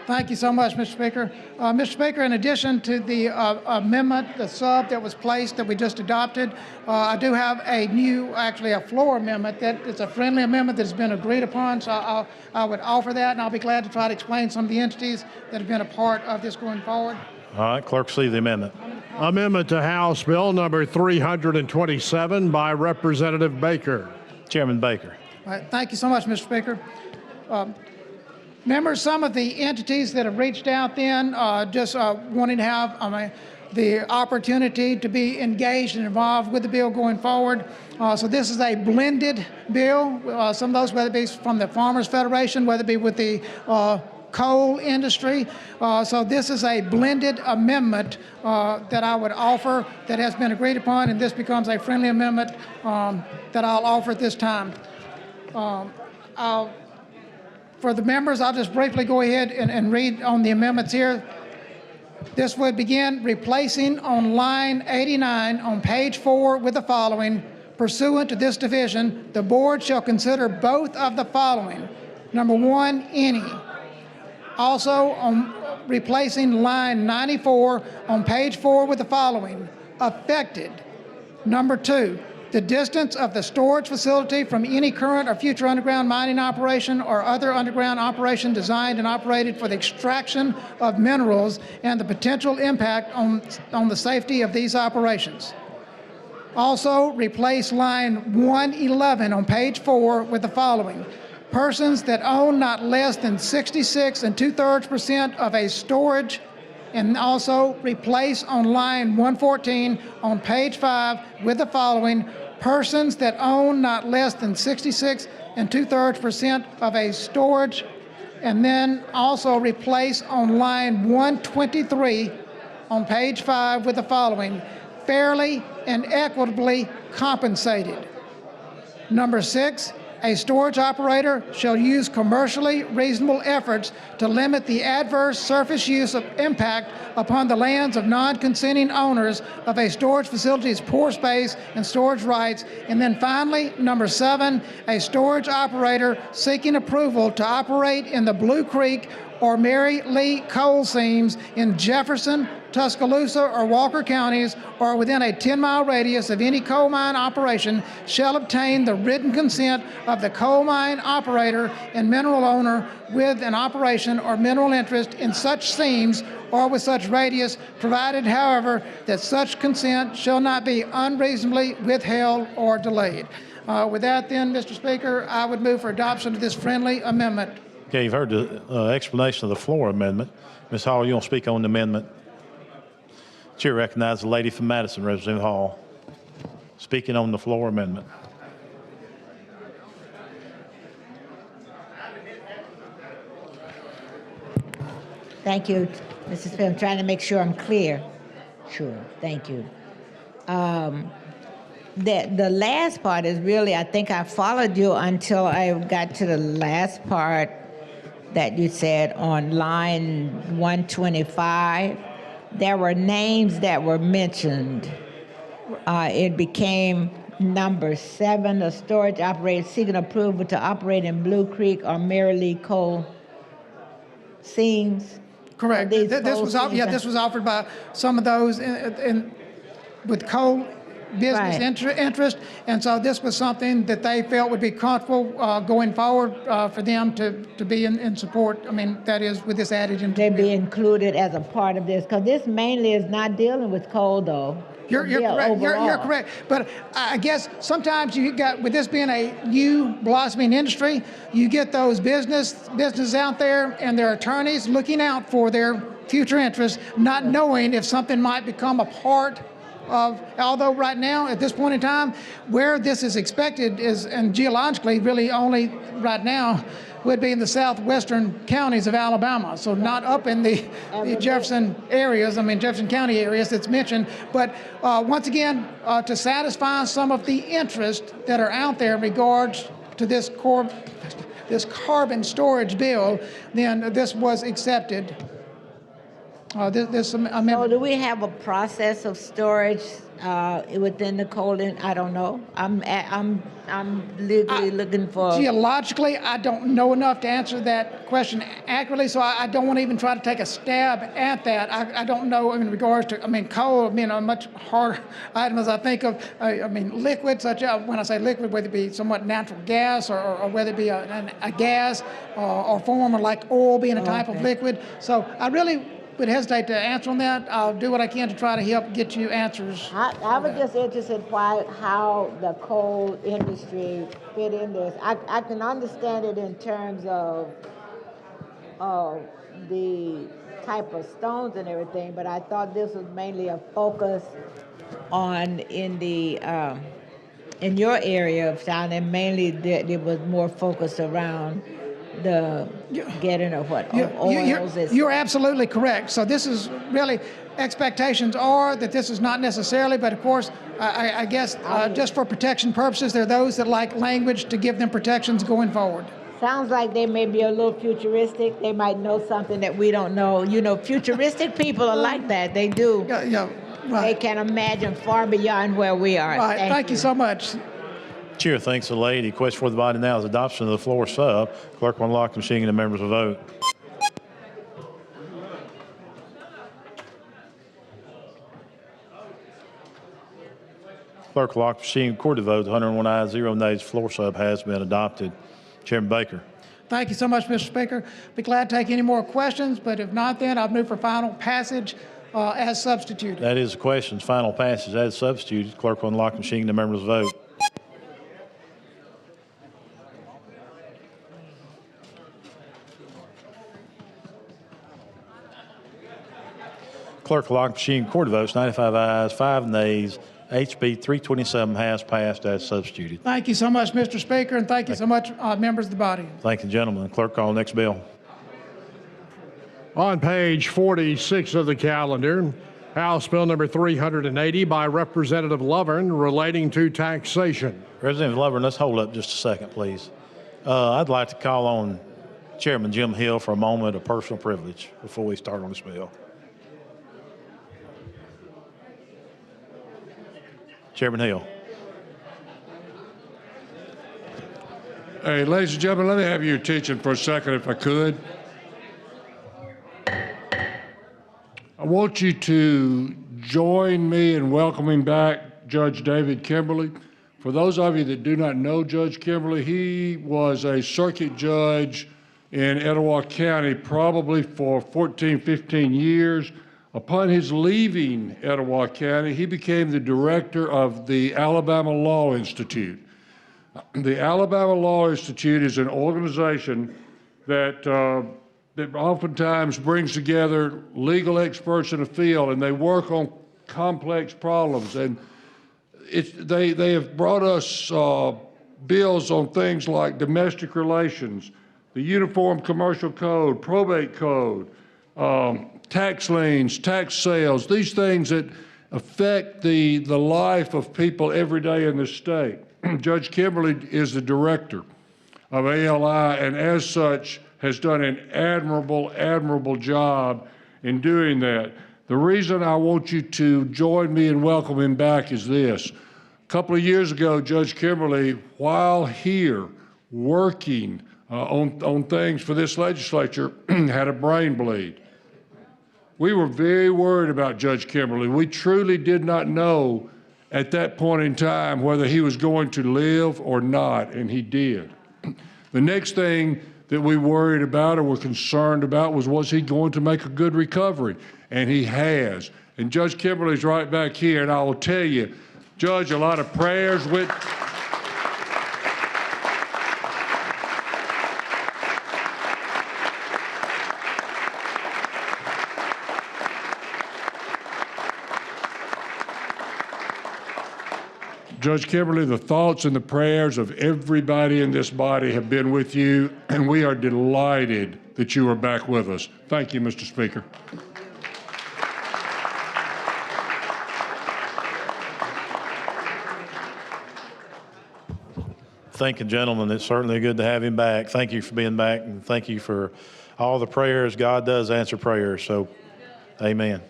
Speaker 10: Thank you so much, Mr. Speaker. Mr. Speaker, in addition to the amendment, the sub that was placed that we just adopted, I do have a new, actually a floor amendment that it's a friendly amendment that's been agreed upon. So I would offer that, and I'll be glad to try to explain some of the entities that have been a part of this going forward.
Speaker 1: All right, clerk, receive the amendment.
Speaker 3: Amendment to House Bill number 327 by Representative Baker.
Speaker 1: Chairman Baker.
Speaker 10: All right, thank you so much, Mr. Speaker. Members, some of the entities that have reached out then just wanting to have the opportunity to be engaged and involved with the bill going forward. So this is a blended bill. Some of those, whether it be from the Farmers Federation, whether it be with the coal industry. So this is a blended amendment that I would offer that has been agreed upon, and this becomes a friendly amendment that I'll offer at this time. For the members, I'll just briefly go ahead and read on the amendments here. This would begin replacing on line 89 on page 4 with the following. Pursuant to this division, the board shall consider both of the following. Number 1, any. Also, on replacing line 94 on page 4 with the following. Affected. Number 2, the distance of the storage facility from any current or future underground mining operation or other underground operation designed and operated for the extraction of minerals and the potential impact on the safety of these operations. Also, replace line 111 on page 4 with the following. Persons that own not less than 66 2/3% of a storage, and also replace on line 114 on page 5 with the following. Persons that own not less than 66 2/3% of a storage, and then also replace on line 123 on page 5 with the following. Fairly and equitably compensated. Number 6, a storage operator shall use commercially reasonable efforts to limit the adverse surface use of impact upon the lands of non-consenting owners of a storage facility's pore space and storage rights. And then finally, number 7, a storage operator seeking approval to operate in the Blue Creek or Mary Lee coal seams in Jefferson, Tuscaloosa, or Walker counties, or within a 10-mile radius of any coal mine operation, shall obtain the written consent of the coal mine operator and mineral owner with an operation or mineral interest in such seams or with such radius, provided, however, that such consent shall not be unreasonably withheld or delayed. With that, then, Mr. Speaker, I would move for adoption of this friendly amendment.
Speaker 1: Okay, you've heard the explanation of the floor amendment. Ms. Hall, you want to speak on the amendment? Chair recognizes the lady from Madison, Representative Hall, speaking on the floor amendment.
Speaker 22: Thank you, Mr. Speaker. I'm trying to make sure I'm clear. Sure, thank you. The last part is really, I think I followed you until I got to the last part that you said on line 125. There were names that were mentioned. It became number 7, a storage operator seeking approval to operate in Blue Creek or Mary Lee coal seams.
Speaker 10: Correct. This was offered by some of those with coal business interest, and so this was something that they felt would be comfortable going forward for them to be in support. I mean, that is with this added into.
Speaker 22: They'd be included as a part of this, because this mainly is not dealing with coal, though.
Speaker 10: You're correct. You're correct. But I guess sometimes you got, with this being a new blossoming industry, you get those businesses out there and their attorneys looking out for their future interests, not knowing if something might become a part of, although right now, at this point in time, where this is expected is, and geologically, really only right now, would be in the southwestern counties of Alabama, so not up in the Jefferson areas, Jefferson County areas that's mentioned. But once again, to satisfy some of the interest that are out there in regards to this carbon storage bill, then this was accepted. This amendment.
Speaker 22: So do we have a process of storage within the coal? I don't know. I'm legally looking for.
Speaker 10: Geologically, I don't know enough to answer that question accurately, so I don't want to even try to take a stab at that. I don't know in regards to, coal, a much harder item as I think of, liquid, such as, when I say liquid, whether it be somewhat natural gas or whether it be a gas or form, or like oil being a type of liquid. So I really would hesitate to answer on that. I'll do what I can to try to help get you answers.
Speaker 22: I was just interested how the coal industry fit in this. I can understand it in terms of the type of stones and everything, but I thought this was mainly a focus on in your area of town, and mainly it was more focused around the getting of what oils.
Speaker 10: You're absolutely correct. So this is really, expectations are that this is not necessarily, but of course, I guess just for protection purposes, there are those that like language to give them protections going forward.
Speaker 22: Sounds like they may be a little futuristic. They might know something that we don't know. Futuristic people are like that. They do.
Speaker 10: Yeah, right.
Speaker 22: They can imagine far beyond where we are.
Speaker 10: Right. Thank you so much.
Speaker 1: Chair thanks the lady. Question for the body now is adoption of the floor sub. Clerk will unlock the machine and the members will vote. Clerk will lock the machine, record the vote. 101 ayes, 0 nays. Floor sub has been adopted. Chairman Baker.
Speaker 10: Thank you so much, Mr. Speaker. Be glad to take any more questions, but if not, then I'll move for final passage as substituted.
Speaker 1: That is the questions. Final passage as substituted. Clerk will unlock the machine and the members will vote. Clerk will lock the machine, record the votes. 95 ayes, 5 nays. HB 327 has passed as substituted.
Speaker 10: Thank you so much, Mr. Speaker, and thank you so much, members of the body.
Speaker 1: Thank you, gentlemen. Clerk, call the next bill.
Speaker 3: On page 46 of the calendar, House Bill number 380 by Representative Lovern relating to taxation.
Speaker 1: Representative Lovern, let's hold up just a second, please. I'd like to call on Chairman Jim Hill for a moment of personal privilege before we start on this bill. Chairman Hill.
Speaker 15: Hey, ladies and gentlemen, let me have your attention for a second, if I could. I want you to join me in welcoming back Judge David Kimberly. For those of you that do not know Judge Kimberly, he was a circuit judge in Etowah County probably for 14, 15 years. Upon his leaving Etowah County, he became the director of the Alabama Law Institute. The Alabama Law Institute is an organization that oftentimes brings together legal experts in the field, and they work on complex problems. And they have brought us bills on things like domestic relations, the Uniform Commercial Code, probate code, tax liens, tax sales, these things that affect the life of people every day in the state. Judge Kimberly is the director of ALI, and as such has done an admirable job in doing that. The reason I want you to join me in welcoming back is this. A couple of years ago, Judge Kimberly, while here working on things for this legislature, had a brain bleed. We were very worried about Judge Kimberly. We truly did not know at that point in time whether he was going to live or not, and he did. The next thing that we worried about or were concerned about was he going to make a good recovery? And he has. And Judge Kimberly's right back here, and I will tell you, Judge, a lot of prayers with... Judge Kimberly, the thoughts and the prayers of everybody in this body have been with you, and we are delighted that you are back with us. Thank you, Mr. Speaker.
Speaker 1: Thank you, gentlemen. It's certainly good to have him back. Thank you for being back, and thank you for all the prayers. God does answer prayers, so amen.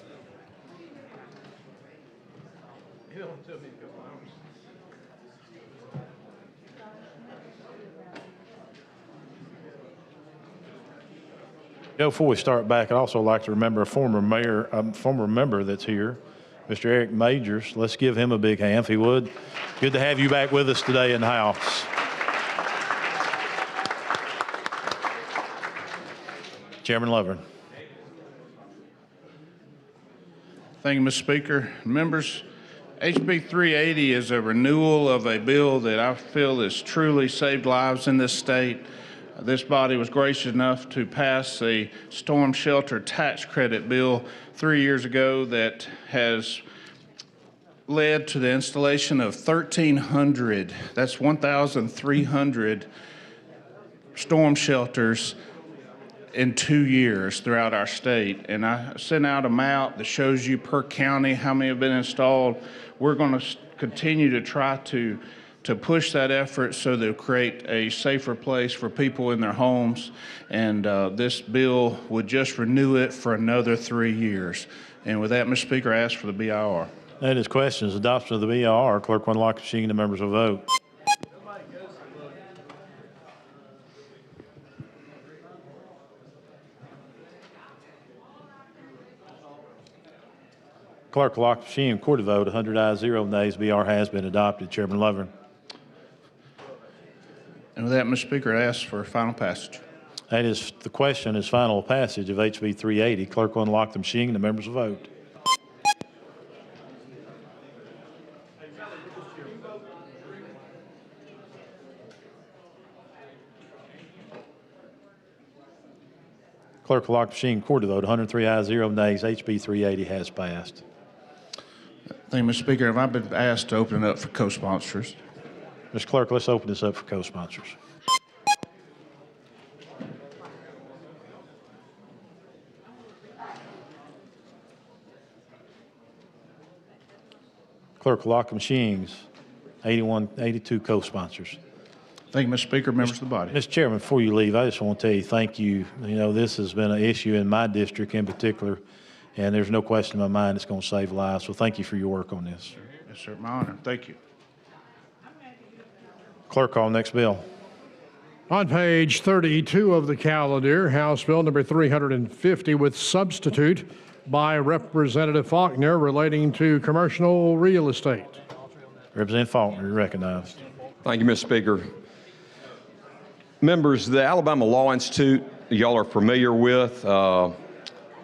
Speaker 1: Before we start back, I'd also like to remember a former member that's here, Mr. Eric Majors. Let's give him a big hand, if he would. Good to have you back with us today in the House. Chairman Lovern.
Speaker 17: Thank you, Mr. Speaker. Members, HB 380 is a renewal of a bill that I feel has truly saved lives in this state. This body was gracious enough to pass a storm shelter tax credit bill 3 years ago that has led to the installation of 1,300, that's 1,300 storm shelters in 2 years throughout our state. And I sent out a map that shows you per county how many have been installed. We're going to continue to try to push that effort so they'll create a safer place for people in their homes. And this bill would just renew it for another 3 years. And with that, Mr. Speaker, I ask for the BIR.
Speaker 1: That is questions. Adoption of the BIR. Clerk will unlock the machine. The members will vote. Clerk will lock the machine. Record the vote. 100 ayes, 0 nays. BR has been adopted. Chairman Lovern.
Speaker 17: And with that, Mr. Speaker, I ask for final passage.
Speaker 1: That is, the question is final passage of HB 380. Clerk will unlock the machine. The members will vote. Clerk will lock the machine. Record the vote. 103 ayes, 0 nays. HB 380 has passed.
Speaker 17: Thank you, Mr. Speaker. Have I been asked to open it up for co-sponsors?
Speaker 1: Mr. Clerk, let's open this up for co-sponsors. Clerk will lock the machines. 82 co-sponsors.
Speaker 17: Thank you, Mr. Speaker, members of the body.
Speaker 1: Mr. Chairman, before you leave, I just want to tell you thank you. You know, this has been an issue in my district in particular, and there's no question in my mind it's going to save lives. So thank you for your work on this.
Speaker 17: Yes, sir. My honor. Thank you.
Speaker 1: Clerk, call next bill.
Speaker 3: On page 32 of the calendar, House Bill number 350 with substitute by Representative Faulkner relating to commercial real estate.
Speaker 1: Representative Faulkner, you're recognized.
Speaker 18: Thank you, Mr. Speaker. Members, the Alabama Law Institute, y'all are familiar with.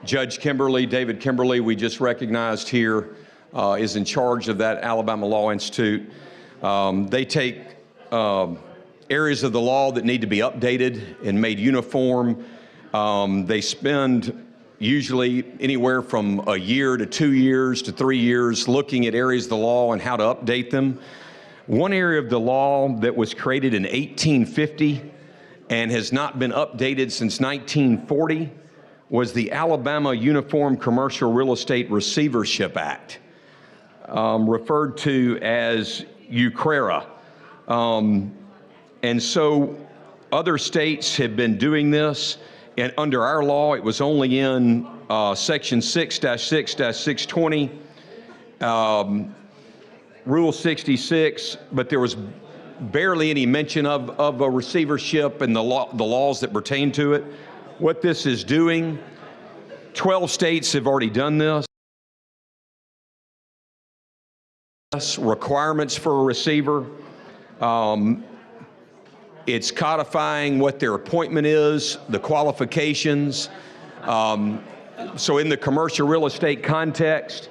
Speaker 18: Judge Kimberly, David Kimberly, we just recognized here, is in charge of that Alabama Law Institute. They take areas of the law that need to be updated and made uniform. They spend usually anywhere from a year to 2 years to 3 years looking at areas of the law and how to update them. One area of the law that was created in 1850 and has not been updated since 1940 was the Alabama Uniform Commercial Real Estate Receivership Act, referred to as UCRERA. And so other states have been doing this, and under our law, it was only in Section 6-6-620, Rule 66, but there was barely any mention of a receivership and the laws that pertain to it. What this is doing, 12 states have already done this. Requirements for a receiver. It's codifying what their appointment is, the qualifications. So in the commercial real estate context,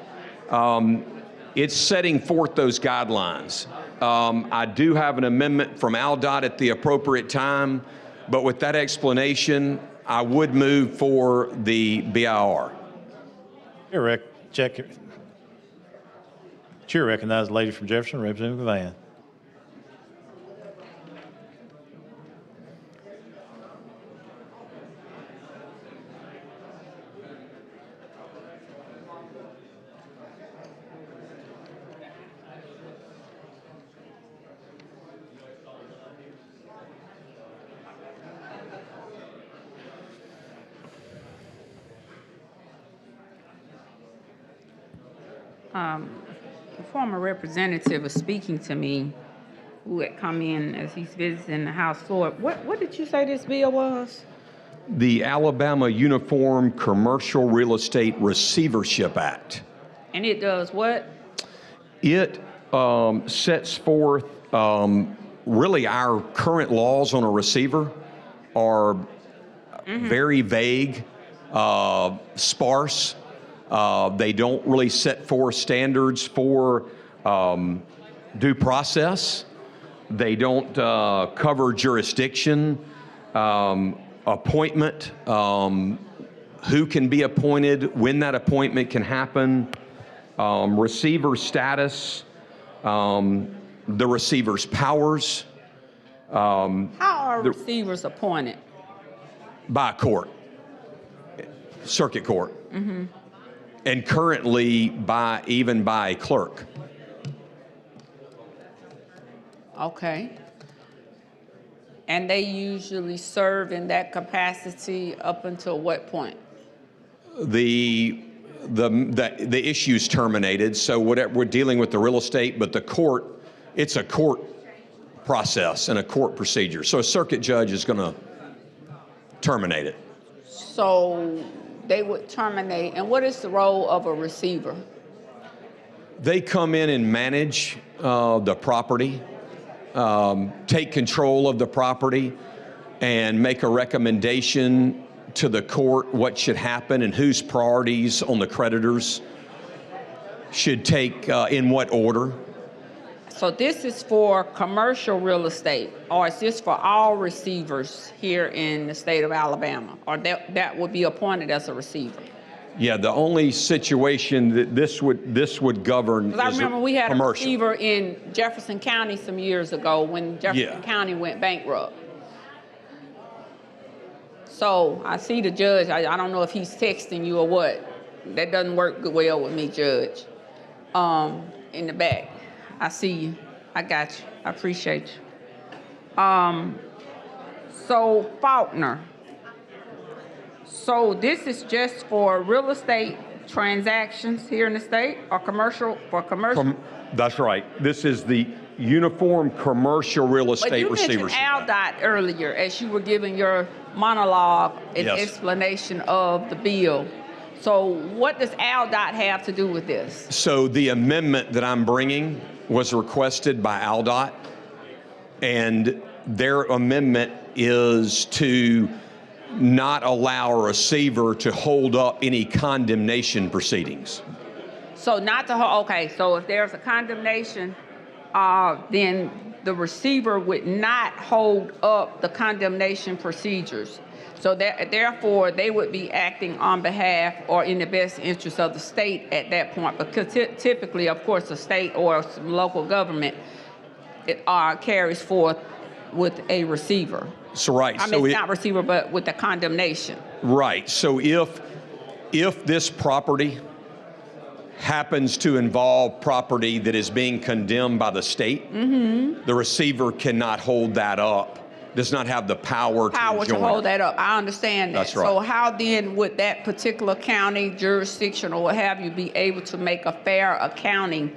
Speaker 18: it's setting forth those guidelines. I do have an amendment from ALDOT at the appropriate time, but with that explanation, I would move for the BIR.
Speaker 1: Here, Rick, check it. Chair recognizes the lady from Jefferson, Representative Van.
Speaker 7: The former representative was speaking to me, who had come in as he's visiting the House floor. What did you say this bill was?
Speaker 18: The Alabama Uniform Commercial Real Estate Receivership Act.
Speaker 7: And it does what?
Speaker 18: It sets forth really our current laws on a receiver are very vague, sparse. They don't really set forth standards for due process. They don't cover jurisdiction, appointment, who can be appointed, when that appointment can happen, receiver status, the receiver's powers.
Speaker 7: How are receivers appointed?
Speaker 18: By a court, circuit court. And currently even by a clerk.
Speaker 7: Okay. And they usually serve in that capacity up until what point?
Speaker 18: The issue's terminated, so whatever, we're dealing with the real estate, but the court, it's a court process and a court procedure. So a circuit judge is going to terminate it.
Speaker 7: So they would terminate. And what is the role of a receiver?
Speaker 18: They come in and manage the property, take control of the property, and make a recommendation to the court what should happen and whose priorities on the creditors should take in what order.
Speaker 7: So this is for commercial real estate, or is this for all receivers here in the state of Alabama, or that would be appointed as a receiver?
Speaker 18: Yeah, the only situation that this would govern is
Speaker 7: Because I remember we had
Speaker 18: commercial.
Speaker 7: a receiver in Jefferson County some years ago when Jefferson County went bankrupt. So I see the judge. I don't know if he's texting you or what. That doesn't work well with me, Judge. In the back. I see you. I got you. I appreciate you. So Faulkner. So this is just for real estate transactions here in the state, or commercial, for commercial?
Speaker 18: That's right. This is the Uniform Commercial Real Estate
Speaker 7: Receivership. But you mentioned ALDOT earlier as you were giving your monologue and explanation of the bill. So what does ALDOT have to do with this?
Speaker 18: So the amendment that I'm bringing was requested by ALDOT, and their amendment is to not allow a receiver to hold up any condemnation proceedings.
Speaker 7: So not to hold, okay, so if there's a condemnation, then the receiver would not hold up the condemnation procedures. So that, therefore, they would be acting on behalf or in the best interest of the state at that point. Because typically, of course, the state or some local government carries forth with a receiver.
Speaker 18: So right.
Speaker 7: I mean, it's not receiver, but with the condemnation.
Speaker 18: Right. So if this property happens to involve property that is being condemned by the state, the receiver cannot hold that up. Does not have the power to
Speaker 7: hold that up. I understand that.
Speaker 18: That's right.
Speaker 7: So how then would that particular county, jurisdiction, or what have you, be able to make a fair accounting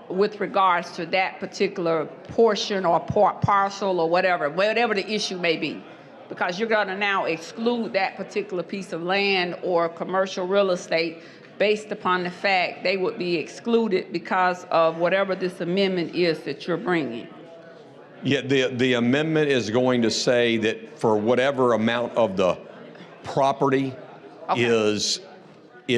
Speaker 7: with regards to that particular portion or parcel or whatever the issue may be? Because you're going to now exclude that particular piece of land or commercial real estate based upon the fact they would be excluded because of whatever this amendment is that you're bringing.
Speaker 18: Yeah, the amendment is going to say that for whatever amount of the property is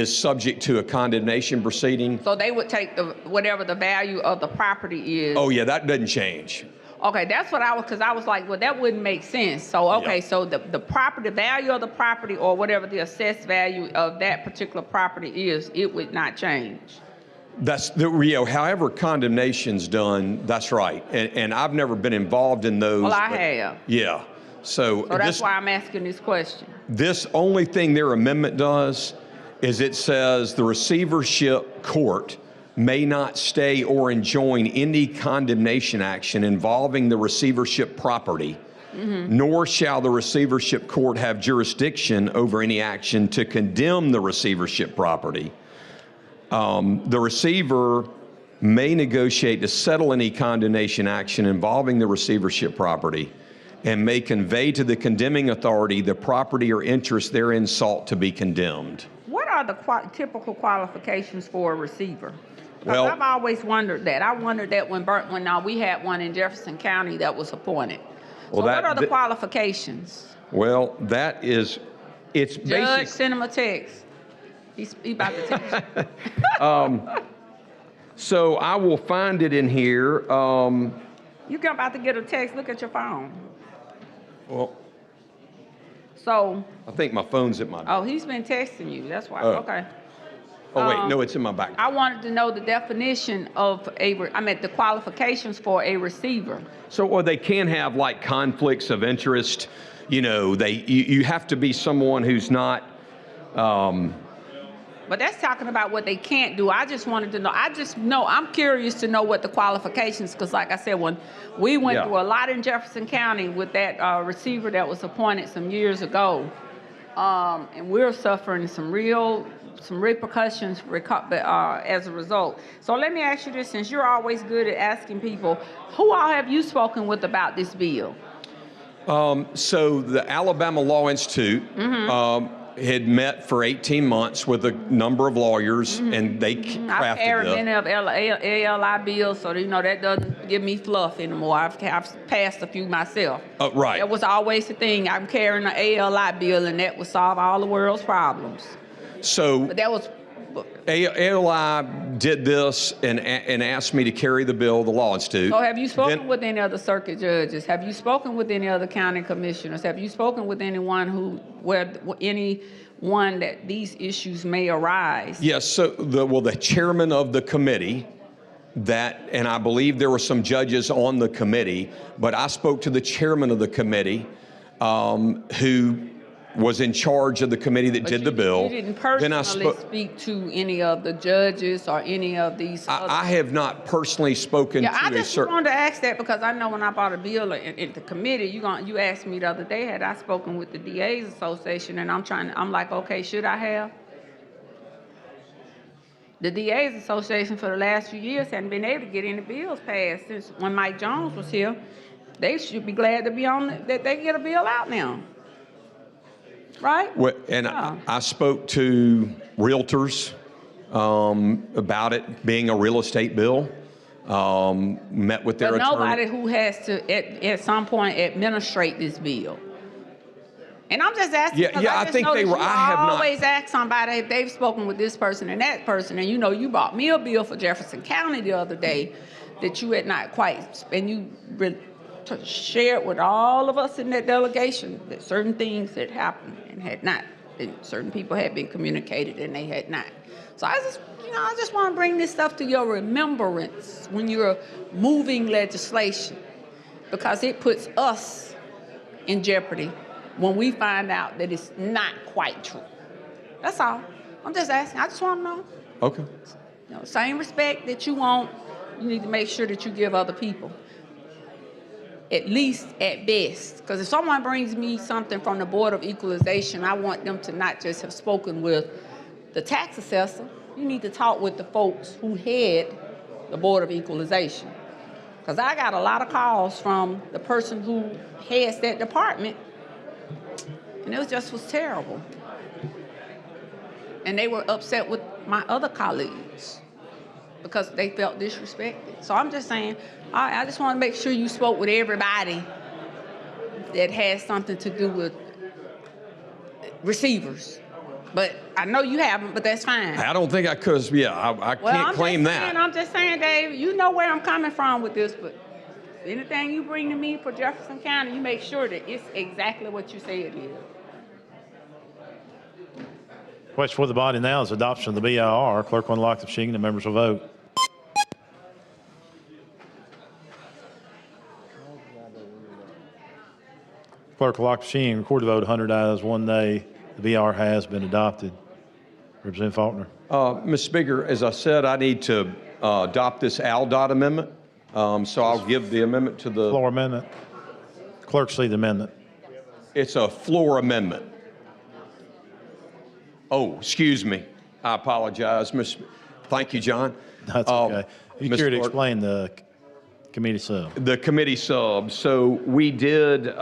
Speaker 18: subject to a condemnation proceeding.
Speaker 7: So they would take whatever the value of the property is.
Speaker 18: Oh yeah, that doesn't change.
Speaker 7: Okay, that's what because I was like, well, that wouldn't make sense. So, okay, so the property, value of the property or whatever the assessed value of that particular property is, it would not change.
Speaker 18: That's the however condemnation's done, that's right. And I've never been involved in those.
Speaker 7: Well, I
Speaker 18: but-
Speaker 7: have.
Speaker 18: Yeah. So
Speaker 7: that's why I'm asking this question.
Speaker 18: this only thing their amendment does is it says the receivership court may not stay or enjoin any condemnation action involving the receivership property, nor shall the receivership court have jurisdiction over any action to condemn the receivership property. The receiver may negotiate to settle any condemnation action involving the receivership property and may convey to the condemning authority the property or interest therein sought to be condemned.
Speaker 7: What are the typical qualifications for a receiver? Because
Speaker 18: Well-
Speaker 7: I've always wondered that. I wondered that when we had one in Jefferson County that was appointed.
Speaker 18: Well,
Speaker 7: So what are the
Speaker 18: that-
Speaker 7: qualifications?
Speaker 18: Well, that is, it's
Speaker 7: Judge,
Speaker 18: basic.
Speaker 7: send him a text. He about to text you.
Speaker 18: So I will find it in here.
Speaker 7: You about to get a text, look at your phone.
Speaker 18: Well,
Speaker 7: So,
Speaker 18: I think my phone's at my.
Speaker 7: oh, he's been texting you, that's why,
Speaker 18: Oh.
Speaker 7: okay.
Speaker 18: Oh wait, no, it's in my back.
Speaker 7: I wanted to know the definition of the qualifications for a receiver.
Speaker 18: So, or they can have like conflicts of interest. You know, you have to be someone who's not.
Speaker 7: But that's talking about what they can't do. I just wanted to know. I'm curious to know what the qualifications, because like I said, when we went through a lot in Jefferson County with that receiver that was appointed some years ago, and we're suffering some repercussions as a result. So let me ask you this, since you're always good at asking people, who all have you spoken with about this bill?
Speaker 18: So the Alabama Law Institute had met for 18 months with a number of lawyers, and they
Speaker 7: I've
Speaker 18: crafted
Speaker 7: carried
Speaker 18: the.
Speaker 7: many of ALI bills, so that doesn't give me fluff anymore. I've passed a few myself.
Speaker 18: Right.
Speaker 7: That was always the thing. I'm carrying an ALI bill, and that would solve all the world's problems.
Speaker 18: So
Speaker 7: But that was.
Speaker 18: ALI did this and asked me to carry the bill, the Law Institute.
Speaker 7: So have you spoken with any other circuit judges? Have you spoken with any other county commissioners? Have you spoken with anyone that these issues may arise?
Speaker 18: Yes, so the chairman of the committee, and I believe there were some judges on the committee, but I spoke to the chairman of the committee, who was in charge of the committee that did the bill.
Speaker 7: You didn't personally speak to any of the judges or any of these other...
Speaker 18: I have not personally spoken to
Speaker 7: I
Speaker 18: a
Speaker 7: just
Speaker 18: certain.
Speaker 7: wanted to ask that because I know when I brought a bill in the committee, you asked me the other day, had I spoken with the DA's Association, and I'm like, okay, should I have? The DA's Association for the last few years hadn't been able to get any bills passed since when Mike Jones was here. They should be glad to be that they get a bill out now. Right?
Speaker 18: Well, and I spoke to realtors about it being a real estate bill. Met with their
Speaker 7: But
Speaker 18: attorney.
Speaker 7: nobody who has to at some point administrate this bill. And I'm just asking because I just know that you always ask somebody if they've spoken with this person and that person. And you bought me a bill for Jefferson County the other day that you had not quite, and you shared with all of us in that delegation that certain things had happened and had not. And certain people had been communicated and they had not. So I just want to bring this stuff to your remembrance when you're moving legislation, because it puts us in jeopardy when we find out that it's not quite true. That's all. I'm just asking. I just want to know.
Speaker 18: Okay.
Speaker 7: Same respect that you want, you need to make sure that you give other people. At least at best. Because if someone brings me something from the Board of Equalization, I want them to not just have spoken with the tax assessor. You need to talk with the folks who head the Board of Equalization. Because I got a lot of calls from the person who heads that department, and it was terrible. And they were upset with my other colleagues because they felt disrespected. So I'm just saying, I just want to make sure you spoke with everybody that has something to do with receivers. But I know you haven't, but that's fine.
Speaker 18: I don't think I could. I can't claim that.
Speaker 7: I'm just saying, Dave, you know where I'm coming from with this, but anything you bring to me for Jefferson County, you make sure that it's exactly what you say it is.
Speaker 1: Question for the body now is adoption of the BIR. Clerk will unlock the machine. The members will vote. Clerk will lock the machine. Record the vote. 100 ayes, 1 nay. The BIR has been adopted. Representative Faulkner.
Speaker 18: Mr. Speaker, as I said, I need to adopt this ALDOT amendment. So I'll give the amendment to the
Speaker 1: floor amendment. Clerk, see the amendment.
Speaker 18: It's a floor amendment. Oh, excuse me. I apologize, Thank you, John.
Speaker 1: That's okay. You
Speaker 18: Mr.
Speaker 1: care to
Speaker 18: Clerk.
Speaker 1: explain the committee sub?
Speaker 18: The committee sub. So we did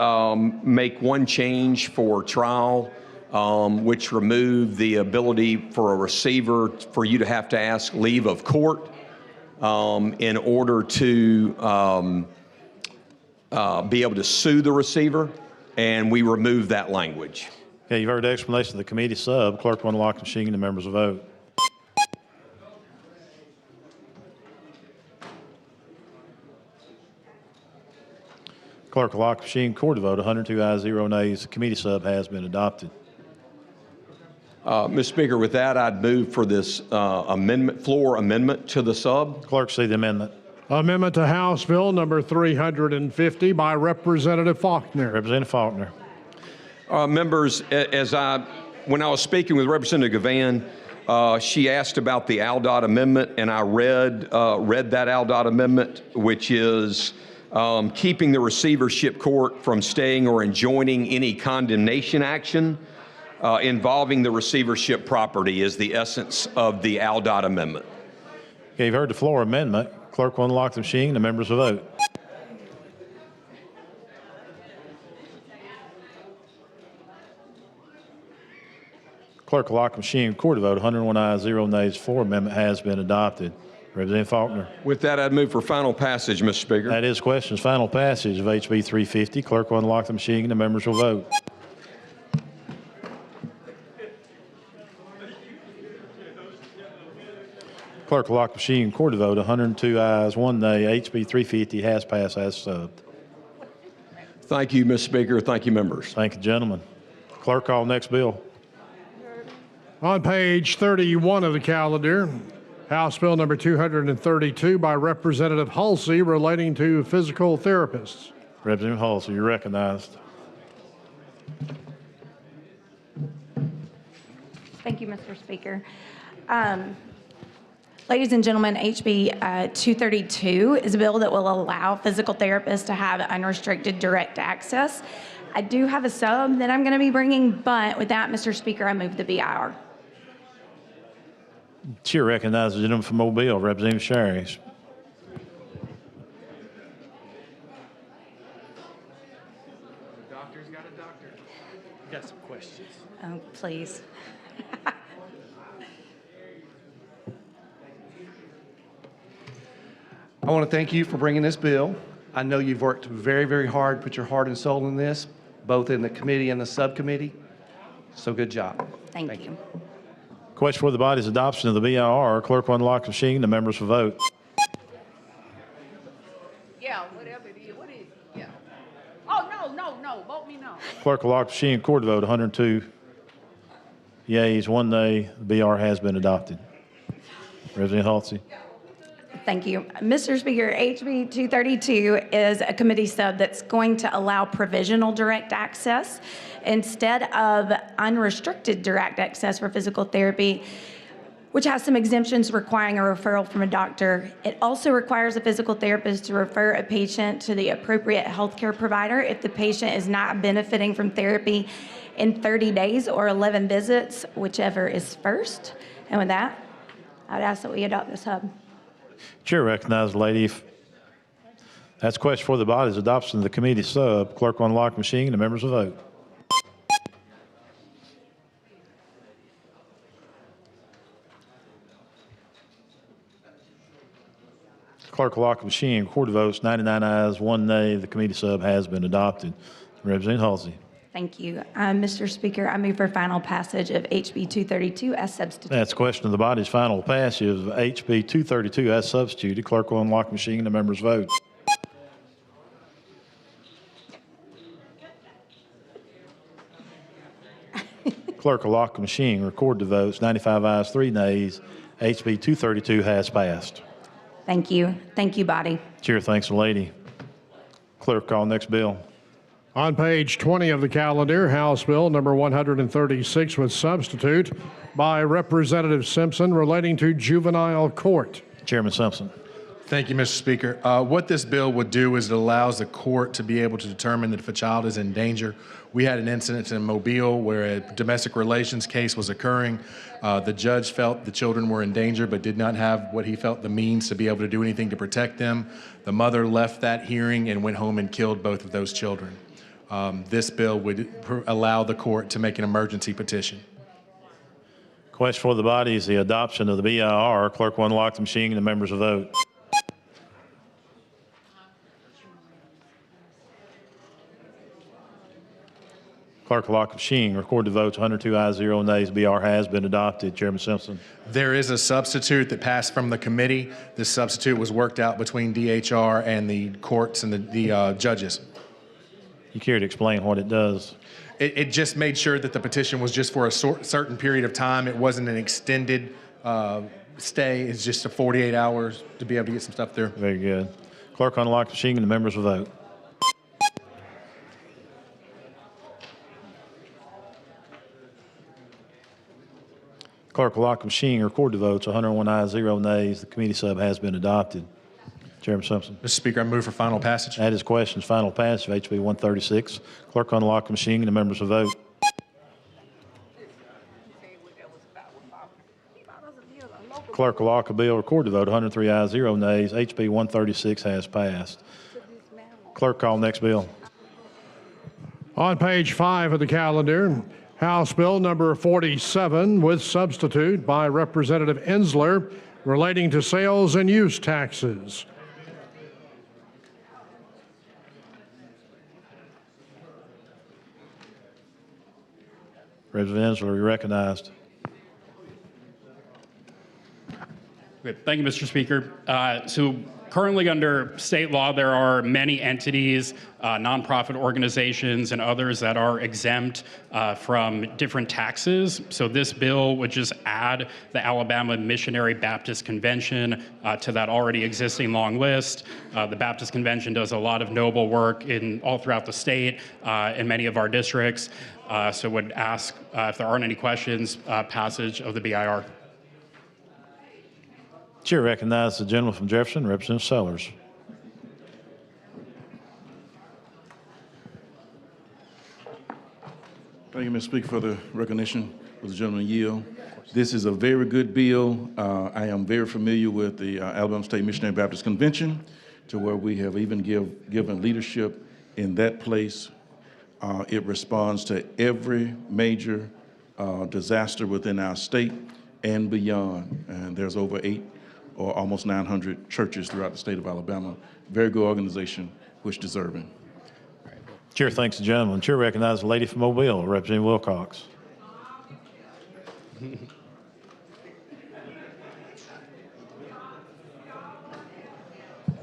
Speaker 18: make one change for trial, which removed the ability for a receiver for you to have to ask leave of court in order to be able to sue the receiver, and we removed that language.
Speaker 1: Okay, you've heard the explanation of the committee sub. Clerk will unlock the machine. The members will vote. Clerk will lock the machine. Record the vote. 102 ayes, 0 nays. The committee sub has been adopted.
Speaker 18: Mr. Speaker, with that, I'd move for this floor amendment to the sub.
Speaker 1: Clerk, see the amendment.
Speaker 3: Amendment to House Bill number 350 by Representative Faulkner.
Speaker 1: Representative Faulkner.
Speaker 18: Members, when I was speaking with Representative Gavan, she asked about the ALDOT amendment, and I read that ALDOT amendment, which is keeping the receivership court from staying or enjoining any condemnation action involving the receivership property is the essence of the ALDOT amendment.
Speaker 1: Okay, you've heard the floor amendment. Clerk will unlock the machine. The members will vote. Clerk will lock the machine. Record the vote. 101 ayes, 0 nays. Floor amendment has been adopted. Representative Faulkner.
Speaker 18: With that, I'd move for final passage, Mr. Speaker.
Speaker 1: That is questions. Final passage of HB 350. Clerk will unlock the machine. The members will vote. Clerk will lock the machine. Record the vote. 102 ayes, 1 nay. HB 350 has passed as subbed.
Speaker 18: Thank you, Mr. Speaker. Thank you, members.
Speaker 1: Thank you, gentlemen. Clerk, call next bill.
Speaker 3: On page 31 of the calendar, House Bill number 232 by Representative Halsey relating to physical therapists.
Speaker 1: Representative Halsey, you're recognized.
Speaker 16: Thank you, Mr. Speaker. Ladies and gentlemen, HB 232 is a bill that will allow physical therapists to have unrestricted direct access. I do have a sub that I'm going to be bringing, but with that, Mr. Speaker, I move the BIR.
Speaker 1: Chair recognizes the gentleman from Mobile, Representative Sherry.
Speaker 20: Doctor's got a doctor. Got some questions.
Speaker 16: Oh, please.
Speaker 14: I want to thank you for bringing this bill. I know you've worked very, very hard, put your heart and soul in this, both in the committee and the subcommittee. So good job.
Speaker 16: Thank you.
Speaker 1: Question for the body's adoption of the BIR. Clerk will unlock the machine. The members will vote.
Speaker 7: Yeah, whatever it is. What is it? Yeah. Oh, no. Vote me no.
Speaker 1: Clerk will lock the machine. Record the vote. 102 yeas, 1 nay. The BIR has been adopted. Representative Halsey.
Speaker 16: Thank you. Mr. Speaker, HB 232 is a committee sub that's going to allow provisional direct access instead of unrestricted direct access for physical therapy, which has some exemptions requiring a referral from a doctor. It also requires a physical therapist to refer a patient to the appropriate healthcare provider if the patient is not benefiting from therapy in 30 days or 11 visits, whichever is first. And with that, I'd ask that we adopt this hub.
Speaker 1: Chair recognizes the lady. That's a question for the body's adoption of the committee sub. Clerk will unlock the machine. The members will vote. Clerk will lock the machine. Record the votes. 99 ayes, 1 nay. The committee sub has been adopted. Representative Halsey.
Speaker 16: Thank you. Mr. Speaker, I move for final passage of HB 232 as substituted.
Speaker 1: That's a question of the body's final passage of HB 232 as substituted. Clerk will unlock the machine. The members vote. Clerk will lock the machine, record the votes. 95 ayes, 3 nays. HB 232 has passed.
Speaker 16: Thank you. Thank you, body.
Speaker 1: Chair thanks the lady. Clerk, call next bill.
Speaker 3: On page 20 of the calendar, House Bill number 136 with substitute by Representative Simpson relating to juvenile court.
Speaker 1: Chairman Simpson.
Speaker 2: Thank you, Mr. Speaker. What this bill would do is it allows the court to be able to determine that if a child is in danger. We had an incident in Mobile where a domestic relations case was occurring. The judge felt the children were in danger but did not have what he felt the means to be able to do anything to protect them. The mother left that hearing and went home and killed both of those children. This bill would allow the court to make an emergency petition.
Speaker 1: Question for the body is the adoption of the BIR. Clerk will unlock the machine and the members will vote. Clerk will lock the machine, record the votes. 102 ayes, 0 nays. BR has been adopted. Chairman Simpson.
Speaker 2: There is a substitute that passed from the committee. This substitute was worked out between DHR and the courts and the judges.
Speaker 1: You care to explain what it does?
Speaker 2: It just made sure that the petition was just for a certain period of time. It wasn't an extended stay. It's just a 48 hours to be able to get some stuff there.
Speaker 1: Very good. Clerk unlock the machine and the members will vote. Clerk will lock the machine, record the votes. 101 ayes, 0 nays. The committee sub has been adopted. Chairman Simpson.
Speaker 2: Mr. Speaker, I move for final passage.
Speaker 1: That is questions. Final passage of HB 136. Clerk unlock the machine and the members will vote. Clerk will lock a bill, record the vote. 103 ayes, 0 nays. HB 136 has passed. Clerk, call next bill.
Speaker 3: On page 5 of the calendar, House Bill number 47 with substitute by Representative Ensler relating to sales and use taxes.
Speaker 1: Representative Ensler, you're recognized.
Speaker 21: Great. Thank you, Mr. Speaker. So currently under state law, there are many entities, nonprofit organizations, and others that are exempt from different taxes. So this bill would just add the Alabama Missionary Baptist Convention to that already existing long list. The Baptist Convention does a lot of noble work all throughout the state in many of our districts. So would ask if there aren't any questions, passage of the BIR.
Speaker 1: Chair recognizes the gentleman from Jefferson, Representative Sellers.
Speaker 23: Thank you, Mr. Speaker, for the recognition of the gentleman yield. This is a very good bill. I am very familiar with the Alabama State Missionary Baptist Convention, to where we have even given leadership in that place. It responds to every major disaster within our state and beyond. And there's over 800 or almost 900 churches throughout the state of Alabama. Very good organization, which deserving.
Speaker 1: Chair thanks the gentleman. Chair recognizes the lady from Mobile, Representative Wilcox.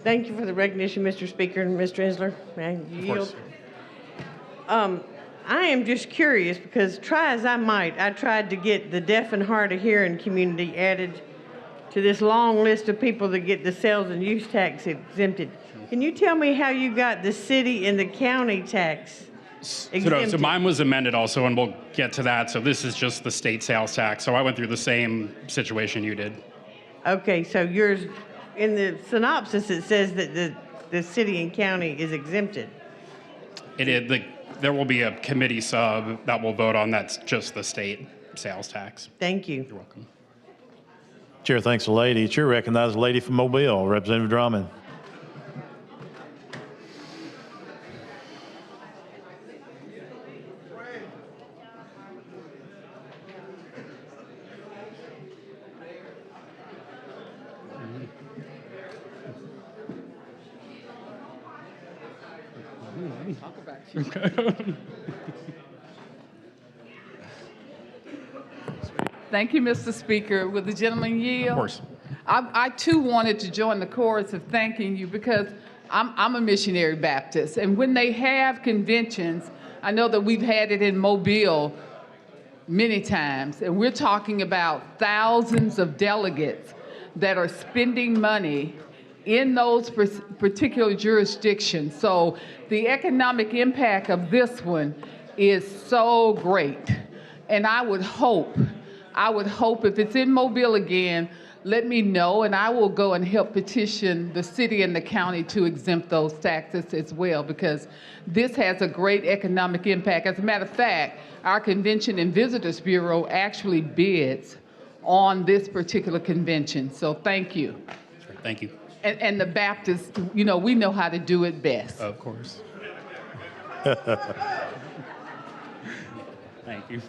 Speaker 12: Thank you for the recognition, Mr. Speaker and Mr. Ensler. May I yield? I am just curious because try as I might, I tried to get the deaf and hard of hearing community added to this long list of people that get the sales and use tax exempted. Can you tell me how you got the city and the county tax exempted?
Speaker 21: So mine was amended also, and we'll get to that. So this is just the state sales tax. So I went through the same situation you did.
Speaker 12: Okay, so yours, in the synopsis, it says that the city and county is exempted.
Speaker 21: There will be a committee sub that will vote on that's just the state sales tax.
Speaker 12: Thank you.
Speaker 21: You're welcome.
Speaker 1: Chair thanks the lady. Chair recognizes the lady from Mobile, Representative Drummond.
Speaker 24: Thank you, Mr. Speaker. Will the gentleman yield?
Speaker 21: Of course.
Speaker 24: I too wanted to join the chorus of thanking you because I'm a missionary Baptist, and when they have conventions, I know that we've had it in Mobile. many times, and we're talking about thousands of delegates that are spending money in those particular jurisdictions. So the economic impact of this one is so great. And I would hope if it's in Mobile again, let me know, and I will go and help petition the city and the county to exempt those taxes as well, because this has a great economic impact. As a matter of fact, our Convention and Visitors Bureau actually bids on this particular convention. So thank you.
Speaker 21: Thank you.
Speaker 24: And the Baptists, we know how to do it best.
Speaker 21: Of course. Thank you.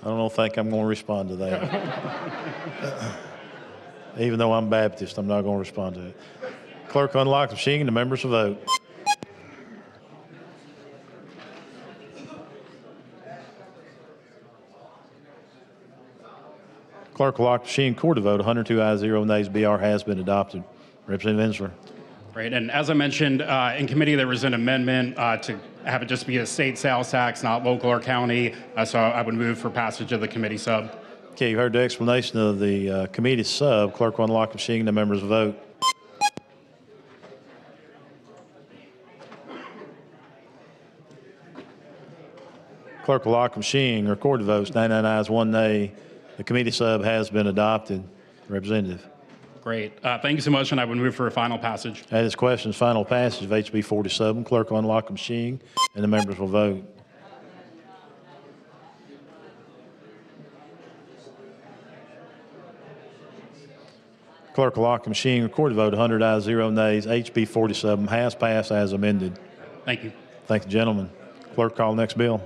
Speaker 1: I don't think I'm going to respond to that. Even though I'm Baptist, I'm not going to respond to it. Clerk, unlock the machine and the members will vote. Clerk will lock the machine. Court to vote. 102 ayes, 0 nays. BR has been adopted. Representative Ensler.
Speaker 21: Right, and as I mentioned, in committee there was an amendment to have it just be a state sales tax, not local or county, so I would move for passage of the committee sub.
Speaker 1: Okay, you heard the explanation of the committee sub. Clerk will unlock the machine and the members will vote. Clerk will lock the machine. Record the votes. 99 ayes, 1 nay. The committee sub has been adopted. Representative.
Speaker 21: Great. Thank you so much, and I would move for a final passage.
Speaker 1: That is questions. Final passage of HB 47. Clerk will unlock the machine, and the members will vote. Clerk will lock the machine. Record the vote. 100 ayes, 0 nays. HB 47 has passed as amended.
Speaker 21: Thank you.
Speaker 1: Thank you, gentlemen. Clerk, call the next bill.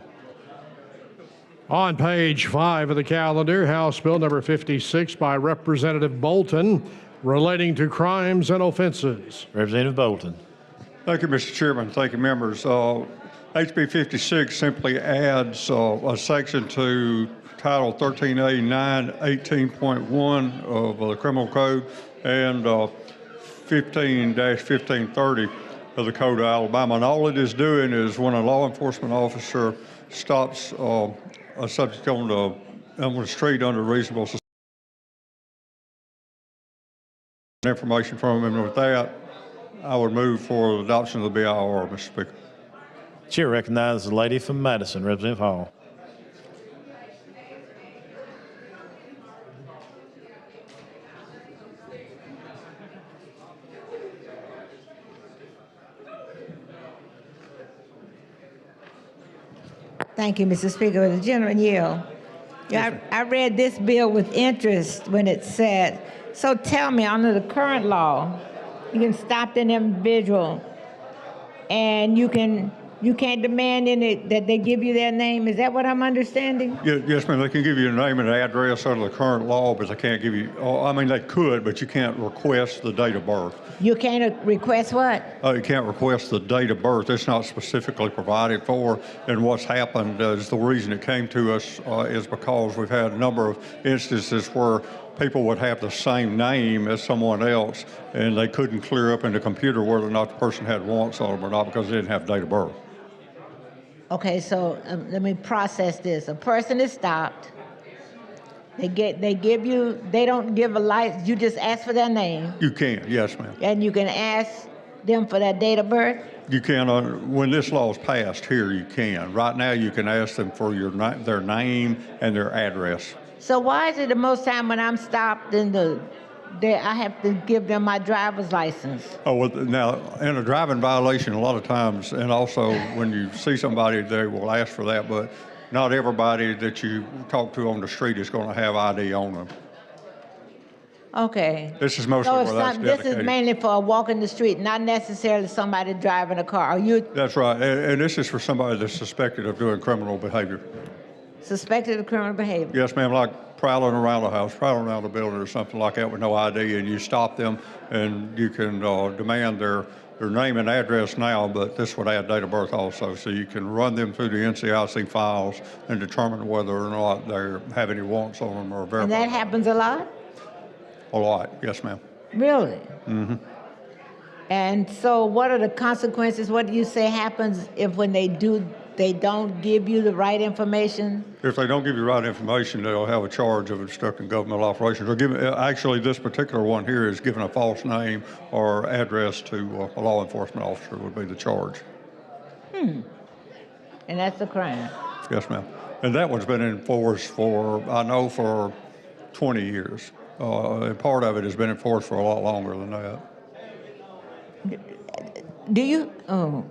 Speaker 3: On page 5 of the calendar, House Bill number 56 by Representative Bolton, relating to crimes and offenses.
Speaker 1: Representative Bolton.
Speaker 4: Thank you, Mr. Chairman. Thank you, members. HB 56 simply adds a section to Title 13A 918.1 of the Criminal Code and 15-1530 of the Code of Alabama. And all it is doing is when a law enforcement officer stops a subject on the street under reasonable suspicion, information from him. And with that, I would move for the adoption of the BIR, Mr. Speaker.
Speaker 1: Chair recognizes the lady from Madison, Representative Hall.
Speaker 22: Thank you, Mr. Speaker. The gentleman yield. Yeah, I read this bill with interest when it said, so tell me, under the current law, you can stop an individual and you can't demand that they give you their name. Is that what I'm understanding?
Speaker 4: Yes, ma'am. They can give you a name and an address under the current law, but they can't give you, I mean, they could, but you can't request the date of birth.
Speaker 22: You can't request what?
Speaker 4: You can't request the date of birth. It's not specifically provided for. And what's happened is the reason it came to us is because we've had a number of instances where people would have the same name as someone else, and they couldn't clear up in the computer whether or not the person had warrants on them or not because they didn't have date of birth.
Speaker 22: Okay, so let me process this. A person is stopped. They don't give a license. You just ask for their name.
Speaker 4: You can, yes, ma'am.
Speaker 22: And you can ask them for their date of birth?
Speaker 4: You can, when this law is passed here, you can. Right now, you can ask them for their name and their address.
Speaker 22: So why is it the most time when I'm stopped I have to give them my driver's license?
Speaker 4: Oh, well, now, in a driving violation, a lot of times, and also when you see somebody, they will ask for that, but not everybody that you talk to on the street is going to have ID on them.
Speaker 22: Okay.
Speaker 4: This is mostly where that's dedicated.
Speaker 22: This is mainly for a walk in the street, not necessarily somebody driving a car.
Speaker 4: That's right, and this is for somebody that's suspected of doing criminal behavior.
Speaker 22: Suspected of criminal behavior?
Speaker 4: Yes, ma'am, like prowling around the house, prowling around the building or something like that with no ID, and you stop them and you can demand their name and address now, but this would add date of birth also, so you can run them through the NCIC files and determine whether or not they have any warrants on them or verify.
Speaker 22: And that happens a lot?
Speaker 4: A lot, yes, ma'am.
Speaker 22: Really?
Speaker 4: Mm-hmm.
Speaker 22: And so what are the consequences? What do you say happens when they do they don't give you the right information?
Speaker 4: If they don't give you the right information, they'll have a charge of obstructing governmental operations. Or actually, this particular one here is giving a false name or address to a law enforcement officer would be the charge.
Speaker 22: And that's a crime.
Speaker 4: Yes, ma'am. And that one's been enforced for, I know, for 20 years. And part of it has been enforced for a lot longer than that.
Speaker 22: Do you,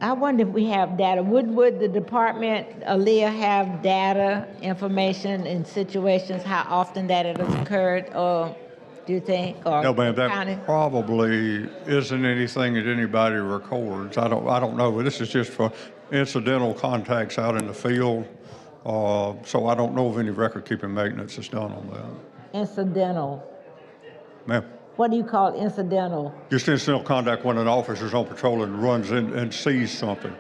Speaker 22: I wonder if we have data. Would the department, Aaliyah, have data, information in situations, how often that it has occurred, or do you think, or
Speaker 4: No, ma'am, that
Speaker 22: county?
Speaker 4: probably isn't anything that anybody records. I don't know. This is just for incidental contacts out in the field. So I don't know of any record-keeping maintenance that's done on that.
Speaker 22: Incidental.
Speaker 4: Ma'am.
Speaker 22: What do you call incidental?
Speaker 4: Just incidental contact when an officer's on patrol and runs in and sees something.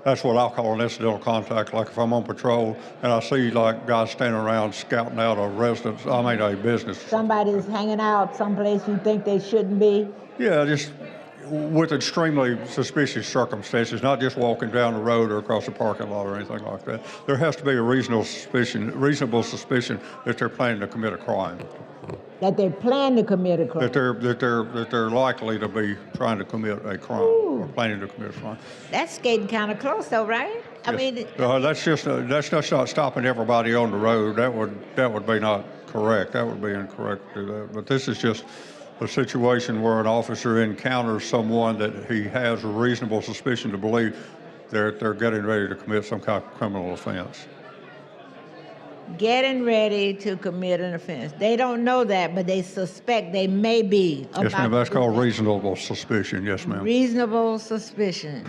Speaker 4: That's what I'll call an incidental contact. Like if I'm on patrol and I see like guys standing around scouting out a residence, a business.
Speaker 22: Somebody's hanging out someplace you think they shouldn't be?
Speaker 4: Yeah, just with extremely suspicious circumstances, not just walking down the road or across the parking lot or anything like that. There has to be a reasonable suspicion that they're planning to commit a crime.
Speaker 22: That they plan to commit a crime?
Speaker 4: That they're likely to be trying to commit a crime or planning to commit a crime.
Speaker 22: That's getting kind of close, though, right? I mean,
Speaker 4: That's just not stopping everybody on the road. That would be not correct. That would be incorrect to do that. But this is just a situation where an officer encounters someone that he has a reasonable suspicion to believe they're getting ready to commit some kind of criminal offense.
Speaker 22: getting ready to commit an offense. They don't know that, but they suspect they may be.
Speaker 4: Yes, ma'am. That's called reasonable suspicion. Yes, ma'am.
Speaker 22: Reasonable suspicion.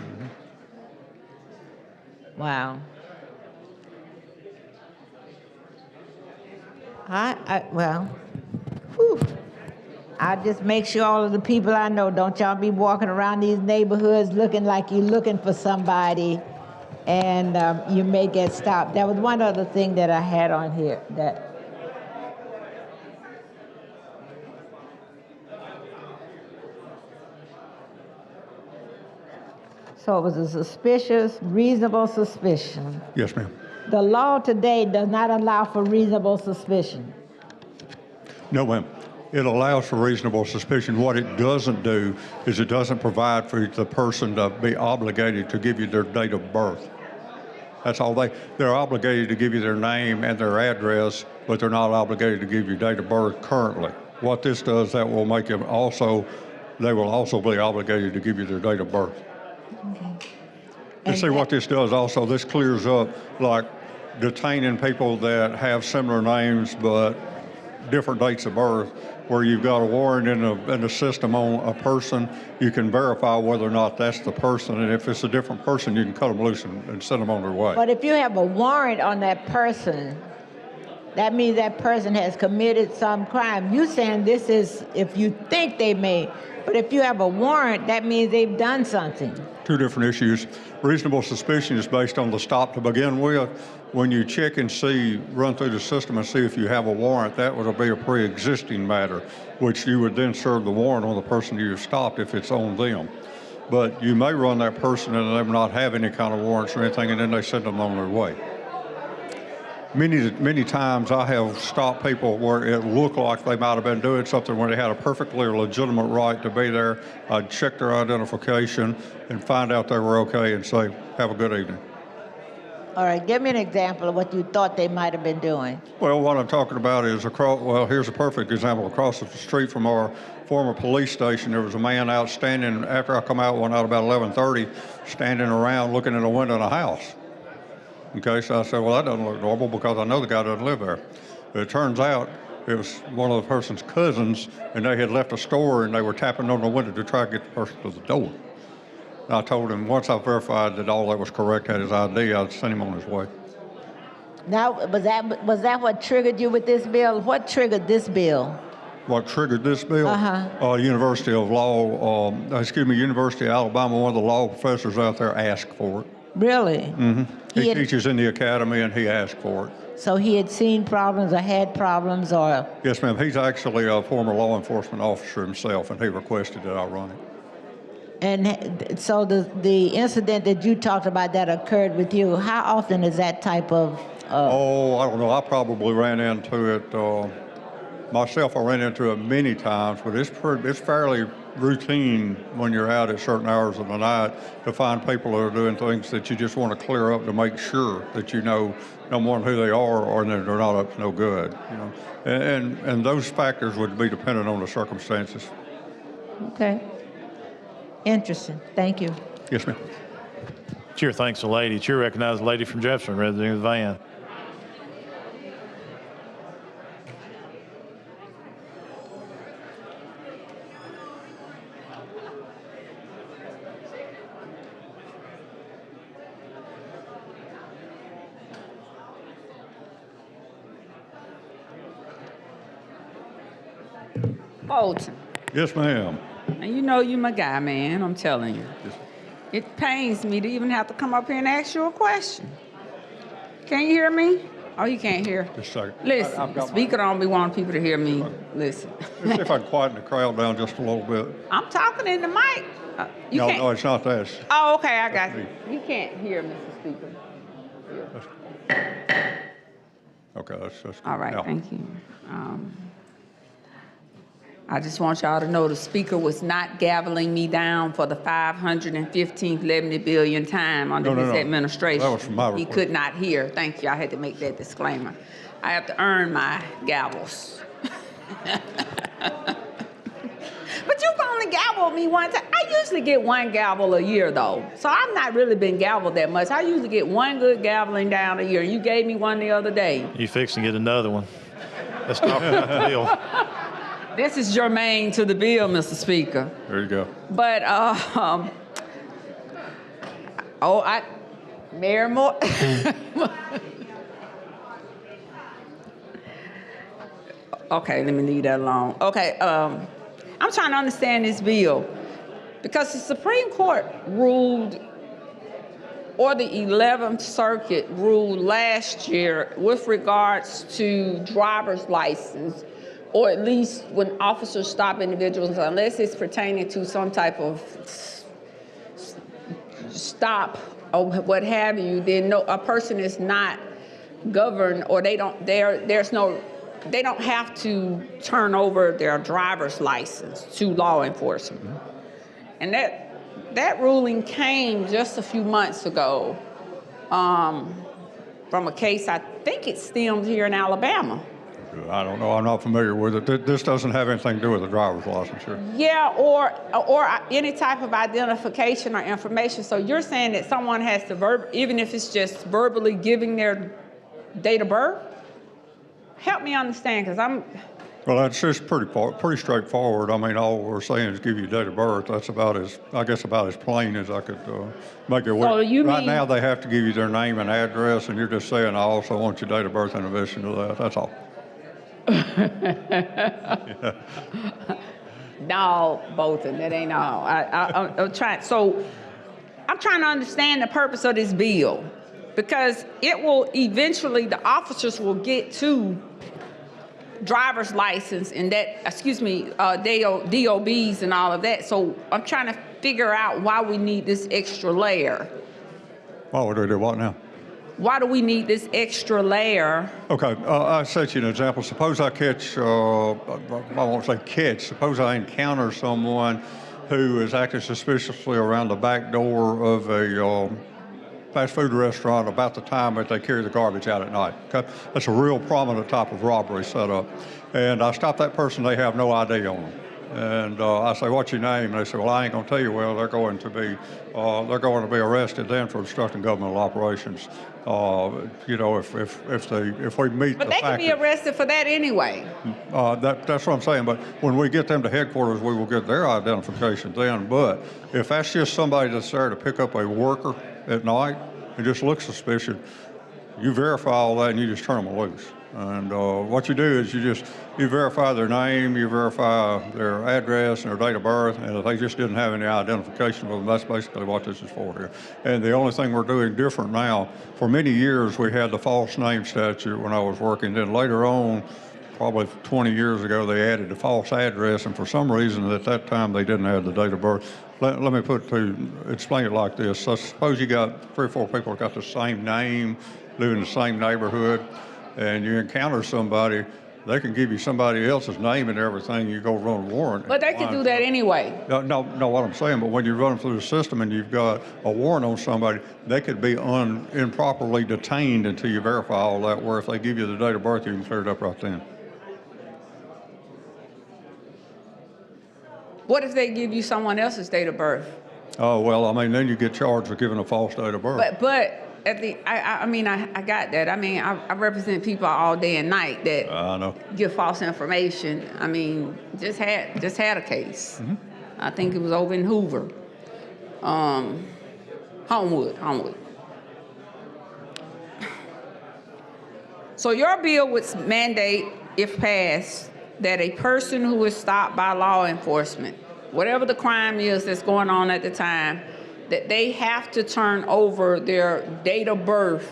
Speaker 22: Wow. Well, whew. I just make sure all of the people I know, don't y'all be walking around these neighborhoods looking like you're looking for somebody and you may get stopped. There was one other thing that I had on here that so it was a suspicious, reasonable suspicion.
Speaker 4: Yes, ma'am.
Speaker 22: The law today does not allow for reasonable suspicion.
Speaker 4: No, ma'am. It allows for reasonable suspicion. What it doesn't do is it doesn't provide for the person to be obligated to give you their date of birth. That's all they're obligated to give you their name and their address, but they're not obligated to give you date of birth currently. What this does, that will make them they will also be obligated to give you their date of birth.
Speaker 22: Okay.
Speaker 4: And see what this does also, this clears up like detaining people that have similar names but different dates of birth, where you've got a warrant in the system on a person, you can verify whether or not that's the person, and if it's a different person, you can cut them loose and send them on their way.
Speaker 22: But if you have a warrant on that person, that means that person has committed some crime. You saying this is if you think they may, but if you have a warrant, that means they've done something.
Speaker 4: Two different issues. Reasonable suspicion is based on the stop to begin with. When you check and see, run through the system and see if you have a warrant, that would be a pre-existing matter, which you would then serve the warrant on the person you stopped if it's on them. But you may run that person and them not have any kind of warrants or anything, and then they send them on their way. Many times I have stopped people where it looked like they might have been doing something when they had a perfectly legitimate right to be there. I'd check their identification and find out they were okay and say, have a good evening.
Speaker 22: All right, give me an example of what you thought they might have been doing.
Speaker 4: Well, what I'm talking about is here's a perfect example. Across the street from our former police station, there was a man out standing, after I come out one night about 11:30, standing around looking in a window in a house. Okay, so I said, well, that doesn't look normal because I know the guy doesn't live there. But it turns out it was one of the person's cousins, and they had left a store and they were tapping on the window to try to get the person to the door. I told him once I verified that all that was correct, had his ID, I'd send him on his way.
Speaker 22: Now, was that what triggered you with this bill? What triggered this bill?
Speaker 4: What triggered this bill? University of Alabama, one of the law professors out there asked for it.
Speaker 22: Really?
Speaker 4: Mm-hmm. He teaches in the academy and he asked for it.
Speaker 22: So he had seen problems or had problems or?
Speaker 4: Yes, ma'am. He's actually a former law enforcement officer himself and he requested that I run it.
Speaker 22: And so the incident that you talked about that occurred with you, how often is that type of?
Speaker 4: Oh, I don't know. I probably ran into it myself. I ran into it many times, but it's fairly routine when you're out at certain hours of the night to find people that are doing things that you just want to clear up to make sure that you know, number one, who they are, or that they're not up to no good. You know, and those factors would be dependent on the circumstances.
Speaker 22: Okay. Interesting. Thank you.
Speaker 4: Yes, ma'am.
Speaker 1: Chair thanks the lady. Chair recognizes the lady from Jefferson, Representative Van.
Speaker 7: Bolton.
Speaker 4: Yes, ma'am.
Speaker 7: And you know you my guy, man. I'm telling you. It pains me to even have to come up here and ask you a question. Can you hear me? Oh, you can't hear.
Speaker 4: Just a second.
Speaker 7: Listen, the speaker don't be wanting people to hear me. Listen.
Speaker 4: Let's see if I can quieten the crowd down just a little bit.
Speaker 7: I'm talking in the mic. You
Speaker 4: No,
Speaker 7: can't.
Speaker 4: no, it's not this.
Speaker 7: Oh, okay, I got you. You can't hear, Mr. Speaker.
Speaker 4: Okay, that's good.
Speaker 7: All right,
Speaker 4: Yeah.
Speaker 7: thank you. I just want y'all to know the speaker was not gaveling me down for the 515th 11 billion time under
Speaker 4: No,
Speaker 7: his
Speaker 4: no.
Speaker 7: administration.
Speaker 4: That was from my
Speaker 7: He
Speaker 4: report.
Speaker 7: could not hear. Thank you. I had to make that disclaimer. I have to earn my gavels. But you've only gaveled me one time. I usually get one gavel a year, though. So I've not really been gaveled that much. I usually get one good gaveling down a year. You gave me one the other day.
Speaker 1: You fixing to get another one. Let's talk about the bill.
Speaker 7: This is germane to the bill, Mr. Speaker.
Speaker 4: There you go.
Speaker 7: But, Mayor Moore. Okay, let me leave that alone. Okay, I'm trying to understand this bill because the Supreme Court ruled, or the 11th Circuit ruled last year with regards to driver's license, or at least when officers stop individuals, unless it's pertaining to some type of stop or what have you, then a person is not governed, or they don't have to turn over their driver's license to law enforcement. And that ruling came just a few months ago from a case, I think it stemmed here in Alabama.
Speaker 4: I don't know. I'm not familiar with it. This doesn't have anything to do with the driver's license here.
Speaker 7: Yeah, or any type of identification or information. So you're saying that someone has to even if it's just verbally giving their date of birth? Help me understand, because
Speaker 4: Well, that's just pretty straightforward. I mean, all we're saying is give you date of birth. That's about as plain as I could make it work.
Speaker 7: So you
Speaker 4: right
Speaker 7: mean-
Speaker 4: now, they have to give you their name and address, and you're just saying, I also want your date of birth in addition to that. That's all.
Speaker 7: No, Bolton, that ain't all. I'm trying to understand the purpose of this bill, because it will eventually, the officers will get to driver's license and DOBs and all of that. So I'm trying to figure out why we need this extra layer.
Speaker 4: Why would they do what now?
Speaker 7: Why do we need this extra layer?
Speaker 4: Okay, I'll set you an example. Suppose I catch, I won't say catch, suppose I encounter someone who is acting suspiciously around the back door of a fast food restaurant about the time that they carry the garbage out at night. Okay? That's a real prominent type of robbery set up. And I stop that person, they have no ID on them. And I say, what's your name? And they say, well, I ain't gonna tell you. Well, they're going to be arrested then for obstructing governmental operations. You know, if we meet
Speaker 7: But
Speaker 4: the
Speaker 7: they
Speaker 4: fact
Speaker 7: can be arrested for that anyway.
Speaker 4: that's what I'm saying. But when we get them to headquarters, we will get their identification then. But if that's just somebody that's there to pick up a worker at night and just looks suspicious, you verify all that and you just turn them loose. And what you do is you verify their name, you verify their address and their date of birth, and if they just didn't have any identification with them, that's basically what this is for here. And the only thing we're doing different now, for many years we had the false name statute when I was working. Then later on, probably 20 years ago, they added a false address, and for some reason at that time they didn't have the date of birth. Let me explain it like this. So suppose you got 3 or 4 people that got the same name, live in the same neighborhood, and you encounter somebody, they can give you somebody else's name and everything. You go run a warrant.
Speaker 7: But they can do that anyway.
Speaker 4: No, what I'm saying, but when you run through the system and you've got a warrant on somebody, they could be improperly detained until you verify all that, where if they give you the date of birth, you can clear it up right then.
Speaker 7: What if they give you someone else's date of birth?
Speaker 4: Oh, well, I mean, then you get charged with giving a false date of birth.
Speaker 7: But at the, I got that. I mean, I represent people all day and night that
Speaker 4: I know.
Speaker 7: give false information. I mean, just had a case.
Speaker 4: Mm-hmm.
Speaker 7: I think it was over in Hoover. Homewood. So your bill would mandate, if passed, that a person who is stopped by law enforcement, whatever the crime is that's going on at the time, that they have to turn over their date of birth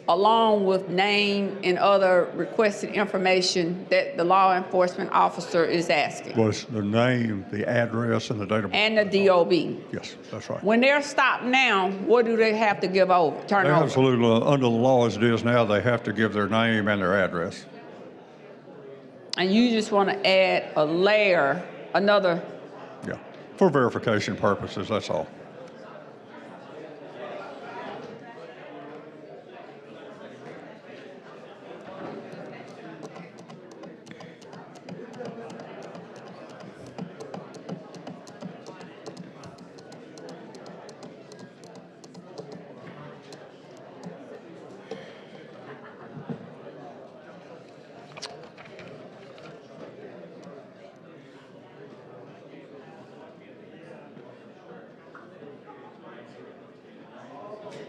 Speaker 7: along with name and other requested information that the law enforcement officer is asking.
Speaker 4: Well, it's the name, the address, and the date of birth.
Speaker 7: And the DOB.
Speaker 4: Yes, that's right.
Speaker 7: When they're stopped now, what do they have to give over, turn over?
Speaker 4: Absolutely. Under the law as it is now, they have to give their name and their address.
Speaker 7: And you just want to add a layer, another.
Speaker 4: Yeah, for verification purposes, that's all.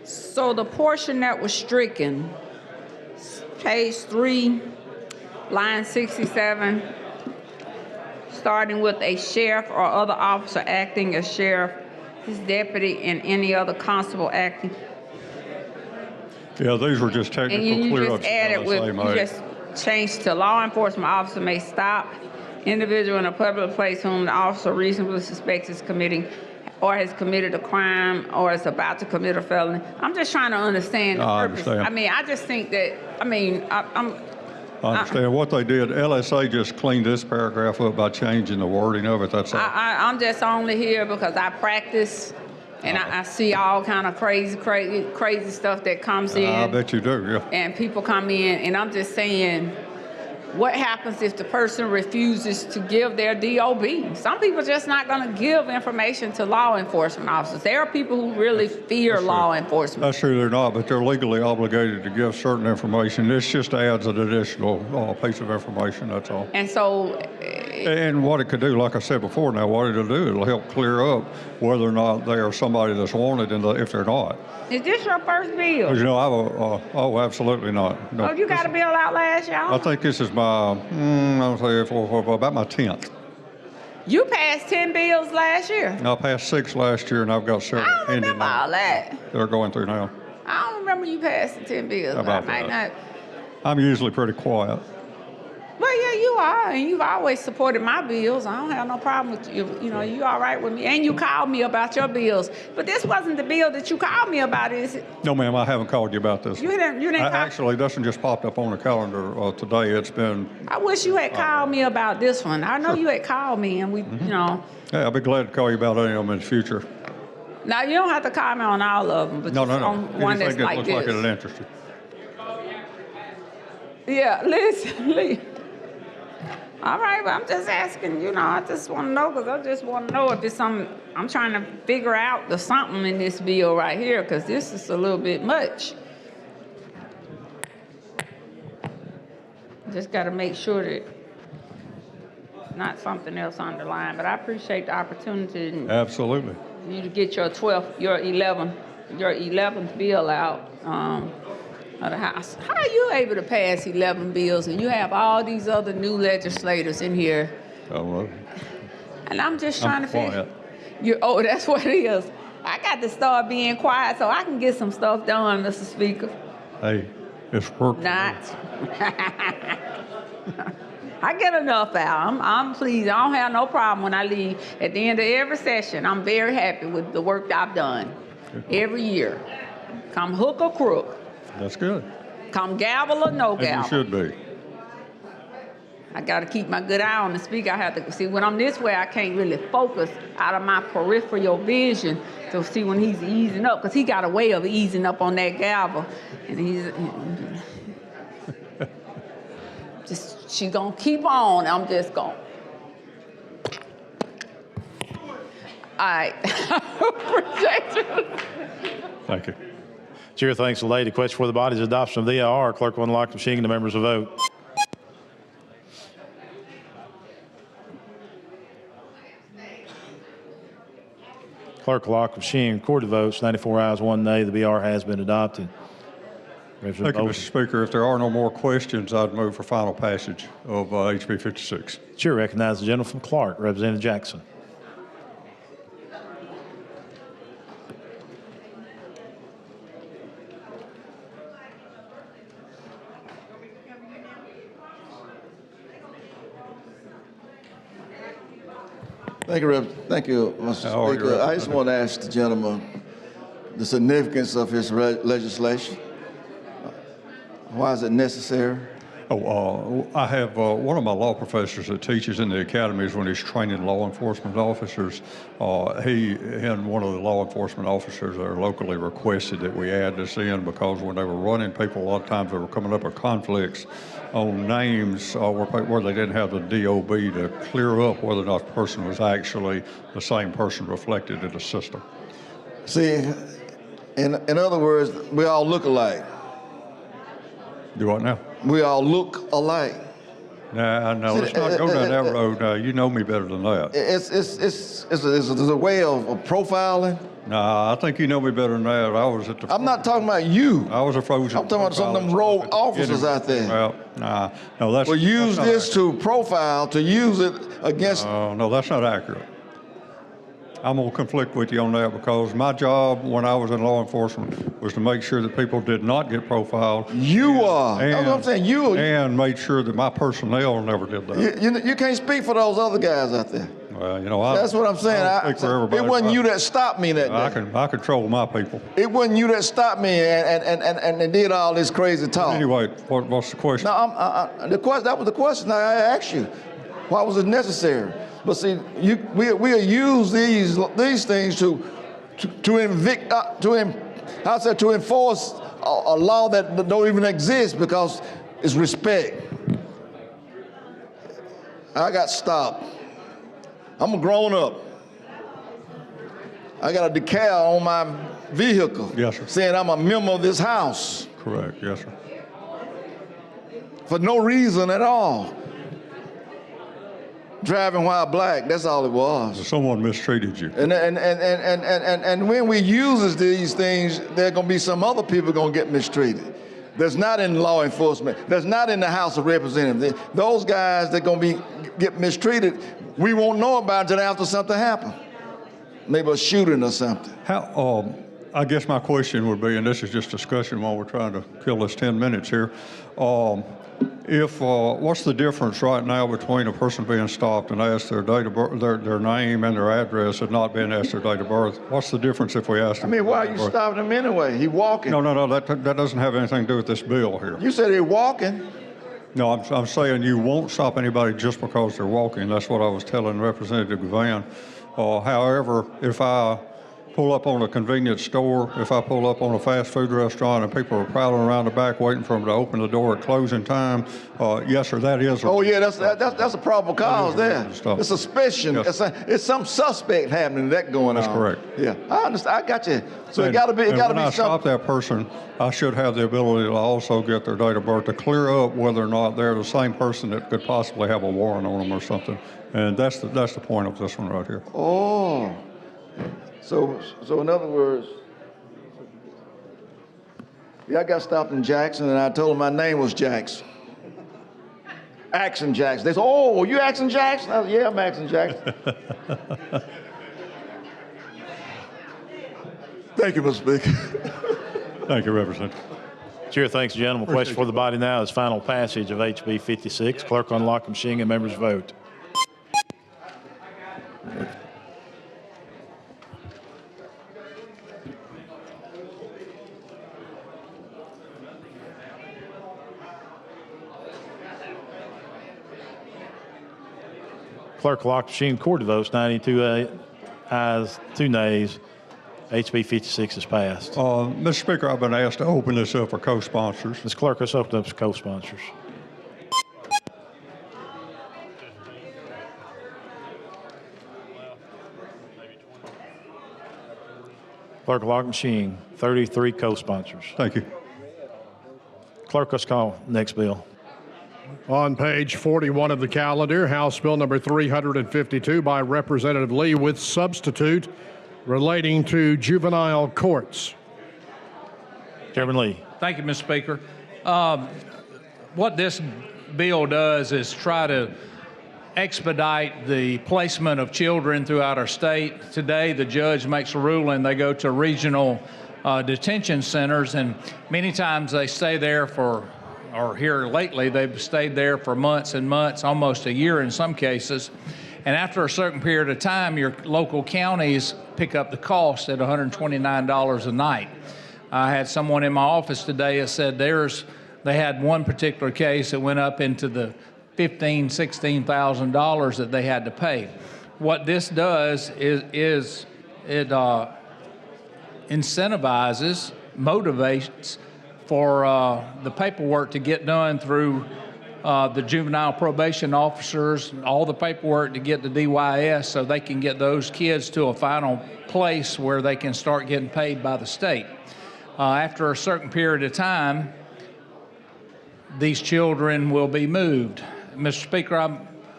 Speaker 7: So the portion that was stricken, page 3, line 67, starting with a sheriff or other officer acting as sheriff, his deputy, and any other constable acting.
Speaker 4: Yeah, these were just technical
Speaker 7: And you
Speaker 4: clear-ups.
Speaker 7: just added you just changed to law enforcement officer may stop individual in a public place whom the officer reasonably suspects is committing or has committed a crime or is about to commit a felony. I'm just trying to understand the
Speaker 4: I
Speaker 7: purpose.
Speaker 4: understand.
Speaker 7: I mean, I just think that,
Speaker 4: I understand what they did. LSA just cleaned this paragraph up by changing the wording of it. That's all.
Speaker 7: I'm just only here because I practice and I see all kind of crazy stuff that comes in.
Speaker 4: I bet you do, yeah.
Speaker 7: And people come in, and I'm just saying, what happens if the person refuses to give their DOB? Some people are just not going to give information to law enforcement officers. There are people who really fear law enforcement.
Speaker 4: That's true, they're not, but they're legally obligated to give certain information. This just adds an additional piece of information, that's all.
Speaker 7: And so...
Speaker 4: And what it could do, like I said before, now what it'll do, it'll help clear up whether or not they are somebody that's wanted and if they're not.
Speaker 7: Is this your first bill?
Speaker 4: Because, you know, oh, absolutely not. No.
Speaker 7: Oh, you got a bill out last year?
Speaker 4: I think this is my, I'll say for about my 10th.
Speaker 7: You passed 10 bills last year.
Speaker 4: I passed 6 last year, and I've got several
Speaker 7: I don't remember all that.
Speaker 4: They're going through now.
Speaker 7: I don't remember you passing 10 bills.
Speaker 4: About
Speaker 7: I might
Speaker 4: that.
Speaker 7: not.
Speaker 4: I'm usually pretty quiet.
Speaker 7: Well, yeah, you are, and you've always supported my bills. I don't have no problem with you. You know, you all right with me. And you called me about your bills. But this wasn't the bill that you called me about, is it?
Speaker 4: No, ma'am, I haven't called you about this.
Speaker 7: You didn't call.
Speaker 4: Actually, this one just popped up on the calendar today. It's been...
Speaker 7: I wish you had called me about this one. I know you had called me, and we, you know.
Speaker 4: Yeah, I'll be glad to call you about any of them in the future.
Speaker 7: Now, you don't have to call me on all of them, but
Speaker 4: No.
Speaker 7: on one that's
Speaker 4: Anything that
Speaker 7: like
Speaker 4: looks
Speaker 7: this.
Speaker 4: like it'll interest you.
Speaker 7: Yeah, listen. All right, but I'm just asking, you know, I just want to know, because I just want to know if it's something, I'm trying to figure out the something in this bill right here, because this is a little bit much. Just got to make sure that not something else underlined, but I appreciate the opportunity.
Speaker 4: Absolutely.
Speaker 7: You to get your 11th bill out of the House. How are you able to pass 11 bills and you have all these other new legislators in here?
Speaker 4: Oh, well.
Speaker 7: And I'm just trying to
Speaker 4: quiet.
Speaker 7: figure. Oh, that's what it is. I got to start being quiet so I can get some stuff done, Mr. Speaker.
Speaker 4: Hey, it's work.
Speaker 7: Not. I get enough out. I'm pleased. I don't have no problem when I leave. At the end of every session, I'm very happy with the work that I've done every year. Come hook or crook.
Speaker 4: That's good.
Speaker 7: Come gavel or no
Speaker 4: And you
Speaker 7: gavel.
Speaker 4: should be.
Speaker 7: I got to keep my good eye on the speaker. I have to see when I'm this way, I can't really focus out of my peripheral vision to see when he's easing up, because he got a way of easing up on that gavel. And he's just, she's going to keep on. I'm just going. All right. Appreciate you.
Speaker 1: Thank you. Chair thanks the lady. Question for the body's adoption of the EIR. Clerk will unlock the machine and the members will vote. Clerk will lock the machine. Record the votes. 94 ayes, 1 nay. The BR has been adopted.
Speaker 4: Thank you, Mr. Speaker. If there are no more questions, I'd move for final passage of HB 56.
Speaker 1: Chair recognizes the gentleman from Clark, Representative Jackson.
Speaker 8: Thank you, Mr. Speaker. I just want to ask the gentleman the significance of his legislation. Why is it necessary?
Speaker 4: I have one of my law professors that teaches in the academies when he's training law enforcement officers. He and one of the law enforcement officers are locally requested that we add this in because when they were running people, a lot of times they were coming up with conflicts on names where they didn't have the DOB to clear up whether or not the person was actually the same person reflected in the system.
Speaker 8: See, in other words, we all look alike.
Speaker 4: Do what now?
Speaker 8: We all look alike.
Speaker 4: No, let's not go down that road. You know me better than that.
Speaker 8: It's a way of profiling.
Speaker 4: Nah, I think you know me better than that. I was at the.
Speaker 8: I'm not talking about you.
Speaker 4: I was a frozen.
Speaker 8: I'm talking about some of them rogue officers out there.
Speaker 4: Well, no, that's.
Speaker 8: Well, use
Speaker 4: that's
Speaker 8: this to profile, to use it against.
Speaker 4: No, that's not accurate. I'm going to conflict with you on that because my job when I was in law enforcement was to make sure that people did not get profiled.
Speaker 8: You are. That's what I'm saying. You.
Speaker 4: And made sure that my personnel never did that.
Speaker 8: You can't speak for those other guys out there.
Speaker 4: Well, you know,
Speaker 8: that's what I'm saying. It wasn't you that stopped me that day.
Speaker 4: I control my people.
Speaker 8: It wasn't you that stopped me and did all this crazy talk.
Speaker 4: Anyway, what's the question?
Speaker 8: No, that was the question I asked you. Why was it necessary? But see, we'll use these things to enforce a law that don't even exist because it's respect. I got stopped. I'm a grown up. I got a decal on my vehicle.
Speaker 4: Yes, sir.
Speaker 8: Saying I'm a member of this house.
Speaker 4: Correct. Yes, sir.
Speaker 8: For no reason at all. Driving while black, that's all it was.
Speaker 4: Someone mistreated you.
Speaker 8: And when we use these things, there are going to be some other people going to get mistreated. That's not in law enforcement. That's not in the House of Representatives. Those guys that are going to get mistreated, we won't know about it until after something happens. Maybe a shooting or something.
Speaker 4: I guess my question would be, and this is just discussion while we're trying to kill this 10 minutes here. What's the difference right now between a person being stopped and asked their date of birth, their name and their address and not being asked their date of birth? What's the difference if we ask them?
Speaker 8: I mean, why are you stopping him anyway? He walking.
Speaker 4: No, that doesn't have anything to do with this bill here.
Speaker 8: You said he walking.
Speaker 4: No, I'm saying you won't stop anybody just because they're walking. That's what I was telling Representative Gavan. However, if I pull up on a convenience store, if I pull up on a fast food restaurant and people are prowling around the back waiting for them to open the door at closing time, yes, sir, that is.
Speaker 8: That's a probable cause there. It's suspicion.
Speaker 4: Yes.
Speaker 8: It's some suspect happening going on.
Speaker 4: That's correct.
Speaker 8: Yeah, I understand. I got you. So it got to be.
Speaker 4: When I stop that person, I should have the ability to also get their date of birth to clear up whether or not they're the same person that could possibly have a warrant on them or something. And that's the point of this one right here.
Speaker 8: Oh. So in other words, I got stopped in Jackson and I told them my name was Jackson. Action Jackson. They said, "Oh, you Action Jackson?" I said, "Yeah, I'm Action Jackson." Thank you, Mr. Speaker.
Speaker 4: Thank you, Representative.
Speaker 1: Chair, thanks, gentlemen. Question for the body now is final passage of HB 56. Clerk unlock the machine and members vote. Clerk lock machine, recorded votes, 92 ayes, 2 nays. HB 56 is passed.
Speaker 4: Mr. Speaker, I've been asked to open this up for co-sponsors.
Speaker 1: Ms. Clerk, let's open up to co-sponsors. Clerk lock machine, 33 co-sponsors.
Speaker 4: Thank you.
Speaker 1: Clerk, let's call next bill.
Speaker 3: On page 41 of the calendar, House Bill number 352 by Representative Lee with substitute relating to juvenile courts.
Speaker 1: Chairman Lee.
Speaker 5: Thank you, Mr. Speaker. What this bill does is try to expedite the placement of children throughout our state. Today, the judge makes a ruling, they go to regional detention centers, and many times they stay there for, or here lately, they've stayed there for months and months, almost a year in some cases. And after a certain period of time, your local counties pick up the cost at $129 a night. I had someone in my office today that said they had one particular case that went up into the $15,000, $16,000 that they had to pay. What this does is it incentivizes, motivates for the paperwork to get done through the juvenile probation officers, all the paperwork to get to DYS so they can get those kids to a final place where they can start getting paid by the state. After a certain period of time, these children will be moved. Mr. Speaker,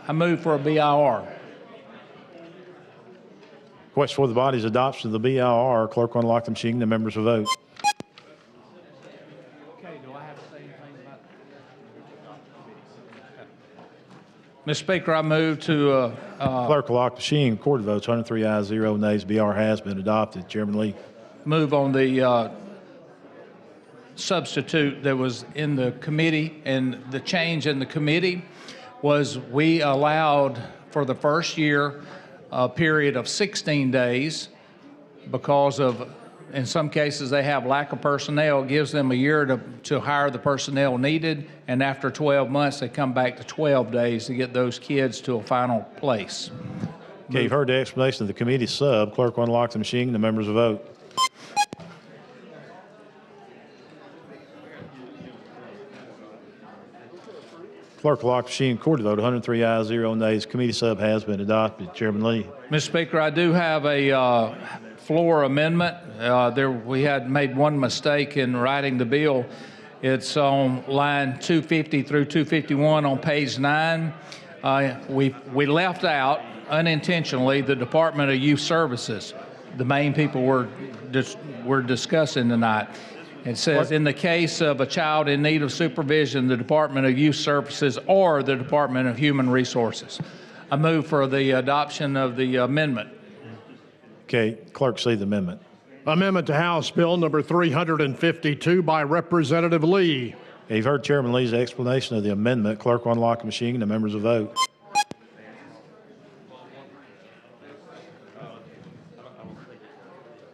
Speaker 5: I move for a BIR.
Speaker 1: Question for the body's adoption of the BIR. Clerk unlock the machine. The members will vote.
Speaker 5: Mr. Speaker, I move to...
Speaker 1: Clerk will lock the machine. Recorded votes, 103 ayes, 0 nays. BR has been adopted. Chairman Lee.
Speaker 5: Move on the substitute that was in the committee, and the change in the committee was we allowed for the first year a period of 16 days because of, in some cases, they have lack of personnel. It gives them a year to hire the personnel needed, and after 12 months, they come back to 12 days to get those kids to a final place.
Speaker 1: Okay, you've heard the explanation of the committee sub. Clerk will unlock the machine. The members will vote. Clerk will lock the machine. Recorded vote, 103 ayes, 0 nays. Committee sub has been adopted. Chairman Lee.
Speaker 5: Mr. Speaker, I do have a floor amendment. We had made one mistake in writing the bill. It's on line 250 through 251 on page 9. We left out unintentionally the Department of Youth Services, the main people we're discussing tonight. It says, in the case of a child in need of supervision, the Department of Youth Services or the Department of Human Resources. I move for the adoption of the amendment.
Speaker 1: Okay, clerk, see the amendment.
Speaker 3: Amendment to House Bill number 352 by Representative Lee.
Speaker 1: Okay, you've heard Chairman Lee's explanation of the amendment. Clerk will unlock the machine. The members will vote.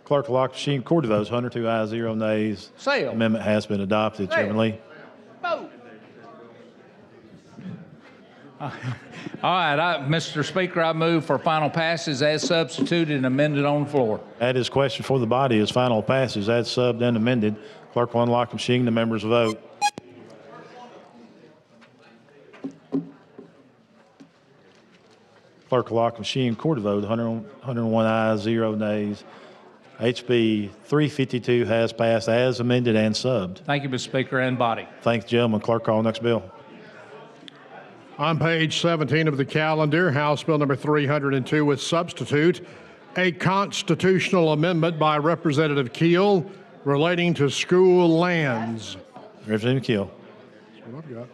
Speaker 1: Clerk will lock the machine. Recorded votes, 102 ayes, 0 nays.
Speaker 5: Sale.
Speaker 1: Amendment has been adopted.
Speaker 5: Sale.
Speaker 1: Chairman Lee.
Speaker 5: Vote. All right, Mr. Speaker, I move for final passage as substituted and amended on the floor.
Speaker 1: That is question for the body is final passage as subbed and amended. Clerk will unlock the machine. The members will vote. Clerk will lock the machine. Recorded vote, 101 ayes, 0 nays. HB 352 has passed as amended and subbed.
Speaker 5: Thank you, Mr. Speaker and body.
Speaker 1: Thanks, gentlemen. Clerk, call next bill.
Speaker 3: On page 17 of the calendar, House Bill number 302 with substitute, a constitutional amendment by Representative Keel relating to school lands.
Speaker 1: Representative Keel.
Speaker 3: That's what I've got.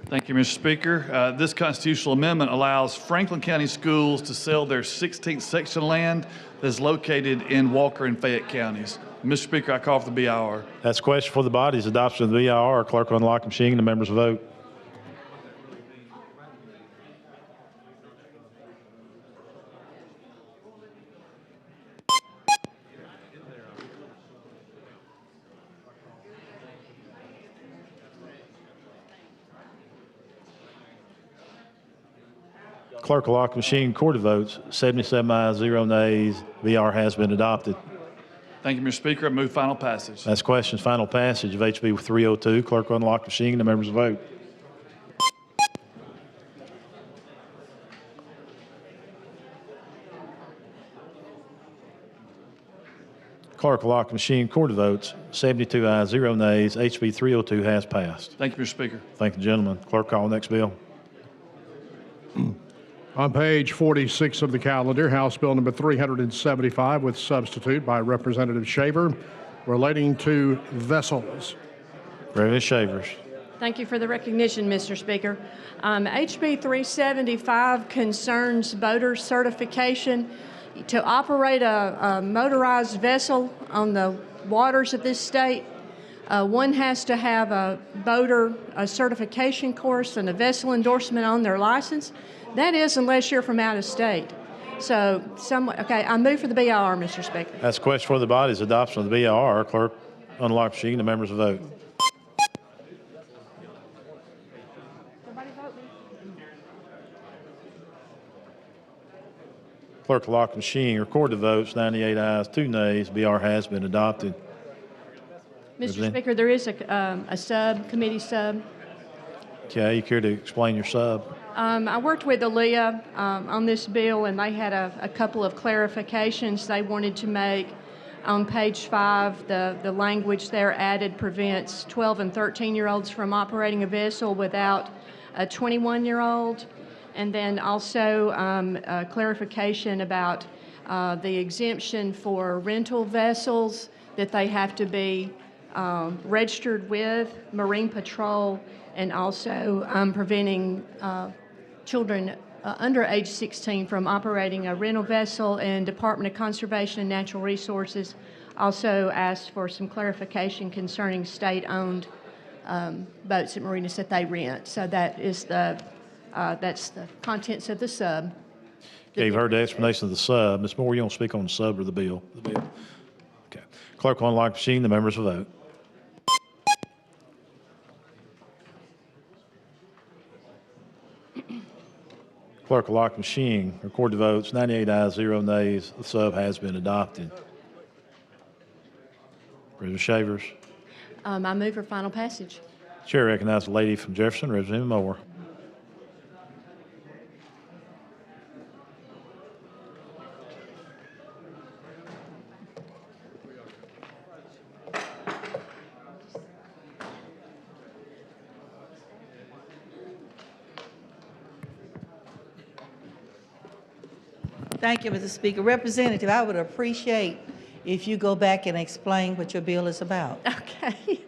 Speaker 9: Thank you, Mr. Speaker. This constitutional amendment allows Franklin County Schools to sell their 16th section land that is located in Walker and Fayette counties. Mr. Speaker, I call for the BIR.
Speaker 1: That's a question for the body is adoption of the BIR. Clerk will unlock the machine and the members will vote. Clerk will lock the machine. Recorded votes. 77 ayes, 0 nays. VR has been adopted.
Speaker 9: Thank you, Mr. Speaker. I move final passage.
Speaker 1: That's questions. Final passage of HB 302. Clerk will unlock the machine and the members will vote. Clerk will lock the machine. Recorded votes. 72 ayes, 0 nays. HB 302 has passed.
Speaker 9: Thank you, Mr. Speaker.
Speaker 1: Thank you, gentlemen. Clerk, call the next bill.
Speaker 3: On page 46 of the calendar, House Bill number 375 with substitute by Representative Shaver relating to vessels.
Speaker 1: Reverend Shavers.
Speaker 6: Thank you for the recognition, Mr. Speaker. HB 375 concerns boater certification. To operate a motorized vessel on the waters of this state, one has to have a boater certification course and a vessel endorsement on their license. That is, unless you're from out of state. So, I move for the BIR, Mr. Speaker.
Speaker 1: That's a question for the body is adoption of the BIR. Clerk, unlock the machine. The members will vote. Clerk will lock the machine. Record the votes. 98 ayes, 2 nays. BR has been adopted.
Speaker 6: Mr. Speaker, there is a committee sub.
Speaker 1: Okay, you care to explain your sub?
Speaker 6: I worked with Aaliyah on this bill, and they had a couple of clarifications they wanted to make. On page 5, the language there added prevents 12 and 13-year-olds from operating a vessel without a 21-year-old. And then also a clarification about the exemption for rental vessels, that they have to be registered with Marine Patrol, and also preventing children under age 16 from operating a rental vessel. And Department of Conservation and Natural Resources also asked for some clarification concerning state-owned boats at marinas that they rent. So that is that's the contents of the sub.
Speaker 1: Okay, you've heard the explanation of the sub. Ms. Moore, you want to speak on the sub or the bill? The bill. Okay. Clerk will unlock the machine. The members will vote. Clerk will lock the machine. Record the votes. 98 ayes, 0 nays. The sub has been adopted. Representative Shavers.
Speaker 6: I move for final passage.
Speaker 1: Chair recognizes the lady from Jefferson, Representative Moore.
Speaker 11: Thank you, Mr. Speaker. Representative, I would appreciate if you go back and explain what your bill is about.
Speaker 6: Okay.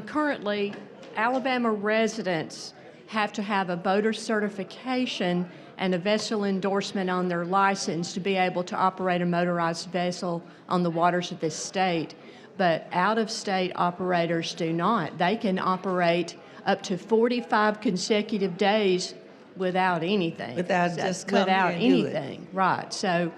Speaker 6: Currently, Alabama residents have to have a boater certification and a vessel endorsement on their license to be able to operate a motorized vessel on the waters of this state. But out-of-state operators do not. They can operate up to 45 consecutive days without anything.
Speaker 11: Without
Speaker 6: anything, right. So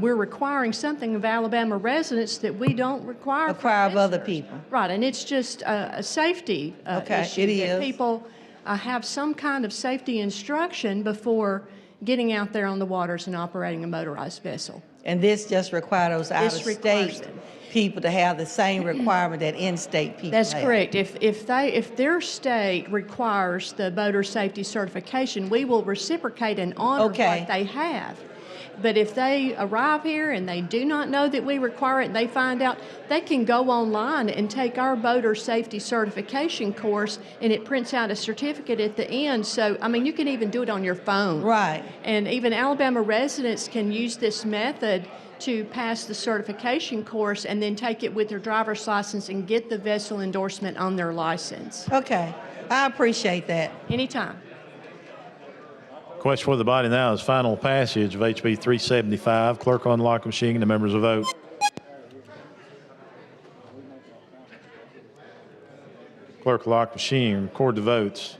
Speaker 6: we're requiring something of Alabama residents that we don't require of
Speaker 11: other people.
Speaker 6: Right, and it's just a safety issue.
Speaker 11: It
Speaker 6: that
Speaker 11: is.
Speaker 6: People have some kind of safety instruction before getting out there on the waters and operating a motorized vessel.
Speaker 11: And this just requires those out-of-state people to have the same requirement that in-state people
Speaker 6: That's
Speaker 11: have.
Speaker 6: correct. If their state requires the boater safety certification, we will reciprocate and honor what they have. But if they arrive here and they do not know that we require it, and they find out, they can go online and take our boater safety certification course, and it prints out a certificate at the end. So, I mean, you can even do it on your phone.
Speaker 11: Right.
Speaker 6: And even Alabama residents can use this method to pass the certification course and then take it with their driver's license and get the vessel endorsement on their license.
Speaker 11: Okay. I appreciate that.
Speaker 6: Anytime.
Speaker 1: Question for the body now is final passage of HB 375. Clerk will unlock the machine and the members will vote. Clerk will lock the machine, record the votes.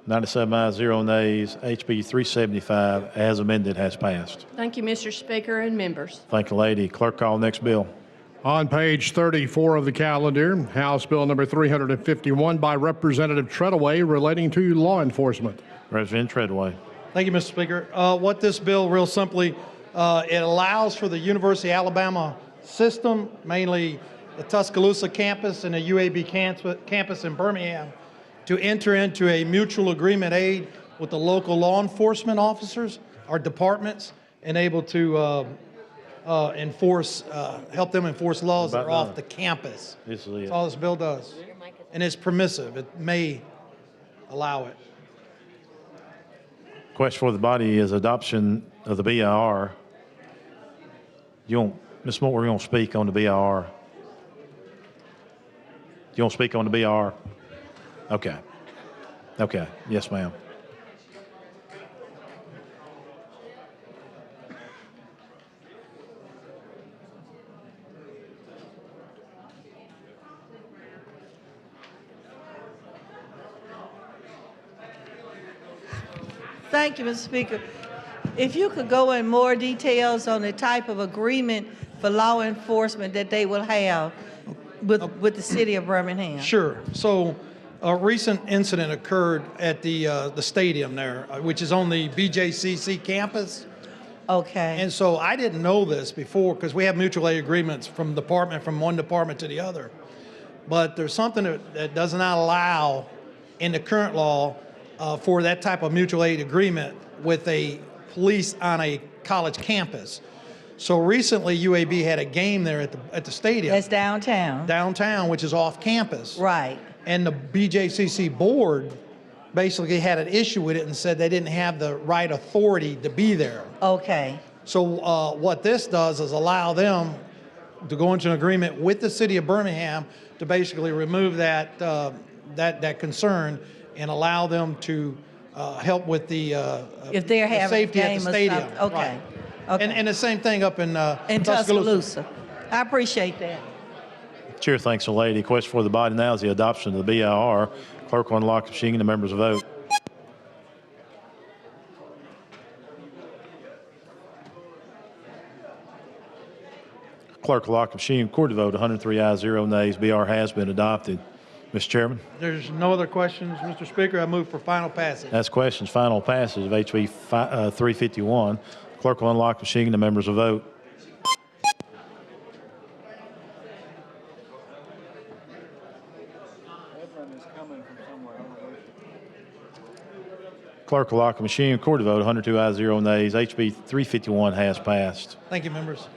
Speaker 1: 97 ayes, 0 nays. HB 375 as amended has passed.
Speaker 6: Thank you, Mr. Speaker and members.
Speaker 1: Thank you, lady. Clerk, call next bill.
Speaker 3: On page 34 of the calendar, House Bill number 351 by Representative Treadaway relating to law enforcement.
Speaker 1: Representative Treadaway.
Speaker 10: Thank you, Mr. Speaker. What this bill, real simply, it allows for the University of Alabama system, mainly the Tuscaloosa campus and the UAB campus in Birmingham, to enter into a mutual agreement aid with the local law enforcement officers, our departments, and able to help them enforce laws that are off the campus.
Speaker 1: That's
Speaker 10: all this bill does. And it's permissive. It may allow it.
Speaker 1: Question for the body is adoption of the BIR. Ms. Moore, you want to speak on the BIR? You want to speak on the BIR? Okay. Okay. Yes, ma'am.
Speaker 11: Thank you, Mr. Speaker. If you could go in more details on the type of agreement for law enforcement that they will have with the city of Birmingham.
Speaker 10: Sure. So a recent incident occurred at the stadium there, which is on the BJCC campus.
Speaker 11: Okay.
Speaker 10: And so I didn't know this before because we have mutual aid agreements from one department to the other. But there's something that does not allow in the current law for that type of mutual aid agreement with a police on a college campus. So recently UAB had a game there at the stadium.
Speaker 11: That's downtown.
Speaker 10: Downtown, which is off campus.
Speaker 11: Right.
Speaker 10: And the BJCC board basically had an issue with it and said they didn't have the right authority to be there.
Speaker 11: Okay.
Speaker 10: So what this does is allow them to go into an agreement with the city of Birmingham to basically remove that concern and allow them to help with the
Speaker 11: if they're having
Speaker 10: safety
Speaker 11: a
Speaker 10: at
Speaker 11: game
Speaker 10: the
Speaker 11: or
Speaker 10: stadium.
Speaker 11: something. Okay.
Speaker 10: Right.
Speaker 11: Okay.
Speaker 10: And the same thing up in
Speaker 11: Tuscaloosa. I appreciate that.
Speaker 1: Chair thanks the lady. Question for the body now is the adoption of the BIR. Clerk will unlock the machine and the members will vote. Clerk will lock the machine. Record the vote. 103 ayes, 0 nays. BR has been adopted. Mr. Chairman.
Speaker 10: There's no other questions, Mr. Speaker. I move for final passage.
Speaker 1: That's questions. Final passage of HB 351. Clerk will unlock the machine and the members will vote. Clerk will lock the machine. Record the vote. 102 ayes, 0 nays. HB 351 has passed.
Speaker 10: Thank you, members.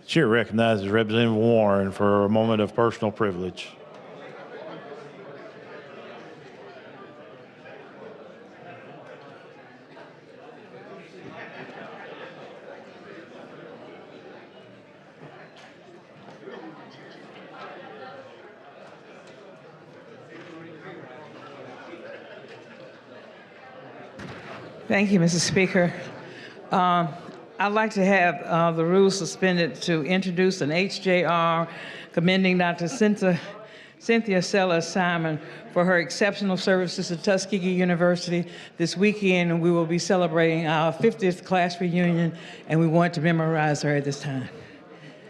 Speaker 1: Chair recognizes Representative Warren for a moment of personal privilege.
Speaker 13: Thank you, Mr. Speaker. I'd like to have the rules suspended to introduce an HJR commending Dr. Cynthia Sellers Simon for her exceptional services to Tuskegee University. This weekend, we will be celebrating our 50th class reunion, and we want to memorize her at this time.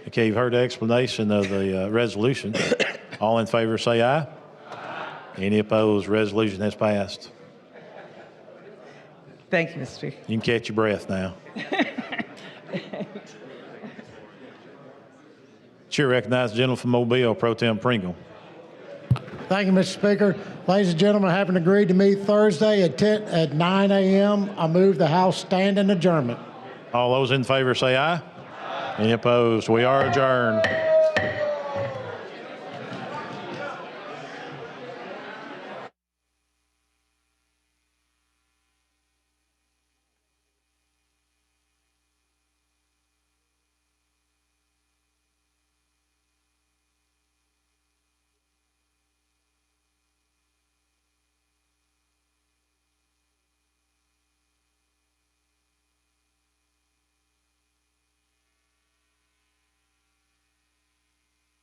Speaker 1: Okay, you've heard the explanation of the resolution. All in favor say aye. Any opposed? Resolution has passed.
Speaker 13: Thank you, Mr. Speaker.
Speaker 1: You can catch your breath now. Chair recognizes the gentleman from Mobile, Pro Tem Pringle.
Speaker 15: Thank you, Mr. Speaker. Ladies and gentlemen, having agreed to meet Thursday at 9 a.m., I move the House stand in adjournment.
Speaker 1: All those in favor say aye. Any opposed? We are adjourned.